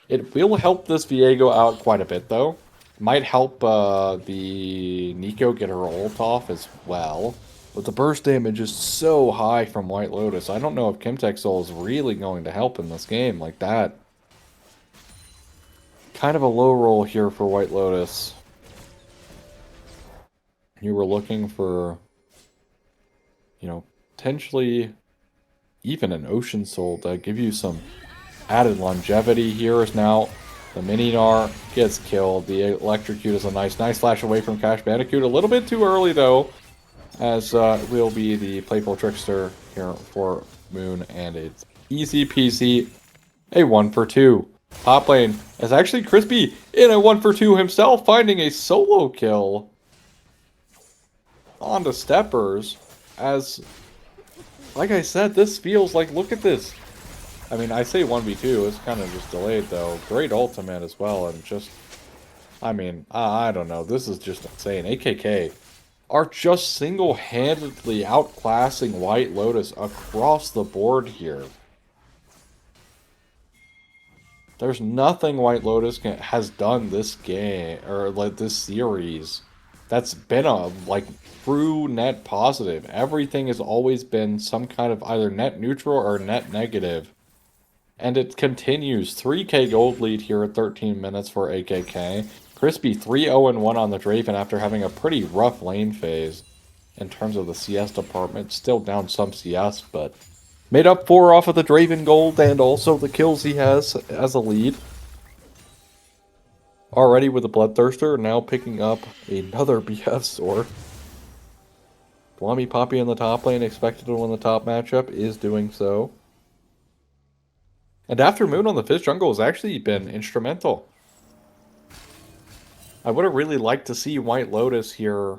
It will help this Viego out quite a bit, though. Might help the Nico get her ult off as well. But the burst damage is so high from White Lotus. I don't know if Chemtech Soul is really going to help in this game like that. Kind of a low roll here for White Lotus. You were looking for, you know, potentially even an Ocean Soul to give you some added longevity. Here is now the Mininar gets killed. The Electrocute is a nice flash away from Crash Bandicoot. A little bit too early, though, as will be the Playful Trickster here for Moon, and it's easy peasy. A 1 for 2. Top lane is actually Crispy in a 1 for 2 himself, finding a solo kill onto Steppers. As, like I said, this feels like, look at this. I mean, I say 1v2, it's kind of just delayed, though. Great ultimate as well, and just, I mean, I don't know. This is just insane. AKK are just single-handedly outclassing White Lotus across the board here. There's nothing White Lotus has done this game, or like this series, that's been a, like, true net positive. Everything has always been some kind of either net neutral or net negative. And it continues. 3k gold lead here at 13 minutes for AKK. Crispy 3-0-1 on the Draven after having a pretty rough lane phase in terms of the CS department. Still down some CS, but made up for off of the Draven gold and also the kills he has as a lead. Already with the Bloodthirster, now picking up another BF sword. Blummy Poppy in the top lane, expected to win the top matchup, is doing so. And after Moon on the Fizz jungle has actually been instrumental. I would have really liked to see White Lotus here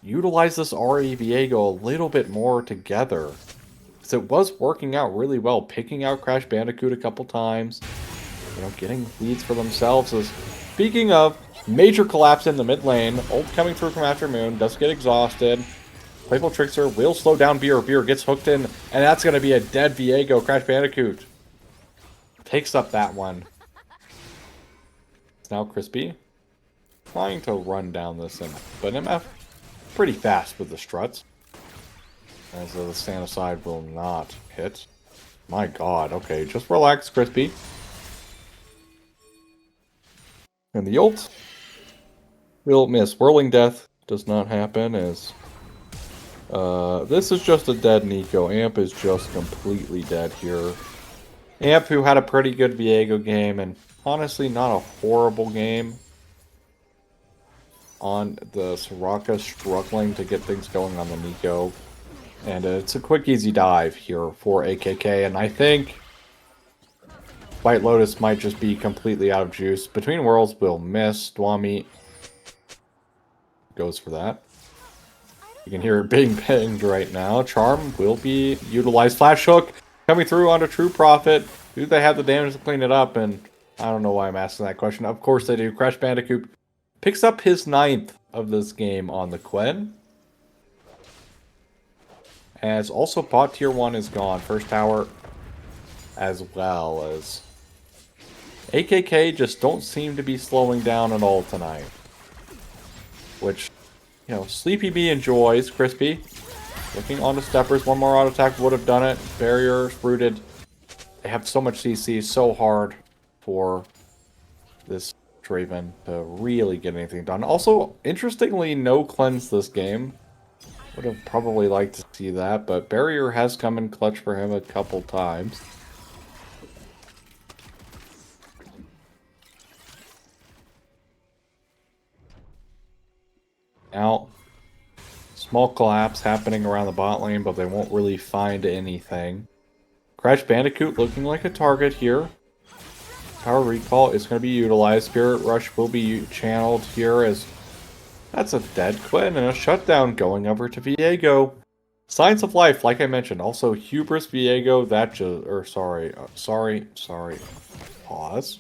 utilize this RE Viego a little bit more together. Because it was working out really well, picking out Crash Bandicoot a couple times. You know, getting leads for themselves. As, speaking of, major collapse in the mid lane. Ult coming through from After Moon, does get exhausted. Playful Trickster will slow down Beer. Beer gets hooked in, and that's going to be a dead Viego. Crash Bandicoot takes up that one. It's now Crispy trying to run down this, but MF pretty fast with the struts. As the Santa side will not hit. My god, okay, just relax, Crispy. And the ult will miss. Whirling Death does not happen as this is just a dead Nico. Amp is just completely dead here. Amp, who had a pretty good Viego game, and honestly not a horrible game on the Soraka, struggling to get things going on the Nico. And it's a quick, easy dive here for AKK, and I think White Lotus might just be completely out of juice. Between Worlds will miss. Dwami goes for that. You can hear it being pinged right now. Charm will be utilized. Flash Hook coming through onto True Prophet. Do they have the damage to clean it up? And I don't know why I'm asking that question. Of course they do. Crash Bandicoot picks up his 9th of this game on the Quen. As also bot tier 1 is gone. First tower as well as... AKK just don't seem to be slowing down at all tonight. Which, you know, Sleepy B enjoys. Crispy looking onto steppers. One more auto attack would have done it. Barriers rooted. They have so much CC, so hard for this Draven to really get anything done. Also, interestingly, no cleanse this game. Would have probably liked to see that, but Barrier has come in clutch for him a couple times. Now, small collapse happening around the bot lane, but they won't really find anything. Crash Bandicoot looking like a target here. Power Recall is going to be utilized. Spirit Rush will be channeled here as... That's a dead Quen and a shutdown going over to Viego. Signs of Life, like I mentioned. Also, Hubris Viego, that just... Or, sorry. Pause.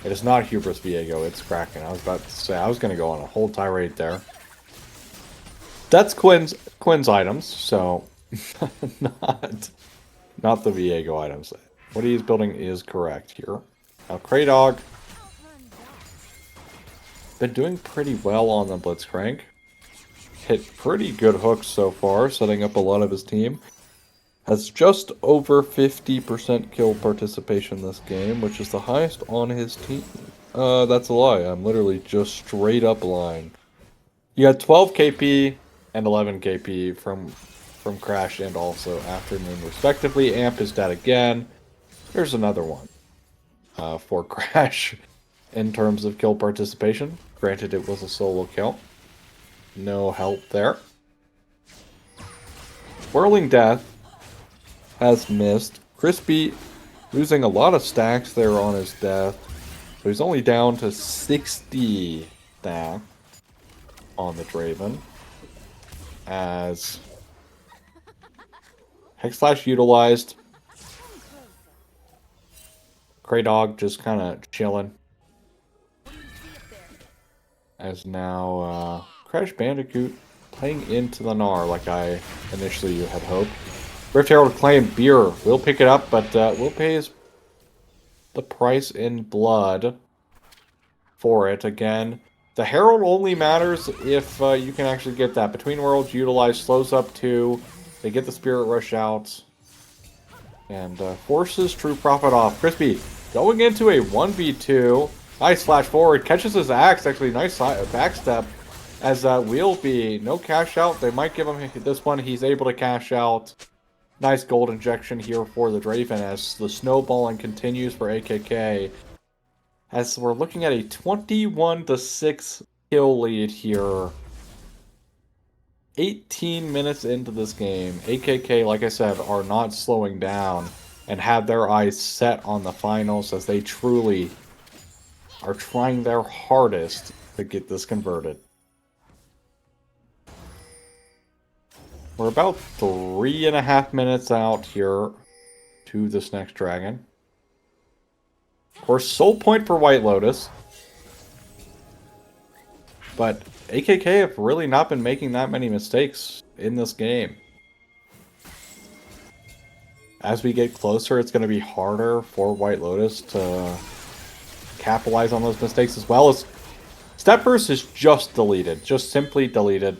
It is not Hubris Viego, it's Kraken. I was about to say, I was going to go on a whole tirade there. That's Quinn's items, so... not the Viego items. What he is building is correct here. Now, Kraydog... been doing pretty well on the Blitzcrank. Hit pretty good hooks so far, setting up a lot of his team. Has just over 50% kill participation this game, which is the highest on his team. That's a lie. I'm literally just straight up lying. You got 12 KP and 11 KP from Crash and also Afternoon respectively. Amp is dead again. Here's another one for Crash. In terms of kill participation. Granted, it was a solo kill. No help there. Whirling Death has missed. Crispy losing a lot of stacks there on his death. So he's only down to 60 stack on the Draven. As Hex Slash utilized. Kraydog just kind of chilling. As now Crash Bandicoot playing into the Gnar like I initially had hoped. Rift Herald claim Beer will pick it up, but will pay the price in blood for it. Again, the Herald only matters if you can actually get that. Between Worlds utilize slows up 2. They get the Spirit Rush out. And forces True Prophet off. Crispy going into a 1v2. Nice flash forward. Catches his axe. Actually, nice backstep. As will be no cash out. They might give him this one. He's able to cash out. Nice gold injection here for the Draven as the snowballing continues for AKK. As we're looking at a 21-6 kill lead here. 18 minutes into this game. AKK, like I said, are not slowing down and have their eyes set on the finals as they truly are trying their hardest to get this converted. We're about 3.5 minutes out here to this next dragon. Of course, soul point for White Lotus. But AKK have really not been making that many mistakes in this game. As we get closer, it's going to be harder for White Lotus to capitalize on those mistakes, as well as Steppers is just deleted. Just simply deleted.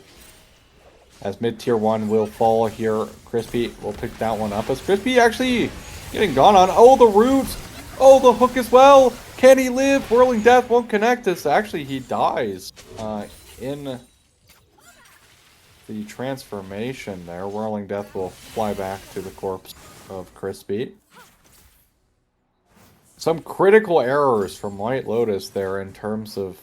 As mid-tier 1 will fall here. Crispy will pick that one up. As Crispy actually getting gone on. Oh, the roots! Oh, the hook as well! Can he live? Whirling Death won't connect this. Actually, he dies in the transformation there. Whirling Death will fly back to the corpse of Crispy. Some critical errors from White Lotus there in terms of,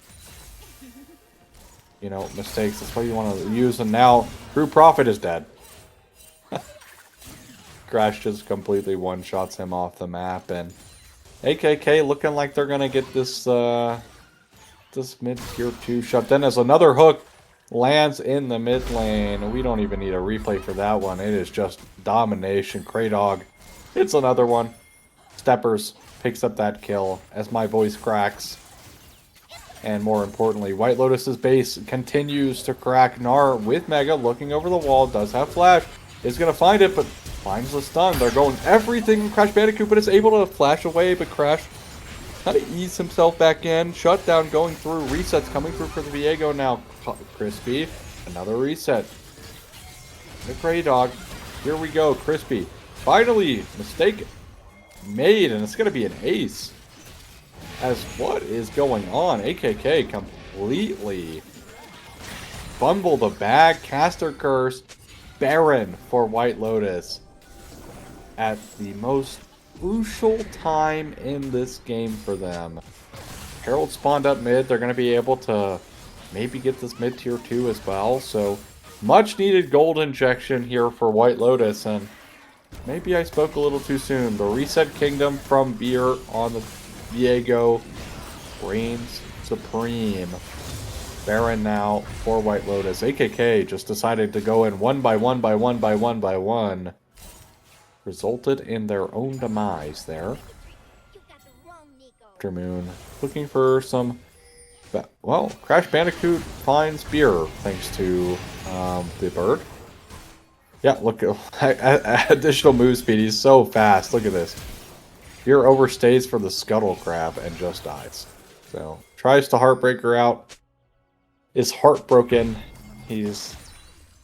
you know, mistakes. That's what you want to use. And now, True Prophet is dead. Crash just completely one-shots him off the map. And AKK looking like they're going to get this this mid-tier 2 shut. Then as another hook lands in the mid lane. We don't even need a replay for that one. It is just domination. Kraydog. It's another one. Steppers picks up that kill as my voice cracks. And more importantly, White Lotus's base continues to crack. Gnar with Mega looking over the wall, does have flash, is going to find it, but finds the stun. They're going everything Crash Bandicoot, but is able to flash away, but Crash kind of ease himself back in. Shutdown going through, resets coming through for the Viego now. Crispy, another reset. The Grey Dog, here we go, Crispy. Finally, mistake made, and it's going to be an ace. As what is going on? AKK completely fumbled the bag. Caster Curse. Baron for White Lotus. At the most crucial time in this game for them. Herald spawned up mid. They're going to be able to maybe get this mid tier 2 as well. So much needed gold injection here for White Lotus. And maybe I spoke a little too soon. The Reset Kingdom from Beer on the Viego reigns supreme. Baron now for White Lotus. AKK just decided to go in one by one by one by one by one. Resulted in their own demise there. Aftermoon looking for some... Well, Crash Bandicoot finds Beer thanks to the bird. Yeah, look at additional move speed. He's so fast. Look at this. Beer overstays for the Scuttle Crab and just dies. So, tries to Heartbreaker out. Is heartbroken. He's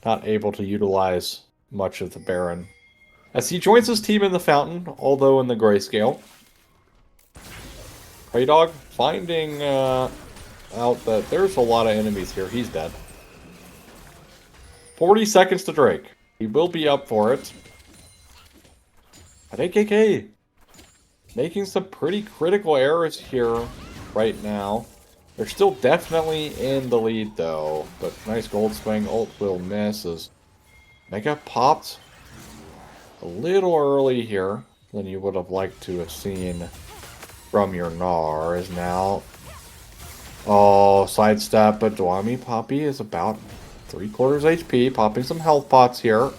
not able to utilize much of the Baron. As he joins his team in the Fountain, although in the Grayscale. Grey Dog finding out that there's a lot of enemies here. He's dead. 40 seconds to Drake. He will be up for it. But AKK making some pretty critical errors here right now. They're still definitely in the lead though. But nice gold swing. Ult will miss as Mega popped a little early here than you would have liked to have seen from your Gnar. Is now... Oh, sidestep, but Dwami Poppy is about 3/4 HP. Popping some health pots here.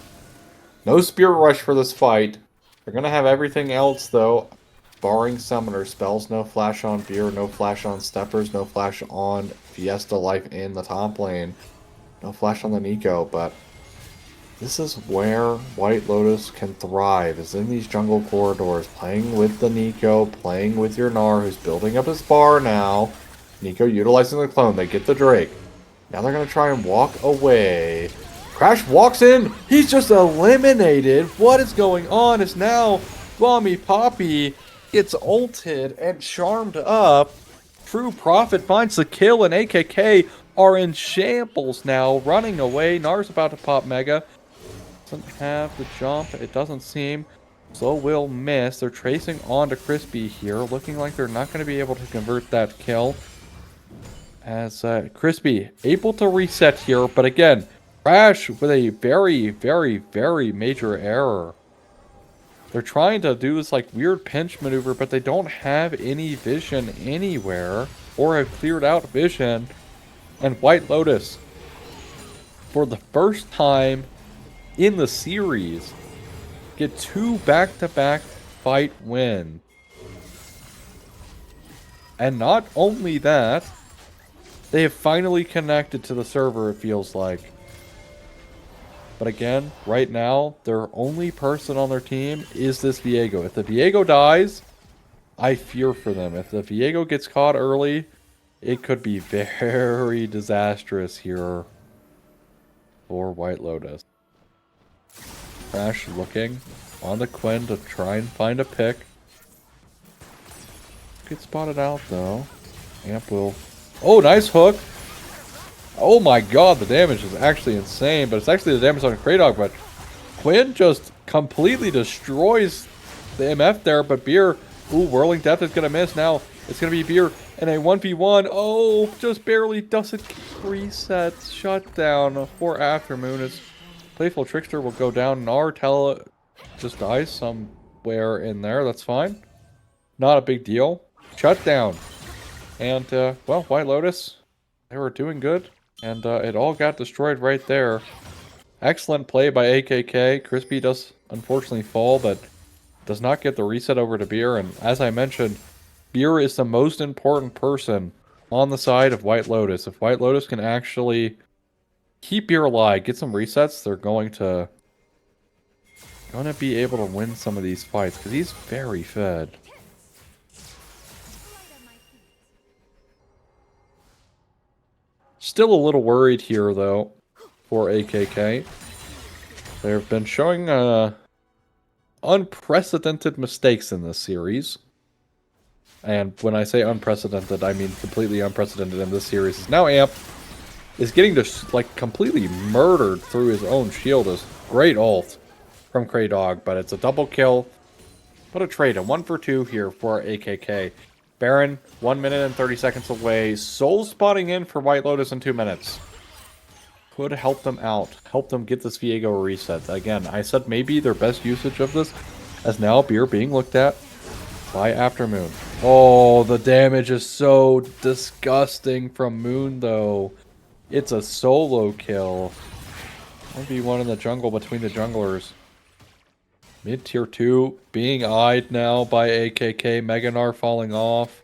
No Spirit Rush for this fight. They're going to have everything else though. Barring Summoner spells, no flash on Beer, no flash on Steppers, no flash on Fiesta Life in the top lane. No flash on the Nico, but this is where White Lotus can thrive, is in these jungle corridors, playing with the Nico, playing with your Gnar, who's building up his bar now. Nico utilizing the clone, they get the Drake. Now they're going to try and walk away. Crash walks in, he's just eliminated. What is going on is now Dwami Poppy gets ulted and charmed up. True Prophet finds the kill, and AKK are in shambles now, running away. Gnar's about to pop Mega. Doesn't have the jump, it doesn't seem. So will miss. They're tracing onto Crispy here, looking like they're not going to be able to convert that kill. As Crispy able to reset here, but again, Crash with a very, very, very major error. They're trying to do this like weird pinch maneuver, but they don't have any vision anywhere, or have cleared out vision. And White Lotus, for the first time in the series, get 2 back-to-back fight wins. And not only that, they have finally connected to the server, it feels like. But again, right now, their only person on their team is this Viego. If the Viego dies, I fear for them. If the Viego gets caught early, it could be very disastrous here for White Lotus. Crash looking on the Quinn to try and find a pick. Get spotted out though. Amp will... Oh, nice hook! Oh my god, the damage is actually insane, but it's actually the damage on Kraydog, but Quinn just completely destroys the MF there, but Beer, ooh, Whirling Death is going to miss now. It's going to be Beer in a 1v1. Oh, just barely doesn't reset. Shutdown for Aftermoon as Playful Trickster will go down. Gnar just dies somewhere in there. That's fine. Not a big deal. Shutdown. And, well, White Lotus, they were doing good. And it all got destroyed right there. Excellent play by AKK. Crispy does unfortunately fall, but does not get the reset over to Beer, and as I mentioned, Beer is the most important person on the side of White Lotus. If White Lotus can actually keep Beer alive, get some resets, they're going to be able to win some of these fights, because he's very fed. Still a little worried here, though, for AKK. They've been showing unprecedented mistakes in this series. And when I say unprecedented, I mean completely unprecedented in this series. Now Amp is getting just, like, completely murdered through his own shield. Is great ult from Kraydog, but it's a double kill. What a trade. A 1 for 2 here for AKK. Baron, 1 minute and 30 seconds away. Soul spotting in for White Lotus in 2 minutes. Could help them out. Help them get this Viego reset. Again, I said maybe their best usage of this, as now Beer being looked at by Aftermoon. Oh, the damage is so disgusting from Moon, though. It's a solo kill. 1v1 in the jungle between the junglers. Mid tier 2 being eyed now by AKK. Meganar falling off.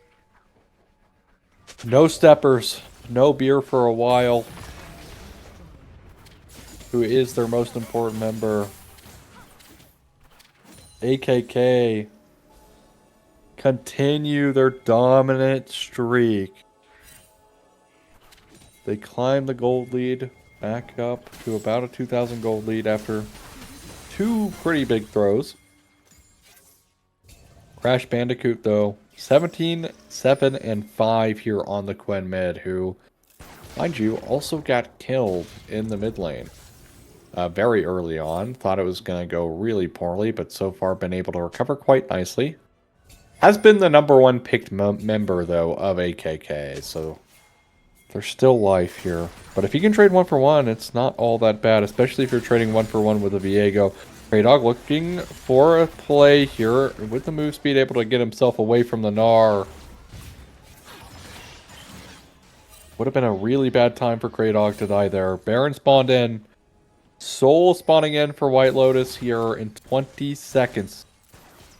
No steppers. No Beer for a while. Who is their most important member. AKK continue their dominant streak. They climb the gold lead back up to about a 2,000 gold lead after 2 pretty big throws. Crash Bandicoot, though, 17, 7, and 5 here on the Quen mid, who, mind you, also got killed in the mid lane. Very early on. Thought it was going to go really poorly, but so far been able to recover quite nicely. Has been the #1 picked member, though, of AKK, so there's still life here. But if you can trade 1 for 1, it's not all that bad, especially if you're trading 1 for 1 with a Viego. Kraydog looking for a play here, with the move speed able to get himself away from the Gnar. Would have been a really bad time for Kraydog to die there. Baron spawned in. Soul spawning in for White Lotus here in 20 seconds.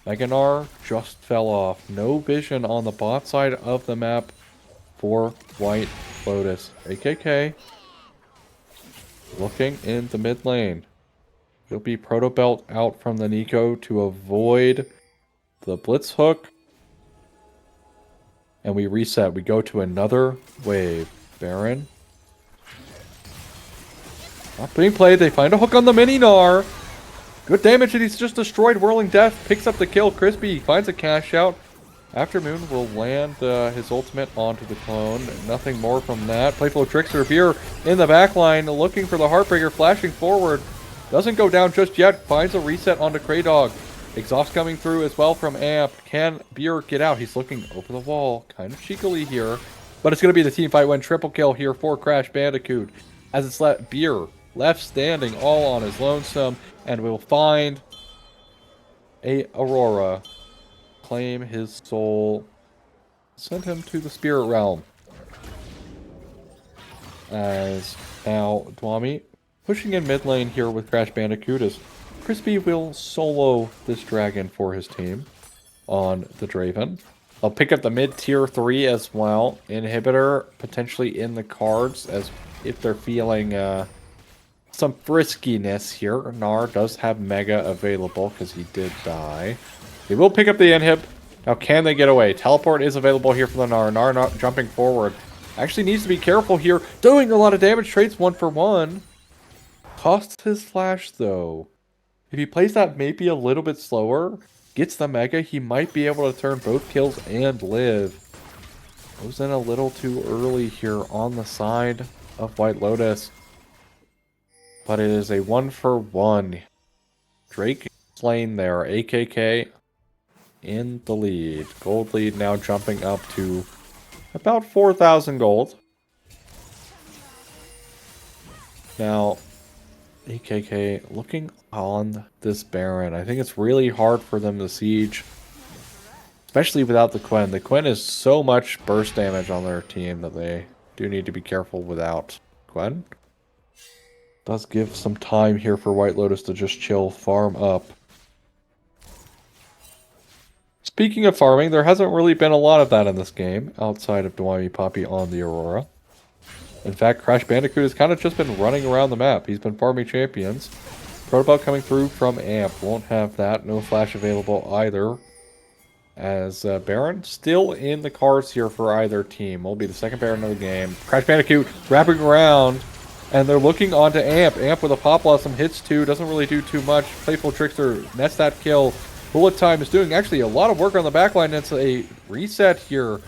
Meganar just fell off. No vision on the bot side of the map for White Lotus. AKK looking in the mid lane. He'll be Proto Belt out from the Nico to avoid the Blitz Hook. And we reset. We go to another wave. Baron. Not being played. They find a hook on the mini Gnar. Good damage, and he's just destroyed. Whirling Death picks up the kill. Crispy finds a cash out. Aftermoon will land his ultimate onto the clone. Nothing more from that. Playful Trickster here in the backline, looking for the Heartbreaker, flashing forward. Doesn't go down just yet. Finds a reset onto Kraydog. Exhaust coming through as well from Amp. Can Beer get out? He's looking over the wall. Kind of cheekily here. But it's going to be the team fight win. Triple kill here for Crash Bandicoot. As it's let Beer left standing all on his lonesome. And we'll find a Aurora. Claim his soul. Send him to the spirit realm. As now Dwami pushing in mid lane here with Crash Bandicoot as Crispy will solo this dragon for his team on the Draven. I'll pick up the mid tier 3 as well. Inhibitor potentially in the cards as if they're feeling some friskiness here. Gnar does have Mega available because he did die. They will pick up the inhib. Now can they get away? Teleport is available here for the Gnar. Gnar not jumping forward. Actually needs to be careful here. Doing a lot of damage. Trades 1 for 1. Costs his flash though. If he plays that maybe a little bit slower, gets the Mega, he might be able to turn both kills and live. Goes in a little too early here on the side of White Lotus. But it is a 1 for 1. Drake slain there. AKK in the lead. Gold lead now jumping up to about 4,000 gold. Now, AKK looking on this Baron. I think it's really hard for them to siege. Especially without the Quen. The Quen is so much burst damage on their team that they do need to be careful without Quen. Does give some time here for White Lotus to just chill, farm up. Speaking of farming, there hasn't really been a lot of that in this game, outside of Dwayne Poppy on the Aurora. In fact, Crash Bandicoot has kind of just been running around the map. He's been farming champions. Protobelt coming through from Amp. Won't have that. No flash available either. As Baron still in the cards here for either team. Will be the second Baron of the game. Crash Bandicoot wrapping around. And they're looking onto Amp. Amp with a Pop Blossom hits 2. Doesn't really do too much. Playful Trickster nets that kill. Bullet Time is doing actually a lot of work on the backline. It's a reset here.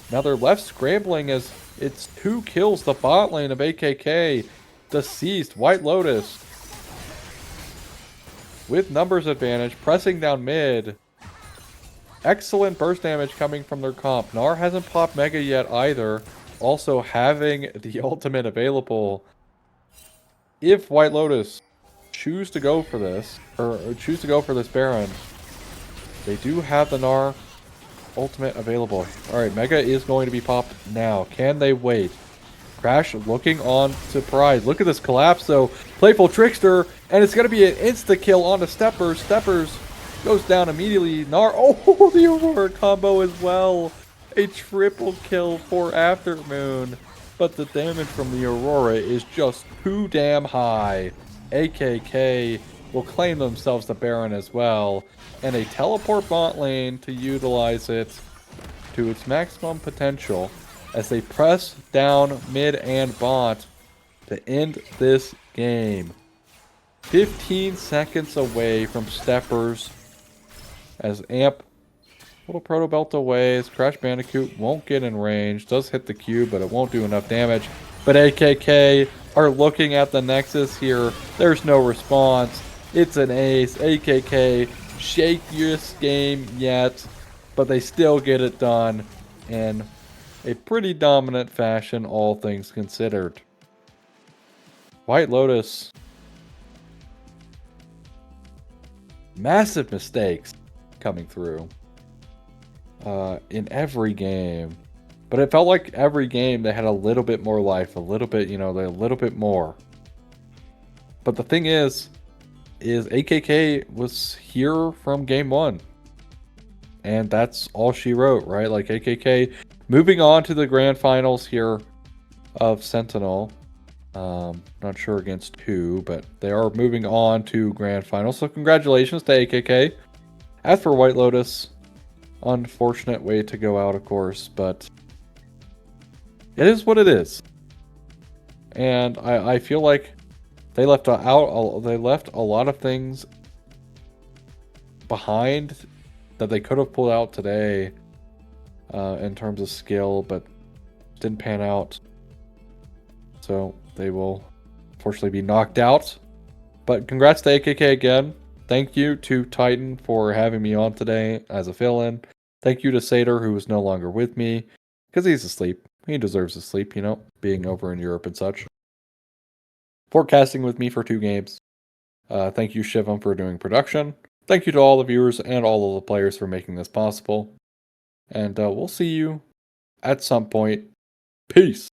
Now they're left scrambling as it's 2 kills. The bot lane of AKK. Deceased. White Lotus. With numbers advantage. Pressing down mid. Excellent burst damage coming from their comp. Gnar hasn't popped Mega yet either. Also having the ultimate available. If White Lotus choose to go for this, or choose to go for this Baron, they do have the Gnar ultimate available. Alright, Mega is going to be popped now. Can they wait? Crash looking on to Pride. Look at this collapse though. Playful Trickster, and it's going to be an insta-kill onto Steppers. Steppers goes down immediately. Gnar, oh, the Aurora combo as well. A triple kill for Aftermoon. But the damage from the Aurora is just too damn high. AKK will claim themselves the Baron as well. And a teleport bot lane to utilize it to its maximum potential as they press down mid and bot to end this game. 15 seconds away from Steppers as Amp little Protobelt away as Crash Bandicoot won't get in range. Does hit the cube, but it won't do enough damage. But AKK are looking at the Nexus here. There's no response. It's an ace. AKK, shakiest game yet. But they still get it done in a pretty dominant fashion, all things considered. White Lotus. Massive mistakes coming through. In every game. But it felt like every game they had a little bit more life, a little bit, a little bit more. But the thing is AKK was here from game 1. And that's all she wrote, right? Like AKK moving on to the grand finals here of Sentinel. Not sure against who, but they are moving on to grand finals. So congratulations to AKK. As for White Lotus, unfortunate way to go out, of course, but it is what it is. And I feel like they left a lot of things behind that they could have pulled out today in terms of skill, but didn't pan out. So they will unfortunately be knocked out. But congrats to AKK again. Thank you to Titan for having me on today as a fill-in. Thank you to Satyr, who is no longer with me, because he's asleep. He deserves to sleep, being over in Europe and such. Forecasting with me for 2 games. Thank you, Shivam, for doing production. Thank you to all the viewers and all of the players for making this possible. And we'll see you at some point. Peace!